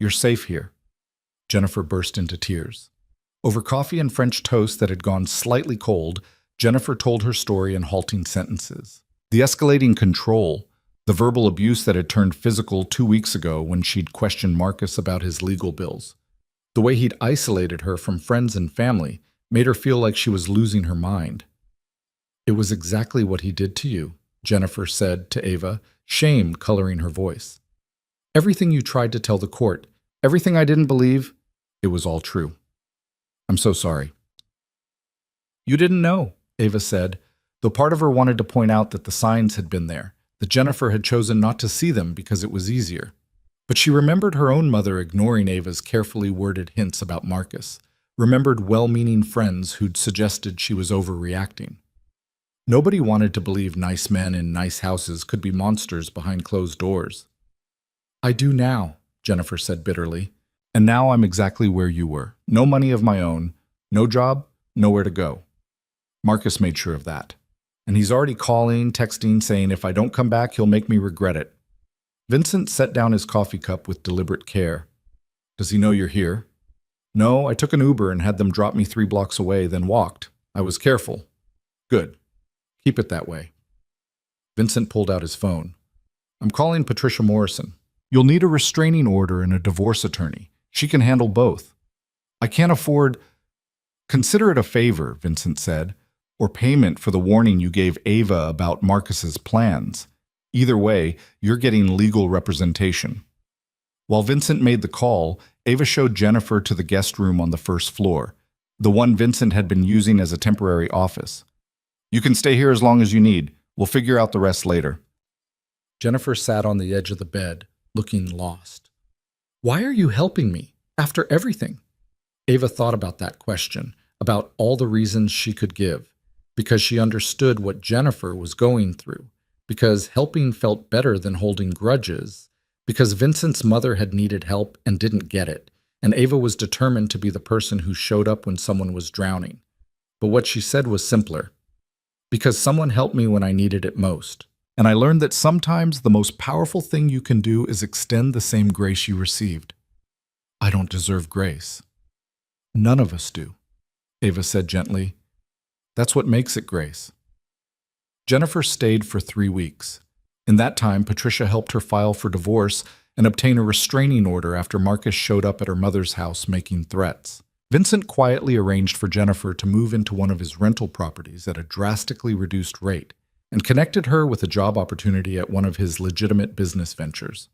You're safe here. Jennifer burst into tears. Over coffee and French toast that had gone slightly cold, Jennifer told her story in halting sentences. The escalating control, the verbal abuse that had turned physical 2 weeks ago when she'd questioned Marcus about his legal bills. The way he'd isolated her from friends and family made her feel like she was losing her mind. It was exactly what he did to you, Jennifer said to Ava, shame coloring her voice. Everything you tried to tell the court, everything I didn't believe, it was all true. I'm so sorry. You didn't know, Ava said, though part of her wanted to point out that the signs had been there, that Jennifer had chosen not to see them because it was easier. But she remembered her own mother ignoring Ava's carefully worded hints about Marcus, remembered well-meaning friends who'd suggested she was overreacting. Nobody wanted to believe nice men in nice houses could be monsters behind closed doors. I do now, Jennifer said bitterly. And now I'm exactly where you were. No money of my own, no job, nowhere to go. Marcus made sure of that. and he's already calling, texting, saying if I don't come back, he'll make me regret it. Vincent set down his coffee cup with deliberate care. Does he know you're here? No, I took an Uber and had them drop me 3 blocks away, then walked. I was careful. Good. Keep it that way. Vincent pulled out his phone. I'm calling Patricia Morrison. You'll need a restraining order and a divorce attorney. She can handle both. I can't afford... Consider it a favor, Vincent said, or payment for the warning you gave Ava about Marcus's plans. Either way, you're getting legal representation. While Vincent made the call, Ava showed Jennifer to the guest room on the first floor, the one Vincent had been using as a temporary office. You can stay here as long as you need. We'll figure out the rest later. Jennifer sat on the edge of the bed, looking lost. Why are you helping me, after everything? Ava thought about that question, about all the reasons she could give, because she understood what Jennifer was going through, because helping felt better than holding grudges, because Vincent's mother had needed help and didn't get it, and Ava was determined to be the person who showed up when someone was drowning. But what she said was simpler. Because someone helped me when I needed it most. And I learned that sometimes the most powerful thing you can do is extend the same grace you received. I don't deserve grace. None of us do, Ava said gently. That's what makes it grace. Jennifer stayed for 3 weeks. In that time, Patricia helped her file for divorce and obtain a restraining order after Marcus showed up at her mother's house making threats. Vincent quietly arranged for Jennifer to move into one of his rental properties at a drastically reduced rate and connected her with a job opportunity at one of his legitimate business ventures.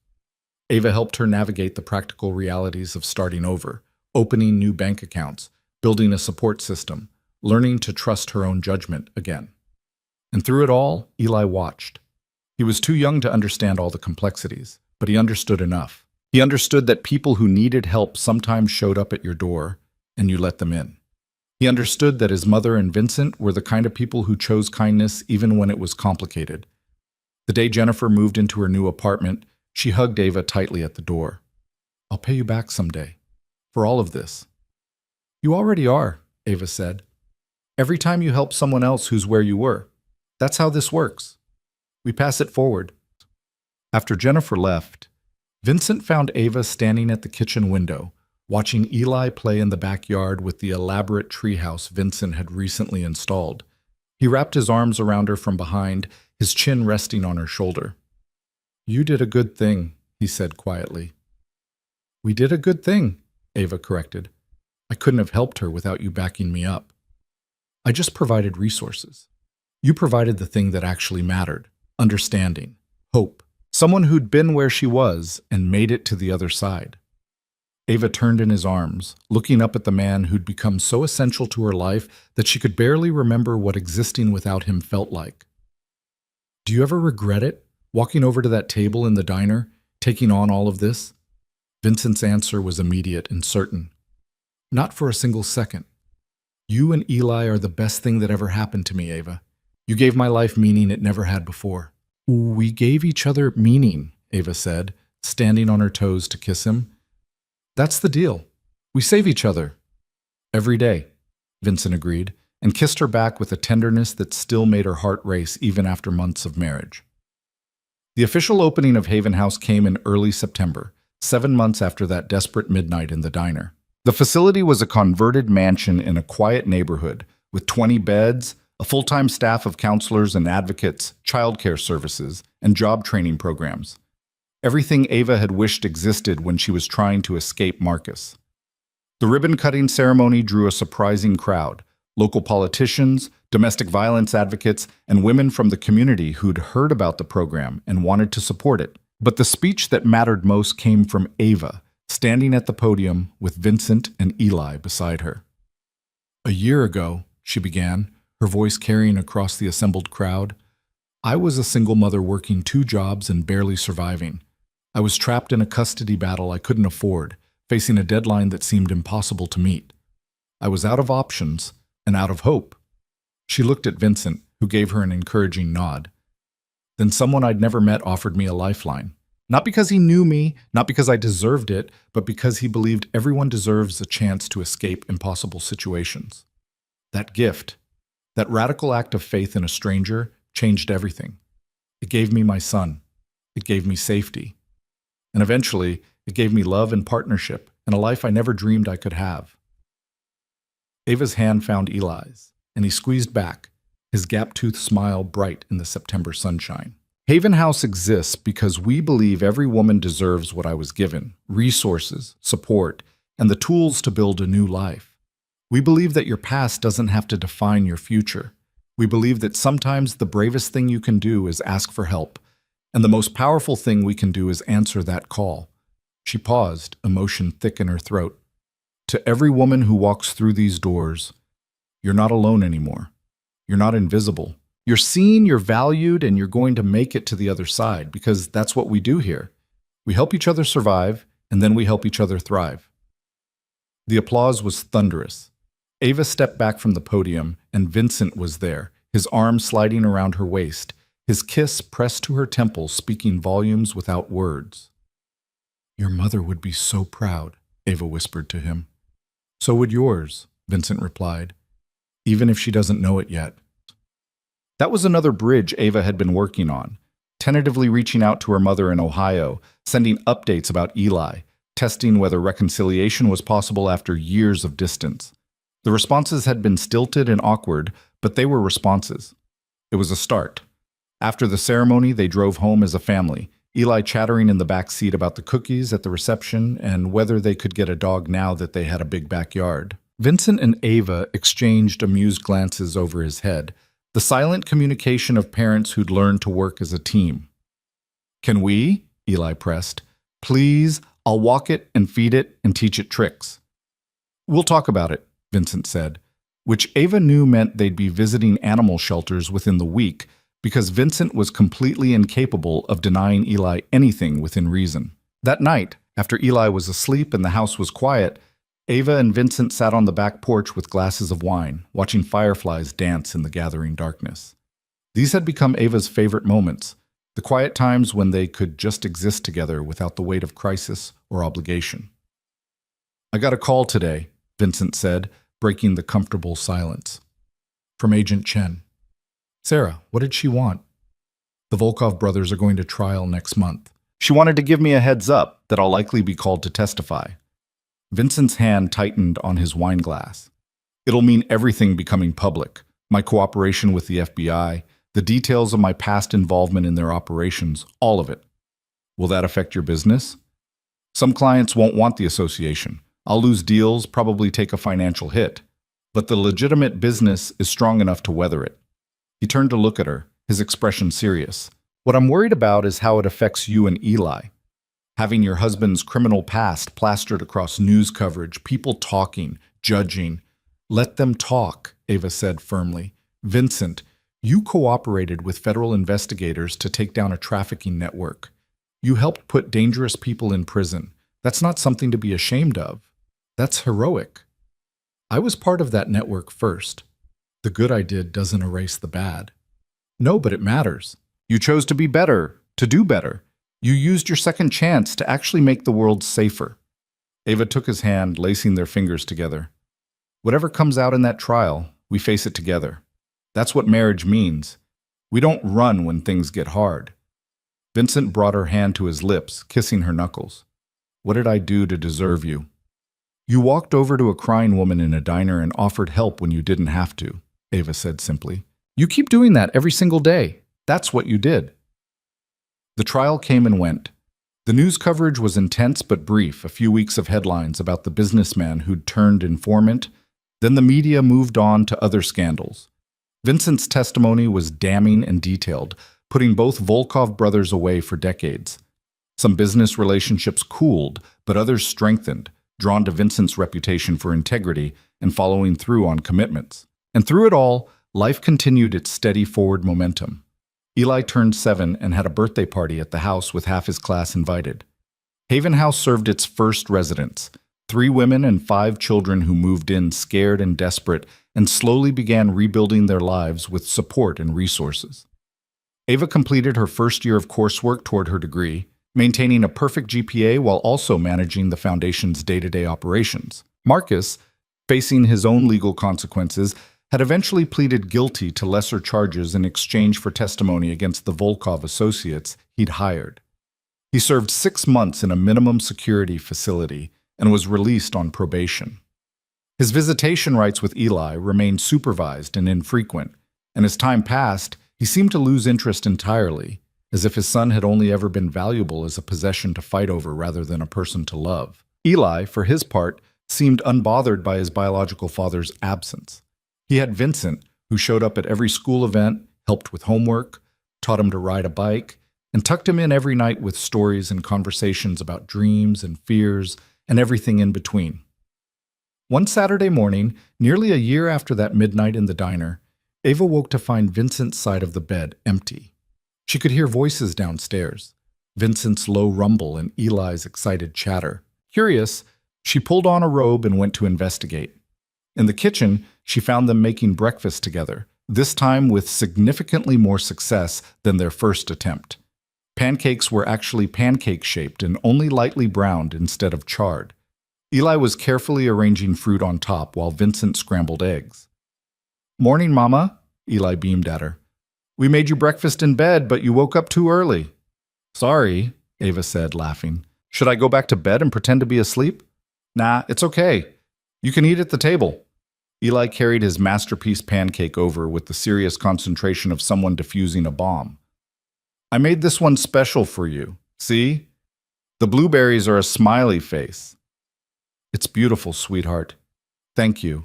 Ava helped her navigate the practical realities of starting over, opening new bank accounts, building a support system, learning to trust her own judgment again. And through it all, Eli watched. He was too young to understand all the complexities, but he understood enough. He understood that people who needed help sometimes showed up at your door, and you let them in. He understood that his mother and Vincent were the kind of people who chose kindness even when it was complicated. The day Jennifer moved into her new apartment, she hugged Ava tightly at the door. I'll pay you back someday, for all of this. You already are, Ava said. Every time you help someone else who's where you were. That's how this works. We pass it forward. After Jennifer left, Vincent found Ava standing at the kitchen window, watching Eli play in the backyard with the elaborate treehouse Vincent had recently installed. He wrapped his arms around her from behind, his chin resting on her shoulder. You did a good thing, he said quietly. We did a good thing, Ava corrected. I couldn't have helped her without you backing me up. I just provided resources. You provided the thing that actually mattered, understanding, hope, someone who'd been where she was and made it to the other side. Ava turned in his arms, looking up at the man who'd become so essential to her life that she could barely remember what existing without him felt like. Do you ever regret it, walking over to that table in the diner, taking on all of this? Vincent's answer was immediate and certain. Not for a single second. You and Eli are the best thing that ever happened to me, Ava. You gave my life meaning it never had before. We gave each other meaning, Ava said, standing on her toes to kiss him. That's the deal. We save each other. Every day, Vincent agreed, and kissed her back with a tenderness that still made her heart race even after months of marriage. The official opening of Haven House came in early September, 7 months after that desperate midnight in the diner. The facility was a converted mansion in a quiet neighborhood with 20 beds, a full-time staff of counselors and advocates, childcare services, and job training programs. Everything Ava had wished existed when she was trying to escape Marcus. The ribbon-cutting ceremony drew a surprising crowd, local politicians, domestic violence advocates, and women from the community who'd heard about the program and wanted to support it. But the speech that mattered most came from Ava, standing at the podium with Vincent and Eli beside her. A year ago, she began, her voice carrying across the assembled crowd, I was a single mother working 2 jobs and barely surviving. I was trapped in a custody battle I couldn't afford, facing a deadline that seemed impossible to meet. I was out of options and out of hope. She looked at Vincent, who gave her an encouraging nod. Then someone I'd never met offered me a lifeline. Not because he knew me, not because I deserved it, but because he believed everyone deserves a chance to escape impossible situations. That gift, That radical act of faith in a stranger changed everything. It gave me my son. It gave me safety. And eventually, it gave me love and partnership and a life I never dreamed I could have. Ava's hand found Eli's, and he squeezed back, his gap-toothed smile bright in the September sunshine. Haven House exists because we believe every woman deserves what I was given: resources, support, and the tools to build a new life. We believe that your past doesn't have to define your future. We believe that sometimes the bravest thing you can do is ask for help, and the most powerful thing we can do is answer that call. She paused, emotion thick in her throat. To every woman who walks through these doors, you're not alone anymore. You're not invisible. You're seen, you're valued, and you're going to make it to the other side, because that's what we do here. We help each other survive, and then we help each other thrive. The applause was thunderous. Ava stepped back from the podium, and Vincent was there, his arm sliding around her waist, his kiss pressed to her temple, speaking volumes without words. "Your mother would be so proud," Ava whispered to him. "So would yours," Vincent replied, "even if she doesn't know it yet." That was another bridge Ava had been working on, tentatively reaching out to her mother in Ohio, sending updates about Eli, testing whether reconciliation was possible after years of distance. The responses had been stilted and awkward, but they were responses. It was a start. After the ceremony, they drove home as a family, Eli chattering in the back seat about the cookies at the reception and whether they could get a dog now that they had a big backyard. Vincent and Ava exchanged amused glances over his head, the silent communication of parents who'd learned to work as a team. "Can we?" Eli pressed. "Please, I'll walk it and feed it and teach it tricks." "We'll talk about it," Vincent said, which Ava knew meant they'd be visiting animal shelters within the week because Vincent was completely incapable of denying Eli anything within reason. That night, after Eli was asleep and the house was quiet, Ava and Vincent sat on the back porch with glasses of wine, watching fireflies dance in the gathering darkness. These had become Ava's favorite moments, the quiet times when they could just exist together without the weight of crisis or obligation. "I got a call today," Vincent said, breaking the comfortable silence. "From Agent Chen." "Sarah, what did she want?" "The Volkov brothers are going to trial next month. She wanted to give me a heads up that I'll likely be called to testify." Vincent's hand tightened on his wine glass. "It'll mean everything becoming public, my cooperation with the FBI, the details of my past involvement in their operations, all of it." "Will that affect your business?" "Some clients won't want the association. I'll lose deals, probably take a financial hit. But the legitimate business is strong enough to weather it." He turned to look at her, his expression serious. "What I'm worried about is how it affects you and Eli. Having your husband's criminal past plastered across news coverage, people talking, judging." "Let them talk," Ava said firmly. "Vincent, you cooperated with federal investigators to take down a trafficking network. You helped put dangerous people in prison. That's not something to be ashamed of. That's heroic. I was part of that network first. The good I did doesn't erase the bad." "No, but it matters. You chose to be better, to do better. You used your second chance to actually make the world safer." Ava took his hand, lacing their fingers together. "Whatever comes out in that trial, we face it together. That's what marriage means. We don't run when things get hard." Vincent brought her hand to his lips, kissing her knuckles. "What did I do to deserve you?" "You walked over to a crying woman in a diner and offered help when you didn't have to," Ava said simply. "You keep doing that every single day. That's what you did." The trial came and went. The news coverage was intense but brief, a few weeks of headlines about the businessman who'd turned informant. Then the media moved on to other scandals. Vincent's testimony was damning and detailed, putting both Volkov brothers away for decades. Some business relationships cooled, but others strengthened, drawn to Vincent's reputation for integrity and following through on commitments. And through it all, life continued its steady forward momentum. Eli turned 7 and had a birthday party at the house with half his class invited. Haven House served its first residents, 3 women and 5 children who moved in scared and desperate and slowly began rebuilding their lives with support and resources. Ava completed her first year of coursework toward her degree, maintaining a perfect GPA while also managing the foundation's day-to-day operations. Marcus, facing his own legal consequences, had eventually pleaded guilty to lesser charges in exchange for testimony against the Volkov associates he'd hired. He served 6 months in a minimum security facility and was released on probation. His visitation rights with Eli remained supervised and infrequent, and as time passed, he seemed to lose interest entirely, as if his son had only ever been valuable as a possession to fight over rather than a person to love. Eli, for his part, seemed unbothered by his biological father's absence. He had Vincent, who showed up at every school event, helped with homework, taught him to ride a bike, and tucked him in every night with stories and conversations about dreams and fears and everything in between. One Saturday morning, nearly a year after that midnight in the diner, Ava woke to find Vincent's side of the bed empty. She could hear voices downstairs, Vincent's low rumble and Eli's excited chatter. Curious, she pulled on a robe and went to investigate. In the kitchen, she found them making breakfast together, this time with significantly more success than their first attempt. Pancakes were actually pancake-shaped and only lightly browned instead of charred. Eli was carefully arranging fruit on top while Vincent scrambled eggs. "Morning, Mama," Eli beamed at her. "We made you breakfast in bed, but you woke up too early." "Sorry," Ava said, laughing. "Should I go back to bed and pretend to be asleep?" "Nah, it's okay. You can eat at the table." Eli carried his masterpiece pancake over with the serious concentration of someone defusing a bomb. "I made this one special for you. See? The blueberries are a smiley face." "It's beautiful, sweetheart. Thank you."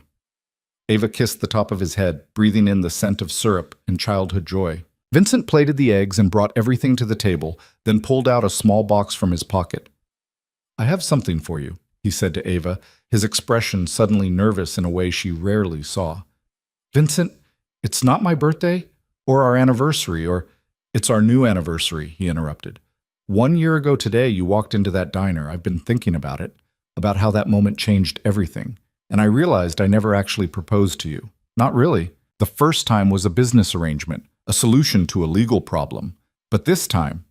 Ava kissed the top of his head, breathing in the scent of syrup and childhood joy. Vincent plated the eggs and brought everything to the table, then pulled out a small box from his pocket. "I have something for you," he said to Ava, his expression suddenly nervous in a way she rarely saw. "Vincent, it's not my birthday, or our anniversary, or it's our new anniversary," he interrupted. "1 year ago today, you walked into that diner. I've been thinking about how that moment changed everything. And I realized I never actually proposed to you. Not really. The first time was a business arrangement, a solution to a legal problem. But this time,"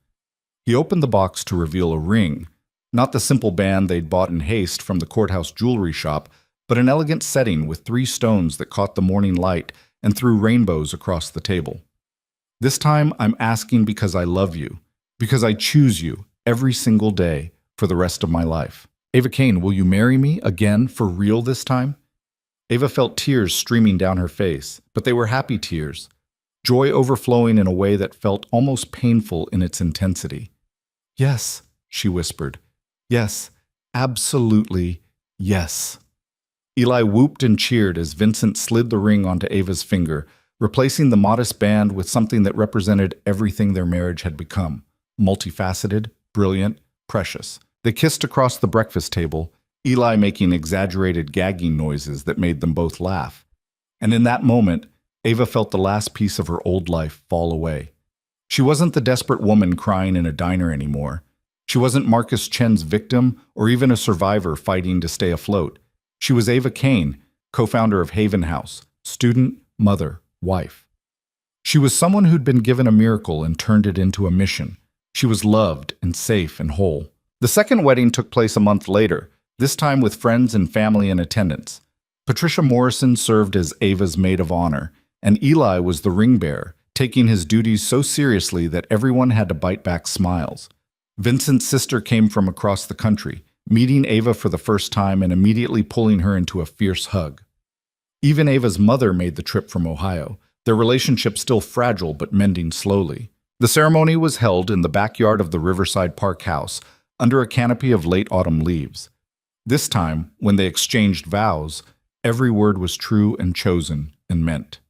he opened the box to reveal a ring, not the simple band they'd bought in haste from the courthouse jewelry shop, but an elegant setting with 3 stones that caught the morning light and threw rainbows across the table. "This time I'm asking because I love you, because I choose you every single day for the rest of my life. Ava Kane, will you marry me again for real this time?" Ava felt tears streaming down her face, but they were happy tears, joy overflowing in a way that felt almost painful in its intensity. "Yes," she whispered. "Yes, absolutely yes." Eli whooped and cheered as Vincent slid the ring onto Ava's finger, replacing the modest band with something that represented everything their marriage had become: multifaceted, brilliant, precious. They kissed across the breakfast table, Eli making exaggerated gagging noises that made them both laugh. And in that moment, Ava felt the last piece of her old life fall away. She wasn't the desperate woman crying in a diner anymore. She wasn't Marcus Chen's victim or even a survivor fighting to stay afloat. She was Ava Kane, co-founder of Haven House, student, mother, wife. She was someone who'd been given a miracle and turned it into a mission. She was loved and safe and whole. The second wedding took place a month later, this time with friends and family in attendance. Patricia Morrison served as Ava's maid of honor, and Eli was the ring bearer, taking his duties so seriously that everyone had to bite back smiles. Vincent's sister came from across the country, meeting Ava for the first time and immediately pulling her into a fierce hug. Even Ava's mother made the trip from Ohio, their relationship still fragile but mending slowly. The ceremony was held in the backyard of the Riverside Park house, under a canopy of late autumn leaves. This time, when they exchanged vows, every word was true and chosen and meant.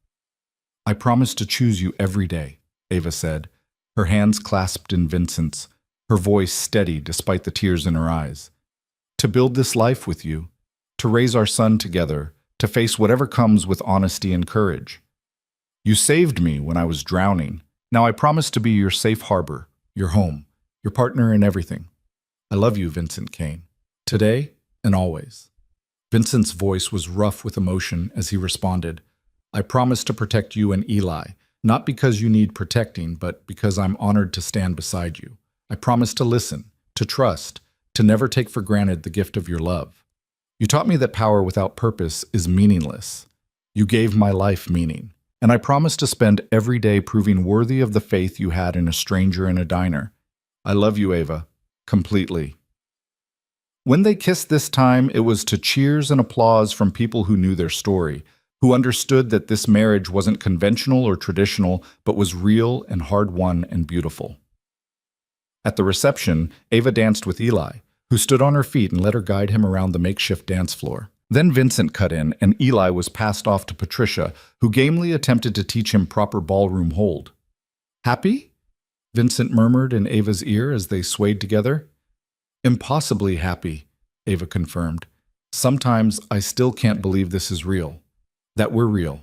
"I promise to choose you every day," Ava said, her hands clasped in Vincent's, her voice steady despite the tears in her eyes. "To build this life with you, to raise our son together, to face whatever comes with honesty and courage. You saved me when I was drowning. Now I promise to be your safe harbor, your home, your partner in everything. I love you, Vincent Kane, today and always." Vincent's voice was rough with emotion as he responded, "I promise to protect you and Eli, not because you need protecting, but because I'm honored to stand beside you. I promise to listen, to trust, to never take for granted the gift of your love. You taught me that power without purpose is meaningless. You gave my life meaning, and I promise to spend every day proving worthy of the faith you had in a stranger in a diner. I love you, Ava, completely." When they kissed this time, it was to cheers and applause from people who knew their story, who understood that this marriage wasn't conventional or traditional, but was real and hard-won and beautiful. At the reception, Ava danced with Eli, who stood on her feet and let her guide him around the makeshift dance floor. Then Vincent cut in, and Eli was passed off to Patricia, who gamely attempted to teach him proper ballroom hold. "Happy?" Vincent murmured in Ava's ear as they swayed together. "Impossibly happy," Ava confirmed. "Sometimes I still can't believe this is real. That we're real."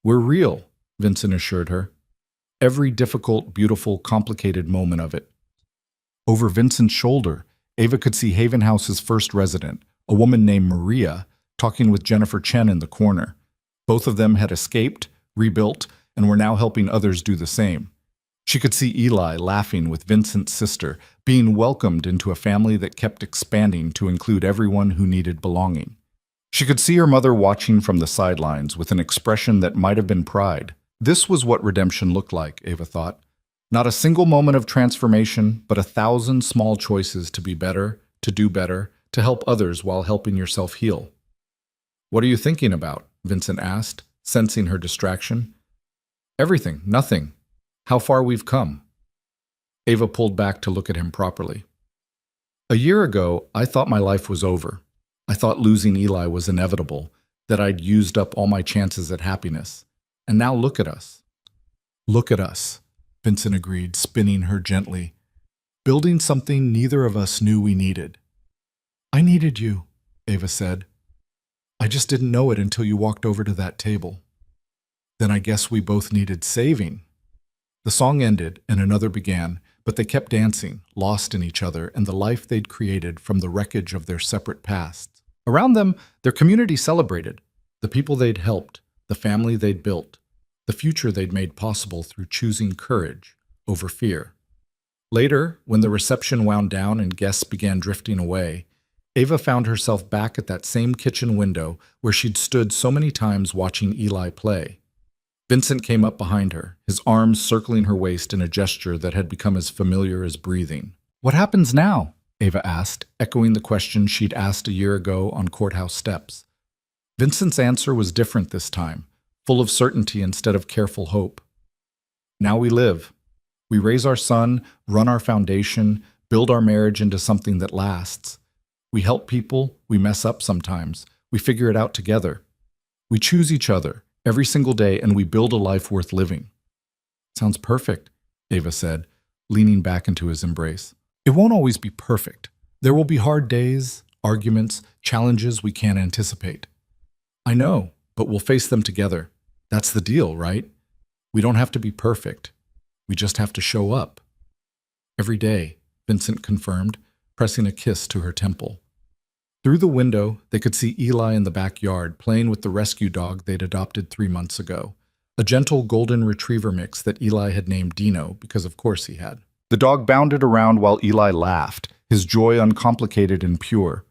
"We're real," Vincent assured her. Every difficult, beautiful, complicated moment of it. Over Vincent's shoulder, Ava could see Haven House's first resident, a woman named Maria, talking with Jennifer Chen in the corner. Both of them had escaped, rebuilt, and were now helping others do the same. She could see Eli laughing with Vincent's sister, being welcomed into a family that kept expanding to include everyone who needed belonging. She could see her mother watching from the sidelines with an expression that might have been pride. This was what redemption looked like, Ava thought. Not a single moment of transformation, but 1,000 small choices to be better, to do better, to help others while helping yourself heal. "What are you thinking about?" Vincent asked, sensing her distraction. "Everything, nothing. How far we've come." Ava pulled back to look at him properly. "A year ago, I thought my life was over. I thought losing Eli was inevitable, that I'd used up all my chances at happiness. And now look at us." "Look at us," Vincent agreed, spinning her gently. "Building something neither of us knew we needed." "I needed you," Ava said. "I just didn't know it until you walked over to that table. Then I guess we both needed saving." The song ended and another began, but they kept dancing, lost in each other and the life they'd created from the wreckage of their separate pasts. Around them, their community celebrated. The people they'd helped, the family they'd built, the future they'd made possible through choosing courage over fear. Later, when the reception wound down and guests began drifting away, Ava found herself back at that same kitchen window where she'd stood so many times watching Eli play. Vincent came up behind her, his arms circling her waist in a gesture that had become as familiar as breathing. "What happens now?" Ava asked, echoing the question she'd asked a year ago on courthouse steps. Vincent's answer was different this time, full of certainty instead of careful hope. "Now we live. We raise our son, run our foundation, build our marriage into something that lasts. We help people, we mess up sometimes, we figure it out together. We choose each other every single day, and we build a life worth living." "Sounds perfect," Ava said, leaning back into his embrace. "It won't always be perfect. There will be hard days, arguments, challenges we can't anticipate." "I know, but we'll face them together. That's the deal, right? We don't have to be perfect. We just have to show up." "Every day," Vincent confirmed, pressing a kiss to her temple. Through the window, they could see Eli in the backyard playing with the rescue dog they'd adopted 3 months ago, a gentle golden retriever mix that Eli had named Dino because of course he had. The dog bounded around while Eli laughed, his joy uncomplicated and pure.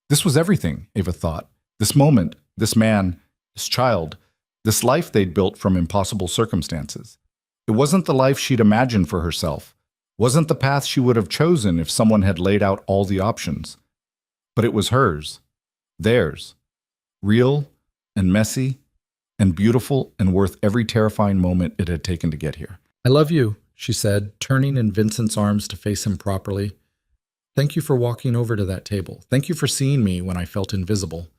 This was everything, Ava thought. This moment, this man, this child, this life they'd built from impossible circumstances. It wasn't the life she'd imagined for herself, wasn't the path she would have chosen if someone had laid out all the options. But it was hers, theirs, real and messy and beautiful and worth every terrifying moment it had taken to get here. "I love you," she said, turning in Vincent's arms to face him properly. "Thank you for walking over to that table. Thank you for seeing me when I felt invisible.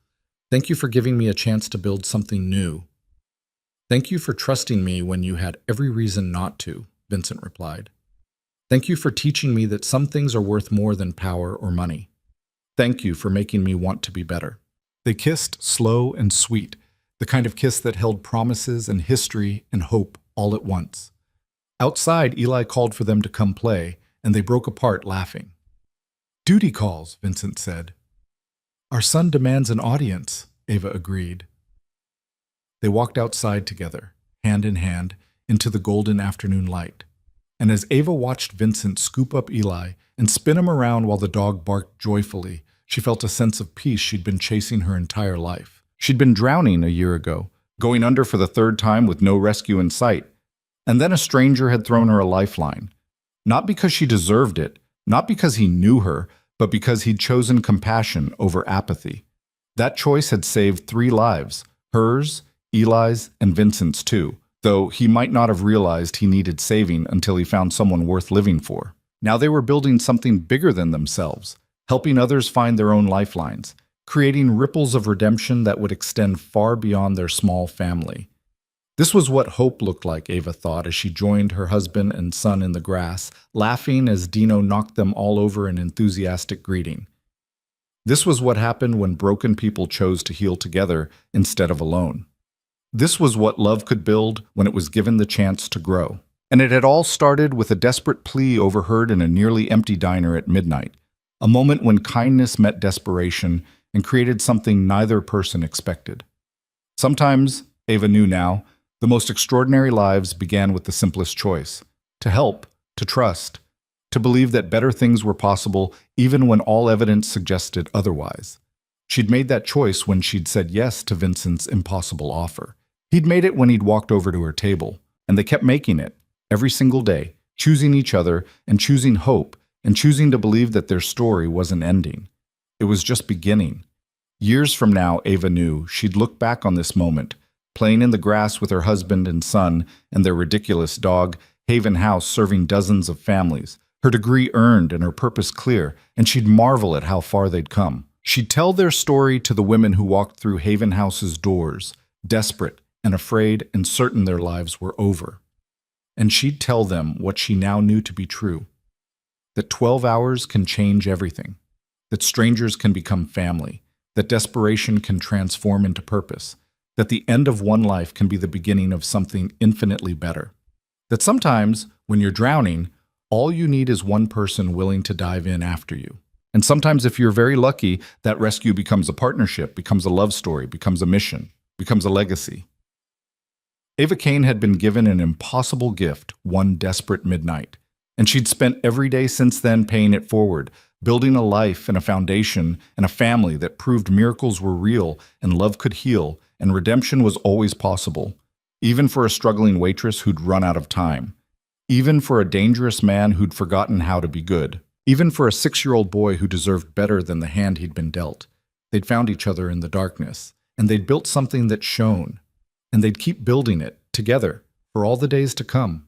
Thank you for giving me a chance to build something new. Thank you for trusting me when you had every reason not to," Vincent replied. "Thank you for teaching me that some things are worth more than power or money. Thank you for making me want to be better." They kissed slow and sweet, the kind of kiss that held promises and history and hope all at once. Outside, Eli called for them to come play, and they broke apart laughing. "Duty calls," Vincent said. "Our son demands an audience," Ava agreed. They walked outside together, hand in hand, into the golden afternoon light. And as Ava watched Vincent scoop up Eli and spin him around while the dog barked joyfully, she felt a sense of peace she'd been chasing her entire life. She'd been drowning a year ago, going under for the third time with no rescue in sight. And then a stranger had thrown her a lifeline. Not because she deserved it, not because he knew her, but because he'd chosen compassion over apathy. That choice had saved 3 lives, hers, Eli's, and Vincent's too, though he might not have realized he needed saving until he found someone worth living for. Now they were building something bigger than themselves, helping others find their own lifelines, creating ripples of redemption that would extend far beyond their small family. This was what hope looked like, Ava thought, as she joined her husband and son in the grass, laughing as Dino knocked them all over in enthusiastic greeting. This was what happened when broken people chose to heal together instead of alone. This was what love could build when it was given the chance to grow. And it had all started with a desperate plea overheard in a nearly empty diner at midnight, a moment when kindness met desperation and created something neither person expected. Sometimes, Ava knew now, the most extraordinary lives began with the simplest choice: to help, to trust, to believe that better things were possible even when all evidence suggested otherwise. She'd made that choice when she'd said yes to Vincent's impossible offer. He'd made it when he'd walked over to her table, and they kept making it, every single day, choosing each other and choosing hope and choosing to believe that their story wasn't ending. It was just beginning. Years from now, Ava knew, she'd look back on this moment, playing in the grass with her husband and son and their ridiculous dog, Haven House serving dozens of families, her degree earned and her purpose clear, and she'd marvel at how far they'd come. She'd tell their story to the women who walked through Haven House's doors, desperate and afraid and certain their lives were over. And she'd tell them what she now knew to be true: that 12 hours can change everything, that strangers can become family, that desperation can transform into purpose, that the end of one life can be the beginning of something infinitely better, that sometimes, when you're drowning, all you need is one person willing to dive in after you. And sometimes, if you're very lucky, that rescue becomes a partnership, becomes a love story, becomes a mission, becomes a legacy. Ava Kane had been given an impossible gift one desperate midnight, and she'd spent every day since then paying it forward, building a life and a foundation and a family that proved miracles were real and love could heal and redemption was always possible, even for a struggling waitress who'd run out of time, even for a dangerous man who'd forgotten how to be good, even for a 6-year-old boy who deserved better than the hand he'd been dealt. They'd found each other in the darkness, and they'd built something that shone, and they'd keep building it together for all the days to come.